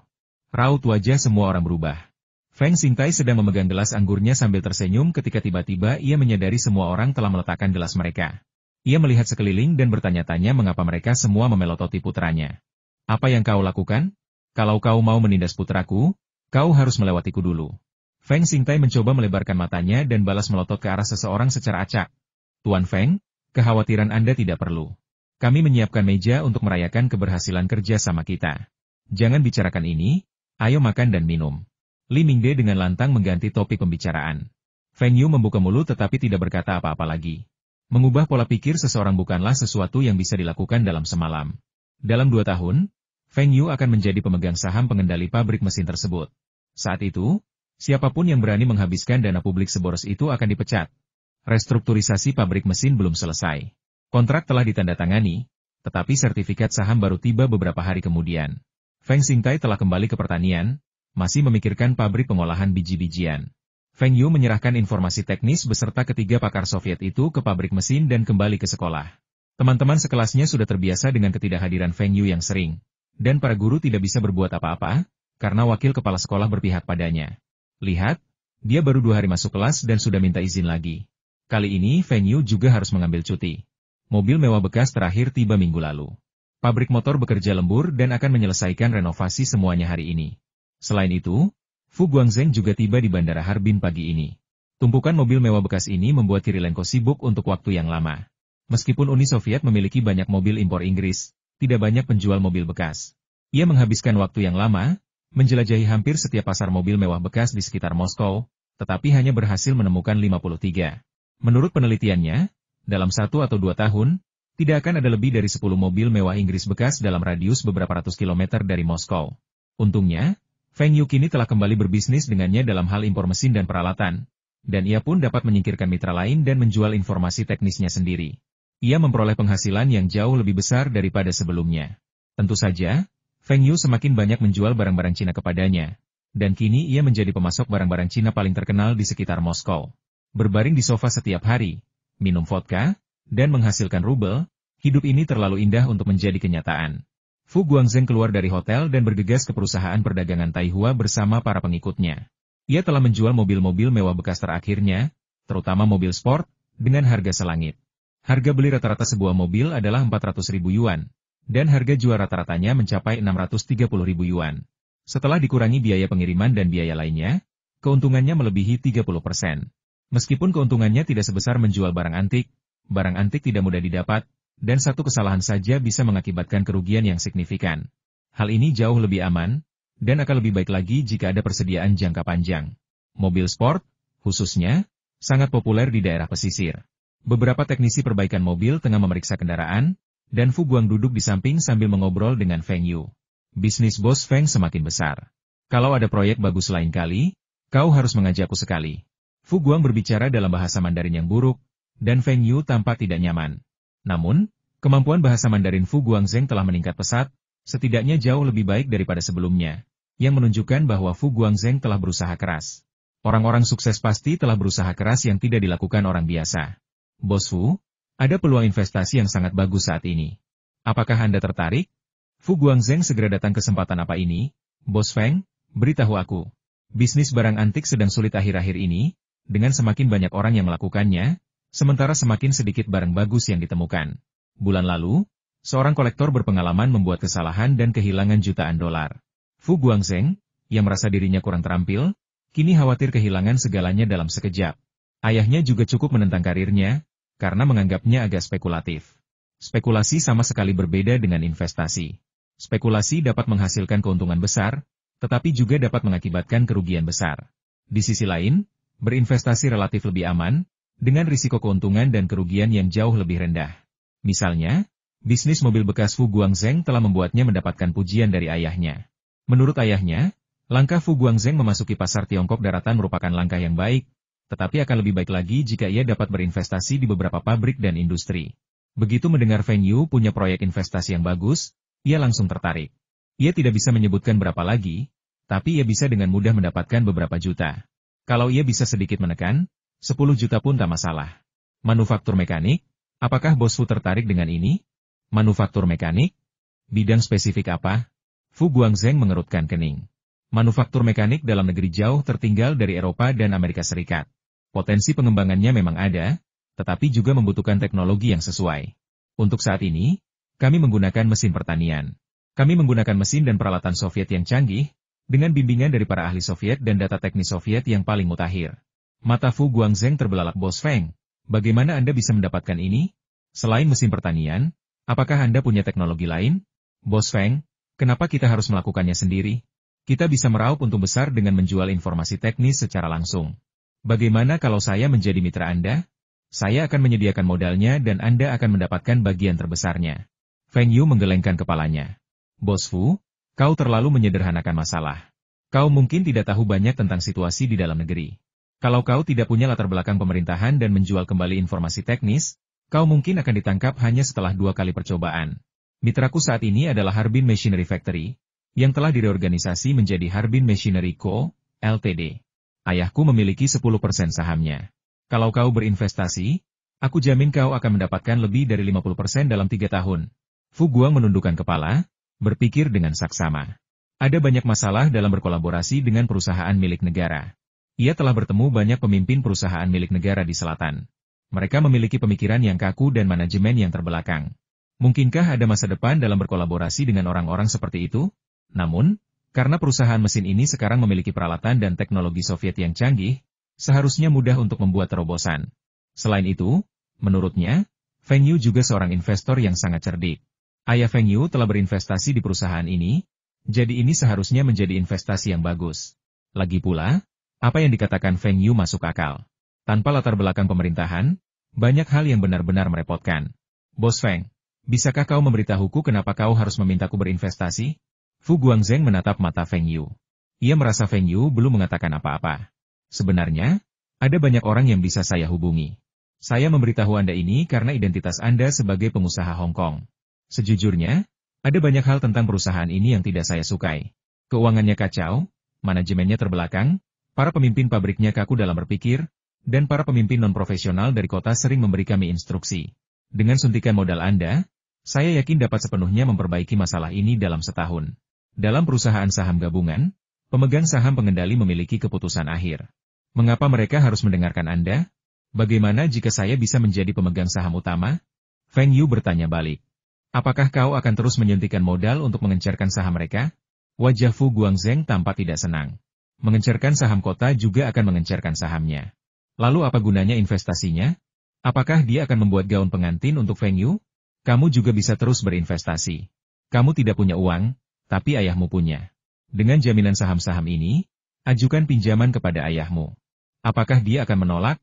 Raut wajah semua orang berubah. Feng Xingtai sedang memegang gelas anggurnya sambil tersenyum ketika tiba-tiba ia menyadari semua orang telah meletakkan gelas mereka. Ia melihat sekeliling dan bertanya-tanya mengapa mereka semua memelototi putranya. Apa yang kau lakukan? Kalau kau mau menindas putraku, kau harus melewatiku dulu. Feng Xingtai mencoba melebarkan matanya dan balas melotot ke arah seseorang secara acak. Tuan Feng, kekhawatiran Anda tidak perlu. Kami menyiapkan meja untuk merayakan keberhasilan kerja sama kita. Jangan bicarakan ini, ayo makan dan minum. Li Mingde dengan lantang mengganti topik pembicaraan. Feng Yu membuka mulut tetapi tidak berkata apa-apa lagi. Mengubah pola pikir seseorang bukanlah sesuatu yang bisa dilakukan dalam semalam. Dalam 2 tahun, Feng Yu akan menjadi pemegang saham pengendali pabrik mesin tersebut. Saat itu, siapapun yang berani menghabiskan dana publik seboros itu akan dipecat. Restrukturisasi pabrik mesin belum selesai. Kontrak telah ditandatangani, tetapi sertifikat saham baru tiba beberapa hari kemudian. Feng Xingtai telah kembali ke pertanian, masih memikirkan pabrik pengolahan biji-bijian. Feng Yu menyerahkan informasi teknis beserta ketiga pakar Soviet itu ke pabrik mesin dan kembali ke sekolah. Teman-teman sekelasnya sudah terbiasa dengan ketidakhadiran Feng Yu yang sering, dan para guru tidak bisa berbuat apa-apa, karena wakil kepala sekolah berpihak padanya. Lihat, dia baru 2 hari masuk kelas dan sudah minta izin lagi. Kali ini Feng Yu juga harus mengambil cuti. Mobil mewah bekas terakhir tiba minggu lalu. Pabrik motor bekerja lembur dan akan menyelesaikan renovasi semuanya hari ini. Selain itu, Fu Guangzheng juga tiba di Bandara Harbin pagi ini. Tumpukan mobil mewah bekas ini membuat Kirilenko sibuk untuk waktu yang lama. Meskipun Uni Soviet memiliki banyak mobil impor Inggris, tidak banyak penjual mobil bekas. Ia menghabiskan waktu yang lama, menjelajahi hampir setiap pasar mobil mewah bekas di sekitar Moskow, tetapi hanya berhasil menemukan 53. Menurut penelitiannya, dalam 1 atau 2 tahun, tidak akan ada lebih dari 10 mobil mewah Inggris bekas dalam radius beberapa ratus kilometer dari Moskow. Untungnya, Feng Yu kini telah kembali berbisnis dengannya dalam hal impor mesin dan peralatan, dan ia pun dapat menyingkirkan mitra lain dan menjual informasi teknisnya sendiri. Ia memperoleh penghasilan yang jauh lebih besar daripada sebelumnya. Tentu saja, Feng Yu semakin banyak menjual barang-barang Cina kepadanya, dan kini ia menjadi pemasok barang-barang Cina paling terkenal di sekitar Moskow. Berbaring di sofa setiap hari, minum vodka, dan menghasilkan rubel, hidup ini terlalu indah untuk menjadi kenyataan. Fu Guangzheng keluar dari hotel dan bergegas ke perusahaan perdagangan Taihua bersama para pengikutnya. Ia telah menjual mobil-mobil mewah bekas terakhirnya, terutama mobil sport, dengan harga selangit. Harga beli rata-rata sebuah mobil adalah 400.000 yuan, dan harga jual rata-ratanya mencapai 630.000 yuan. Setelah dikurangi biaya pengiriman dan biaya lainnya, keuntungannya melebihi 30%. Meskipun keuntungannya tidak sebesar menjual barang antik tidak mudah didapat, dan satu kesalahan saja bisa mengakibatkan kerugian yang signifikan. Hal ini jauh lebih aman, dan akan lebih baik lagi jika ada persediaan jangka panjang. Mobil sport, khususnya, sangat populer di daerah pesisir. Beberapa teknisi perbaikan mobil tengah memeriksa kendaraan, dan Fu Guang duduk di samping sambil mengobrol dengan Feng Yu. Bisnis bos Feng semakin besar. Kalau ada proyek bagus lain kali, kau harus mengajakku sekali. Fu Guang berbicara dalam bahasa Mandarin yang buruk, dan Feng Yu tampak tidak nyaman. Namun, kemampuan bahasa Mandarin Fu Guangzheng telah meningkat pesat, setidaknya jauh lebih baik daripada sebelumnya, yang menunjukkan bahwa Fu Guangzheng telah berusaha keras. Orang-orang sukses pasti telah berusaha keras yang tidak dilakukan orang biasa. Bos Fu, ada peluang investasi yang sangat bagus saat ini. Apakah Anda tertarik? Fu Guangzheng segera datang kesempatan apa ini? Bos Feng, beritahu aku. Bisnis barang antik sedang sulit akhir-akhir ini, dengan semakin banyak orang yang melakukannya, sementara semakin sedikit barang bagus yang ditemukan. Bulan lalu, seorang kolektor berpengalaman membuat kesalahan dan kehilangan jutaan dolar. Fu Guangzheng, yang merasa dirinya kurang terampil, kini khawatir kehilangan segalanya dalam sekejap. Ayahnya juga cukup menentang karirnya, karena menganggapnya agak spekulatif. Spekulasi sama sekali berbeda dengan investasi. Spekulasi dapat menghasilkan keuntungan besar, tetapi juga dapat mengakibatkan kerugian besar. Di sisi lain, berinvestasi relatif lebih aman, dengan risiko keuntungan dan kerugian yang jauh lebih rendah. Misalnya, bisnis mobil bekas Fu Guangzheng telah membuatnya mendapatkan pujian dari ayahnya. Menurut ayahnya, langkah Fu Guangzheng memasuki pasar Tiongkok daratan merupakan langkah yang baik, tetapi akan lebih baik lagi jika ia dapat berinvestasi di beberapa pabrik dan industri. Begitu mendengar Feng Yu punya proyek investasi yang bagus, ia langsung tertarik. Ia tidak bisa menyebutkan berapa lagi, tapi ia bisa dengan mudah mendapatkan beberapa juta. Kalau ia bisa sedikit menekan, 10 juta pun tak masalah. Manufaktur mekanik? Apakah Bos Fu tertarik dengan ini? Manufaktur mekanik? Bidang spesifik apa? Fu Guangzheng mengerutkan kening. Manufaktur mekanik dalam negeri jauh tertinggal dari Eropa dan Amerika Serikat. Potensi pengembangannya memang ada, tetapi juga membutuhkan teknologi yang sesuai. Untuk saat ini, kami menggunakan mesin pertanian. Kami menggunakan mesin dan peralatan Soviet yang canggih, dengan bimbingan dari para ahli Soviet dan data teknis Soviet yang paling mutakhir. Mata Fu Guangzheng terbelalak. Bos Feng, bagaimana Anda bisa mendapatkan ini? Selain mesin pertanian, apakah Anda punya teknologi lain? Bos Feng, kenapa kita harus melakukannya sendiri? Kita bisa meraup untung besar dengan menjual informasi teknis secara langsung. Bagaimana kalau saya menjadi mitra Anda? Saya akan menyediakan modalnya dan Anda akan mendapatkan bagian terbesarnya. Feng Yu menggelengkan kepalanya. Bos Fu, kau terlalu menyederhanakan masalah. Kau mungkin tidak tahu banyak tentang situasi di dalam negeri. Kalau kau tidak punya latar belakang pemerintahan dan menjual kembali informasi teknis, kau mungkin akan ditangkap hanya setelah 2 kali percobaan. Mitraku saat ini adalah Harbin Machinery Factory, yang telah direorganisasi menjadi Harbin Machinery Co., Ltd. Ayahku memiliki 10% sahamnya. Kalau kau berinvestasi, aku jamin kau akan mendapatkan lebih dari 50% dalam 3 tahun. Fu Guang menundukkan kepala, berpikir dengan saksama. Ada banyak masalah dalam berkolaborasi dengan perusahaan milik negara. Ia telah bertemu banyak pemimpin perusahaan milik negara di selatan. Mereka memiliki pemikiran yang kaku dan manajemen yang terbelakang. Mungkinkah ada masa depan dalam berkolaborasi dengan orang-orang seperti itu? Namun, karena perusahaan mesin ini sekarang memiliki peralatan dan teknologi Soviet yang canggih, seharusnya mudah untuk membuat terobosan. Selain itu, menurutnya, Feng Yu juga seorang investor yang sangat cerdik. Ayah Feng Yu telah berinvestasi di perusahaan ini, jadi ini seharusnya menjadi investasi yang bagus. Lagi pula, apa yang dikatakan Feng Yu masuk akal. Tanpa latar belakang pemerintahan, banyak hal yang benar-benar merepotkan. Bos Feng, bisakah kau memberitahuku kenapa kau harus memintaku berinvestasi? Fu Guangzheng menatap mata Feng Yu. Ia merasa Feng Yu belum mengatakan apa-apa. Sebenarnya, ada banyak orang yang bisa saya hubungi. Saya memberitahu Anda ini karena identitas Anda sebagai pengusaha Hong Kong. Sejujurnya, ada banyak hal tentang perusahaan ini yang tidak saya sukai. Keuangannya kacau, manajemennya terbelakang, para pemimpin pabriknya kaku dalam berpikir, dan para pemimpin non-profesional dari kota sering memberi kami instruksi. Dengan suntikan modal Anda, saya yakin dapat sepenuhnya memperbaiki masalah ini dalam setahun. Dalam perusahaan saham gabungan, pemegang saham pengendali memiliki keputusan akhir. Mengapa mereka harus mendengarkan Anda? Bagaimana jika saya bisa menjadi pemegang saham utama? Feng Yu bertanya balik. Apakah kau akan terus menyuntikkan modal untuk mengencarkan saham mereka? Wajah Fu Guangzheng tampak tidak senang. Mengencarkan saham kota juga akan mengencarkan sahamnya. Lalu apa gunanya investasinya? Apakah dia akan membuat gaun pengantin untuk Feng Yu? Kamu juga bisa terus berinvestasi. Kamu tidak punya uang, tapi ayahmu punya. Dengan jaminan saham-saham ini, ajukan pinjaman kepada ayahmu. Apakah dia akan menolak?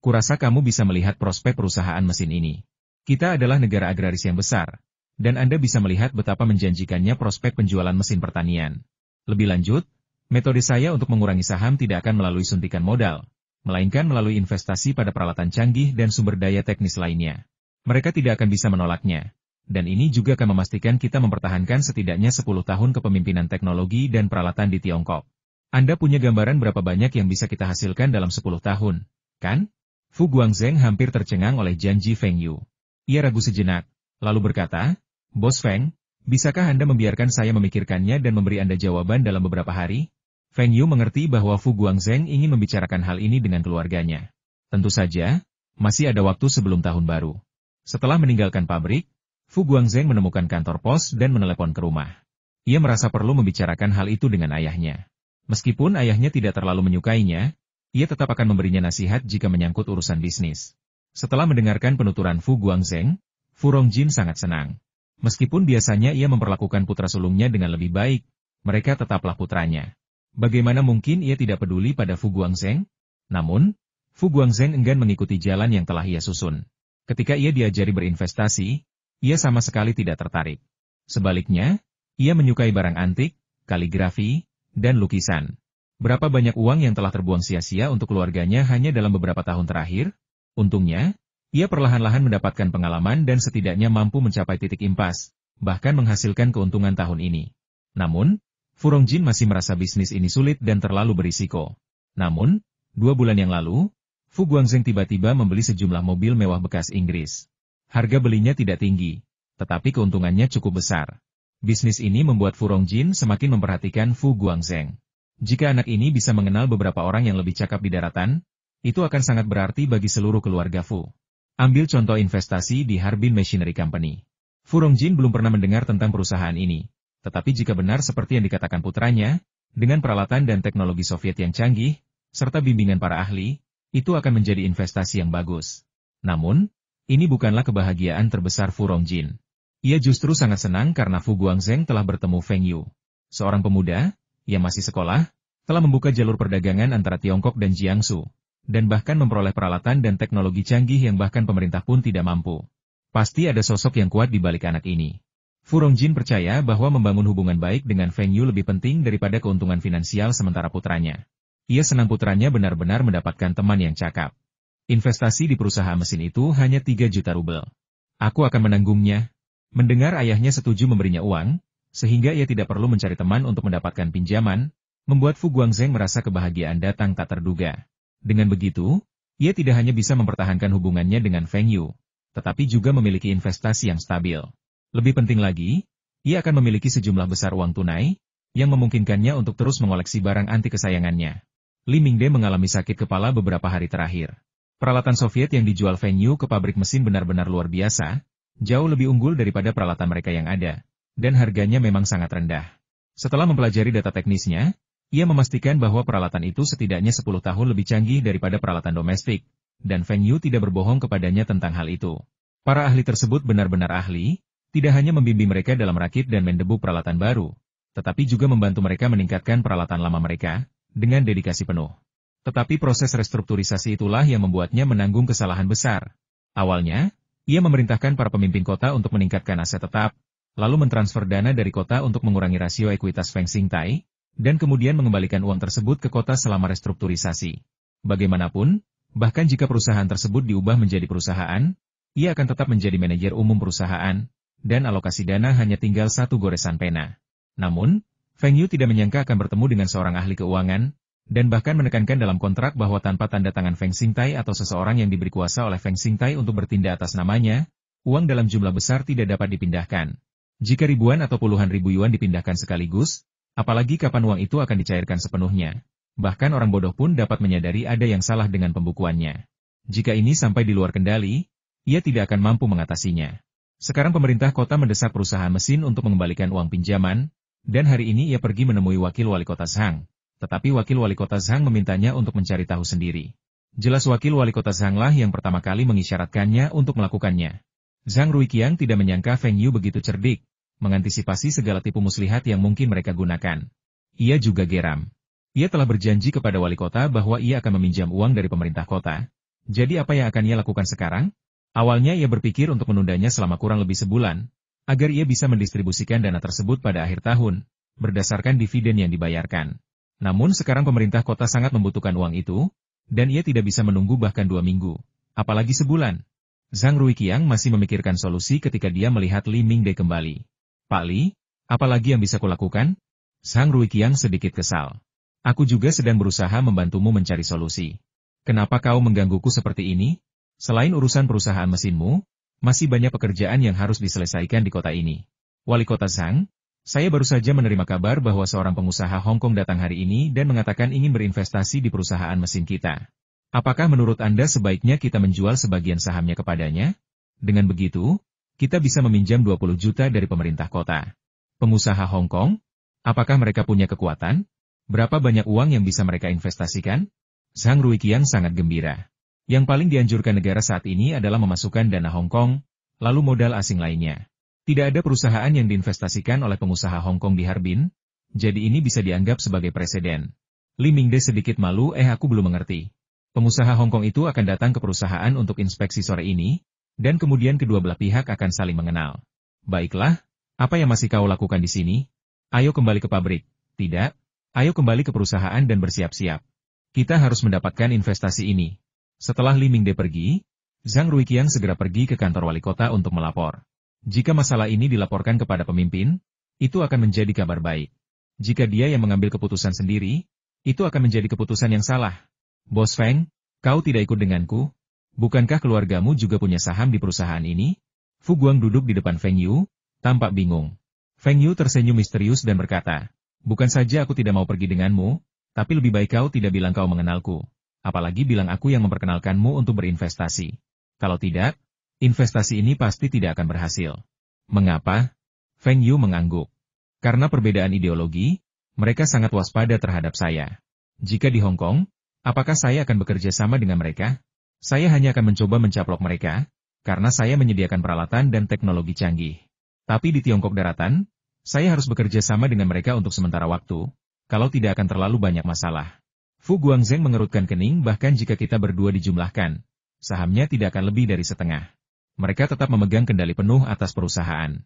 Kurasa kamu bisa melihat prospek perusahaan mesin ini. Kita adalah negara agraris yang besar, dan Anda bisa melihat betapa menjanjikannya prospek penjualan mesin pertanian. Lebih lanjut, metode saya untuk mengurangi saham tidak akan melalui suntikan modal, melainkan melalui investasi pada peralatan canggih dan sumber daya teknis lainnya. Mereka tidak akan bisa menolaknya. Dan ini juga akan memastikan kita mempertahankan setidaknya 10 tahun kepemimpinan teknologi dan peralatan di Tiongkok. Anda punya gambaran berapa banyak yang bisa kita hasilkan dalam 10 tahun, kan? Fu Guangzheng hampir tercengang oleh janji Feng Yu. Ia ragu sejenak, lalu berkata, Bos Feng, bisakah Anda membiarkan saya memikirkannya dan memberi Anda jawaban dalam beberapa hari? Feng Yu mengerti bahwa Fu Guangzheng ingin membicarakan hal ini dengan keluarganya. Tentu saja, masih ada waktu sebelum tahun baru. Setelah meninggalkan pabrik, Fu Guangzheng menemukan kantor pos dan menelepon ke rumah. Ia merasa perlu membicarakan hal itu dengan ayahnya. Meskipun ayahnya tidak terlalu menyukainya, ia tetap akan memberinya nasihat jika menyangkut urusan bisnis. Setelah mendengarkan penuturan Fu Guangzheng, Fu Rongjin sangat senang. Meskipun biasanya ia memperlakukan putra sulungnya dengan lebih baik, mereka tetaplah putranya. Bagaimana mungkin ia tidak peduli pada Fu Guangzheng? Namun, Fu Guangzheng enggan mengikuti jalan yang telah ia susun. Ketika ia diajari berinvestasi, ia sama sekali tidak tertarik. Sebaliknya, ia menyukai barang antik, kaligrafi, dan lukisan. Berapa banyak uang yang telah terbuang sia-sia untuk keluarganya hanya dalam beberapa tahun terakhir? Untungnya, ia perlahan-lahan mendapatkan pengalaman dan setidaknya mampu mencapai titik impas, bahkan menghasilkan keuntungan tahun ini. Namun, Fu Rongjin masih merasa bisnis ini sulit dan terlalu berisiko. Namun, 2 bulan yang lalu, Fu Guangzheng tiba-tiba membeli sejumlah mobil mewah bekas Inggris. Harga belinya tidak tinggi, tetapi keuntungannya cukup besar. Bisnis ini membuat Fu Rongjin semakin memperhatikan Fu Guangzheng. Jika anak ini bisa mengenal beberapa orang yang lebih cakap di daratan, itu akan sangat berarti bagi seluruh keluarga Fu. Ambil contoh investasi di Harbin Machinery Company. Fu Rongjin belum pernah mendengar tentang perusahaan ini, tetapi jika benar seperti yang dikatakan putranya, dengan peralatan dan teknologi Soviet yang canggih, serta bimbingan para ahli, itu akan menjadi investasi yang bagus. Namun, ini bukanlah kebahagiaan terbesar Fu Rongjin. Ia justru sangat senang karena Fu Guangzheng telah bertemu Feng Yu. Seorang pemuda, yang masih sekolah, telah membuka jalur perdagangan antara Tiongkok dan Jiangsu, dan bahkan memperoleh peralatan dan teknologi canggih yang bahkan pemerintah pun tidak mampu. Pasti ada sosok yang kuat di balik anak ini. Fu Rongjin percaya bahwa membangun hubungan baik dengan Feng Yu lebih penting daripada keuntungan finansial sementara putranya. Ia senang putranya benar-benar mendapatkan teman yang cakap. Investasi di perusahaan mesin itu hanya 3 juta rubel. Aku akan menanggungnya. Mendengar ayahnya setuju memberinya uang, sehingga ia tidak perlu mencari teman untuk mendapatkan pinjaman, membuat Fu Guangzheng merasa kebahagiaan datang tak terduga. Dengan begitu, ia tidak hanya bisa mempertahankan hubungannya dengan Feng Yu, tetapi juga memiliki investasi yang stabil. Lebih penting lagi, ia akan memiliki sejumlah besar uang tunai, yang memungkinkannya untuk terus mengoleksi barang anti kesayangannya. Li Mingde mengalami sakit kepala beberapa hari terakhir. Peralatan Soviet yang dijual Feng Yu ke pabrik mesin benar-benar luar biasa, jauh lebih unggul daripada peralatan mereka yang ada, dan harganya memang sangat rendah. Setelah mempelajari data teknisnya, ia memastikan bahwa peralatan itu setidaknya 10 tahun lebih canggih daripada peralatan domestik, dan Feng Yu tidak berbohong kepadanya tentang hal itu. Para ahli tersebut benar-benar ahli, tidak hanya membimbing mereka dalam rakit dan mendebuk peralatan baru, tetapi juga membantu mereka meningkatkan peralatan lama mereka, dengan dedikasi penuh. Tetapi proses restrukturisasi itulah yang membuatnya menanggung kesalahan besar. Awalnya, ia memerintahkan para pemimpin kota untuk meningkatkan aset tetap, lalu mentransfer dana dari kota untuk mengurangi rasio ekuitas Feng Xingtai, dan kemudian mengembalikan uang tersebut ke kota selama restrukturisasi. Bagaimanapun, bahkan jika perusahaan tersebut diubah menjadi perusahaan, ia akan tetap menjadi manajer umum perusahaan, dan alokasi dana hanya tinggal 1 goresan pena. Namun, Feng Yu tidak menyangka akan bertemu dengan seorang ahli keuangan, dan bahkan menekankan dalam kontrak bahwa tanpa tanda tangan Feng Xingtai atau seseorang yang diberi kuasa oleh Feng Xingtai untuk bertindak atas namanya, uang dalam jumlah besar tidak dapat dipindahkan. Jika ribuan atau puluhan ribu yuan dipindahkan sekaligus, apalagi kapan uang itu akan dicairkan sepenuhnya. Bahkan orang bodoh pun dapat menyadari ada yang salah dengan pembukuannya. Jika ini sampai di luar kendali, ia tidak akan mampu mengatasinya. Sekarang pemerintah kota mendesak perusahaan mesin untuk mengembalikan uang pinjaman, dan hari ini ia pergi menemui wakil wali kota Zhang. Tetapi wakil wali kota Zhang memintanya untuk mencari tahu sendiri. Jelas wakil wali kota Zhang lah yang pertama kali mengisyaratkannya untuk melakukannya. Zhang Ruiqiang tidak menyangka Feng Yu begitu cerdik, mengantisipasi segala tipu muslihat yang mungkin mereka gunakan. Ia juga geram. Ia telah berjanji kepada wali kota bahwa ia akan meminjam uang dari pemerintah kota. Jadi apa yang akan ia lakukan sekarang? Awalnya ia berpikir untuk menundanya selama kurang lebih sebulan, agar ia bisa mendistribusikan dana tersebut pada akhir tahun, berdasarkan dividen yang dibayarkan. Namun sekarang pemerintah kota sangat membutuhkan uang itu, dan ia tidak bisa menunggu bahkan 2 minggu, apalagi sebulan. Zhang Ruiqiang masih memikirkan solusi ketika dia melihat Li Mingde kembali. Pak Li, apa lagi yang bisa kulakukan? Zhang Ruiqiang sedikit kesal. Aku juga sedang berusaha membantumu mencari solusi. Kenapa kau menggangguku seperti ini? Selain urusan perusahaan mesinmu, masih banyak pekerjaan yang harus diselesaikan di kota ini. Wali kota Zhang, saya baru saja menerima kabar bahwa seorang pengusaha Hong Kong datang hari ini dan mengatakan ingin berinvestasi di perusahaan mesin kita. Apakah menurut Anda sebaiknya kita menjual sebagian sahamnya kepadanya? Dengan begitu, kita bisa meminjam 20 juta dari pemerintah kota. Pengusaha Hong Kong? Apakah mereka punya kekuatan? Berapa banyak uang yang bisa mereka investasikan? Zhang Ruiqiang sangat gembira. Yang paling dianjurkan negara saat ini adalah memasukkan dana Hong Kong, lalu modal asing lainnya. Tidak ada perusahaan yang diinvestasikan oleh pengusaha Hong Kong di Harbin, jadi ini bisa dianggap sebagai presiden. Li Mingde sedikit malu, aku belum mengerti. Pengusaha Hong Kong itu akan datang ke perusahaan untuk inspeksi sore ini, dan kemudian kedua belah pihak akan saling mengenal. Baiklah, apa yang masih kau lakukan di sini? Ayo kembali ke pabrik. Tidak, ayo kembali ke perusahaan dan bersiap-siap. Kita harus mendapatkan investasi ini. Setelah Li Mingde pergi, Zhang Ruiqiang segera pergi ke kantor wali kota untuk melapor. Jika masalah ini dilaporkan kepada pemimpin, itu akan menjadi kabar baik. Jika dia yang mengambil keputusan sendiri, itu akan menjadi keputusan yang salah. Bos Feng, kau tidak ikut denganku? Bukankah keluargamu juga punya saham di perusahaan ini? Fu Guang duduk di depan Feng Yu, tampak bingung. Feng Yu tersenyum misterius dan berkata, bukan saja aku tidak mau pergi denganmu, tapi lebih baik kau tidak bilang kau mengenalku. Apalagi bilang aku yang memperkenalkanmu untuk berinvestasi. Kalau tidak, investasi ini pasti tidak akan berhasil. Mengapa? Feng Yu mengangguk. Karena perbedaan ideologi, mereka sangat waspada terhadap saya. Jika di Hong Kong, apakah saya akan bekerja sama dengan mereka? Saya hanya akan mencoba mencaplok mereka, karena saya menyediakan peralatan dan teknologi canggih. Tapi di Tiongkok daratan, saya harus bekerja sama dengan mereka untuk sementara waktu, kalau tidak akan terlalu banyak masalah. Fu Guangzheng mengerutkan kening, bahkan jika kita berdua dijumlahkan, sahamnya tidak akan lebih dari setengah. Mereka tetap memegang kendali penuh atas perusahaan.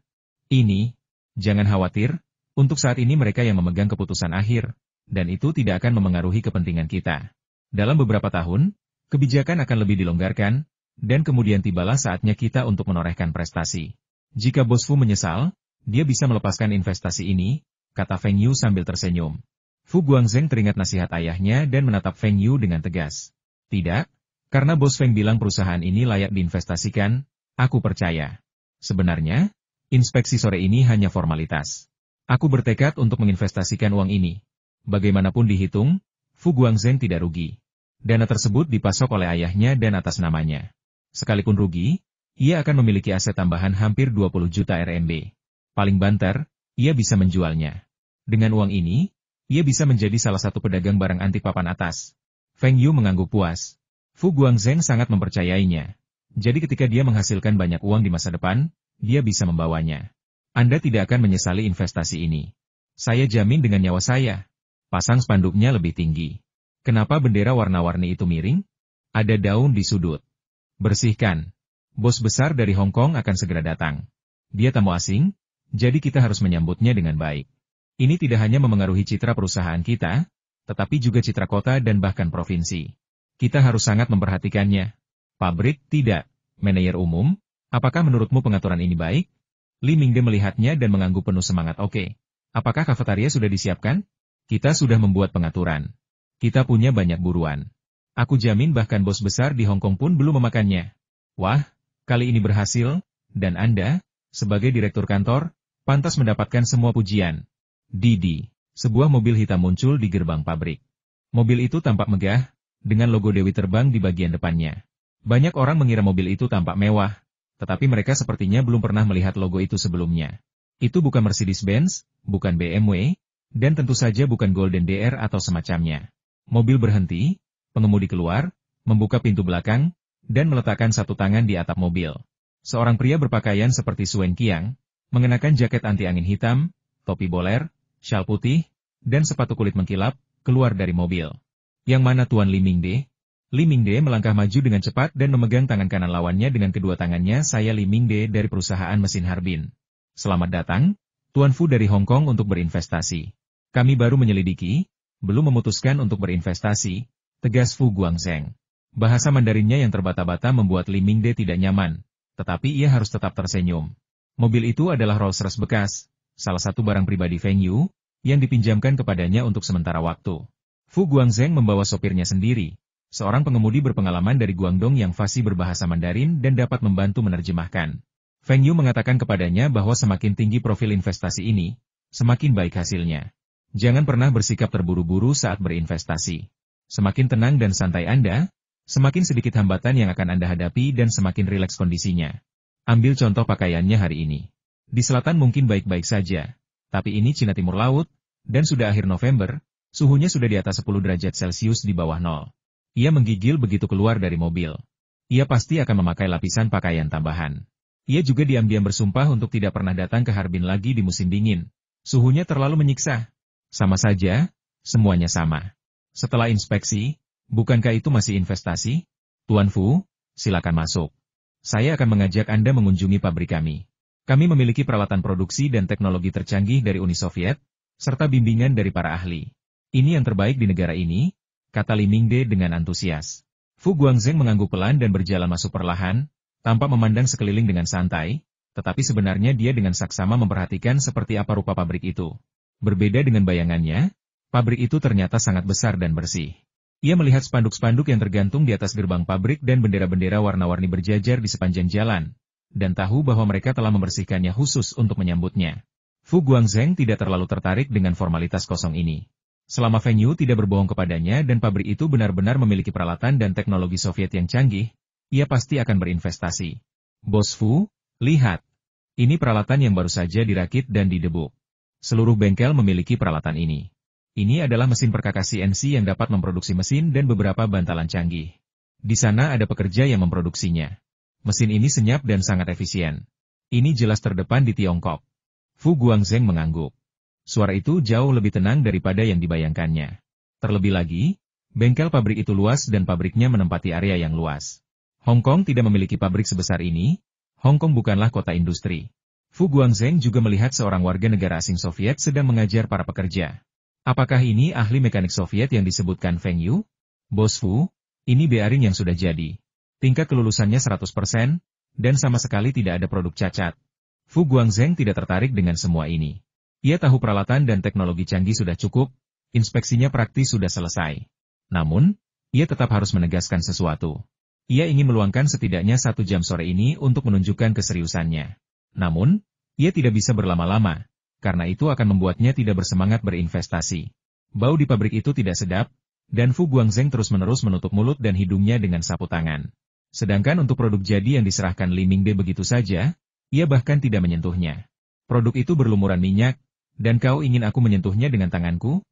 Ini, jangan khawatir, untuk saat ini mereka yang memegang keputusan akhir, dan itu tidak akan memengaruhi kepentingan kita. Dalam beberapa tahun, kebijakan akan lebih dilonggarkan, dan kemudian tibalah saatnya kita untuk menorehkan prestasi. Jika Bos Fu menyesal, dia bisa melepaskan investasi ini, kata Feng Yu sambil tersenyum. Fu Guangzheng teringat nasihat ayahnya dan menatap Feng Yu dengan tegas. Tidak, karena Bos Feng bilang perusahaan ini layak diinvestasikan, aku percaya. Sebenarnya, inspeksi sore ini hanya formalitas. Aku bertekad untuk menginvestasikan uang ini. Bagaimanapun dihitung, Fu Guangzheng tidak rugi. Dana tersebut dipasok oleh ayahnya dan atas namanya. Sekalipun rugi, ia akan memiliki aset tambahan hampir 20 juta RMB. Paling banter, ia bisa menjualnya. Dengan uang ini, ia bisa menjadi salah satu pedagang barang antik papan atas. Feng Yu mengangguk puas. Fu Guangzheng sangat mempercayainya. Jadi ketika dia menghasilkan banyak uang di masa depan, dia bisa membawanya. Anda tidak akan menyesali investasi ini. Saya jamin dengan nyawa saya. Pasang spanduknya lebih tinggi. Kenapa bendera warna-warni itu miring? Ada daun di sudut. Bersihkan. Bos besar dari Hong Kong akan segera datang. Dia tamu asing, jadi kita harus menyambutnya dengan baik. Ini tidak hanya memengaruhi citra perusahaan kita, tetapi juga citra kota dan bahkan provinsi. Kita harus sangat memperhatikannya. Pabrik, tidak. Manajer umum, apakah menurutmu pengaturan ini baik? Li Mingde melihatnya dan mengangguk penuh semangat. Oke. Apakah kafetaria sudah disiapkan? Kita sudah membuat pengaturan. Kita punya banyak buruan. Aku jamin bahkan bos besar di Hong Kong pun belum memakannya. Wah, kali ini berhasil, dan Anda, sebagai direktur kantor, pantas mendapatkan semua pujian. Didi, sebuah mobil hitam muncul di gerbang pabrik. Mobil itu tampak megah, dengan logo Dewi terbang di bagian depannya. Banyak orang mengira mobil itu tampak mewah, tetapi mereka sepertinya belum pernah melihat logo itu sebelumnya. Itu bukan Mercedes-Benz, bukan BMW, dan tentu saja bukan Golden DR atau semacamnya. Mobil berhenti, pengemudi keluar, membuka pintu belakang, dan meletakkan satu tangan di atap mobil. Seorang pria berpakaian seperti Suen Qiang, mengenakan jaket anti-angin hitam, topi boler, syal putih, dan sepatu kulit mengkilap, keluar dari mobil. Yang mana Tuan Li Mingde? Li Mingde melangkah maju dengan cepat dan memegang tangan kanan lawannya dengan kedua tangannya. Saya Li Mingde dari perusahaan mesin Harbin. Selamat datang, Tuan Fu dari Hong Kong untuk berinvestasi. Kami baru menyelidiki, belum memutuskan untuk berinvestasi, tegas Fu Guangzheng. Bahasa Mandarinnya yang terbata-bata membuat Li Mingde tidak nyaman, tetapi ia harus tetap tersenyum. Mobil itu adalah Rolls-Royce bekas, salah satu barang pribadi Feng Yu, yang dipinjamkan kepadanya untuk sementara waktu. Fu Guangzheng membawa sopirnya sendiri. Seorang pengemudi berpengalaman dari Guangdong yang fasih berbahasa Mandarin dan dapat membantu menerjemahkan. Feng Yu mengatakan kepadanya bahwa semakin tinggi profil investasi ini, semakin baik hasilnya. Jangan pernah bersikap terburu-buru saat berinvestasi. Semakin tenang dan santai Anda, semakin sedikit hambatan yang akan Anda hadapi dan semakin rileks kondisinya. Ambil contoh pakaiannya hari ini. Di selatan mungkin baik-baik saja, tapi ini Cina Timur Laut, dan sudah akhir November, suhunya sudah di atas 10 derajat Celcius di bawah nol. Ia menggigil begitu keluar dari mobil. Ia pasti akan memakai lapisan pakaian tambahan. Ia juga diam-diam bersumpah untuk tidak pernah datang ke Harbin lagi di musim dingin. Suhunya terlalu menyiksa. Sama saja, semuanya sama. Setelah inspeksi, bukankah itu masih investasi? Tuan Fu, silakan masuk. Saya akan mengajak Anda mengunjungi pabrik kami. Kami memiliki peralatan produksi dan teknologi tercanggih dari Uni Soviet, serta bimbingan dari para ahli. Ini yang terbaik di negara ini, kata Li Mingde dengan antusias. Fu Guangzheng mengangguk pelan dan berjalan masuk perlahan, tanpa memandang sekeliling dengan santai, tetapi sebenarnya dia dengan saksama memperhatikan seperti apa rupa pabrik itu. Berbeda dengan bayangannya, pabrik itu ternyata sangat besar dan bersih. Ia melihat spanduk-spanduk yang tergantung di atas gerbang pabrik dan bendera-bendera warna-warni berjajar di sepanjang jalan, dan tahu bahwa mereka telah membersihkannya khusus untuk menyambutnya. Fu Guangzheng tidak terlalu tertarik dengan formalitas kosong ini. Selama Feng Yu tidak berbohong kepadanya dan pabrik itu benar-benar memiliki peralatan dan teknologi Soviet yang canggih, ia pasti akan berinvestasi. Bos Fu, lihat. Ini peralatan yang baru saja dirakit dan didebuk. Seluruh bengkel memiliki peralatan ini. Ini adalah mesin perkakas CNC yang dapat memproduksi mesin dan beberapa bantalan canggih. Di sana ada pekerja yang memproduksinya. Mesin ini senyap dan sangat efisien. Ini jelas terdepan di Tiongkok. Fu Guangzheng mengangguk. Suara itu jauh lebih tenang daripada yang dibayangkannya. Terlebih lagi, bengkel pabrik itu luas dan pabriknya menempati area yang luas. Hong Kong tidak memiliki pabrik sebesar ini. Hong Kong bukanlah kota industri. Fu Guangzheng juga melihat seorang warga negara asing Soviet sedang mengajar para pekerja. Apakah ini ahli mekanik Soviet yang disebutkan Feng Yu? Bos Fu, ini bearing yang sudah jadi. Tingkat kelulusannya 100%, dan sama sekali tidak ada produk cacat. Fu Guangzheng tidak tertarik dengan semua ini. Ia tahu peralatan dan teknologi canggih sudah cukup, inspeksinya praktis sudah selesai. Namun, ia tetap harus menegaskan sesuatu. Ia ingin meluangkan setidaknya 1 jam sore ini untuk menunjukkan keseriusannya. Namun, ia tidak bisa berlama-lama, karena itu akan membuatnya tidak bersemangat berinvestasi. Bau di pabrik itu tidak sedap, dan Fu Guangzheng terus-menerus menutup mulut dan hidungnya dengan sapu tangan. Sedangkan untuk produk jadi yang diserahkan Li Mingde begitu saja, ia bahkan tidak menyentuhnya. Produk itu berlumuran minyak, dan kau ingin aku menyentuhnya dengan tanganku?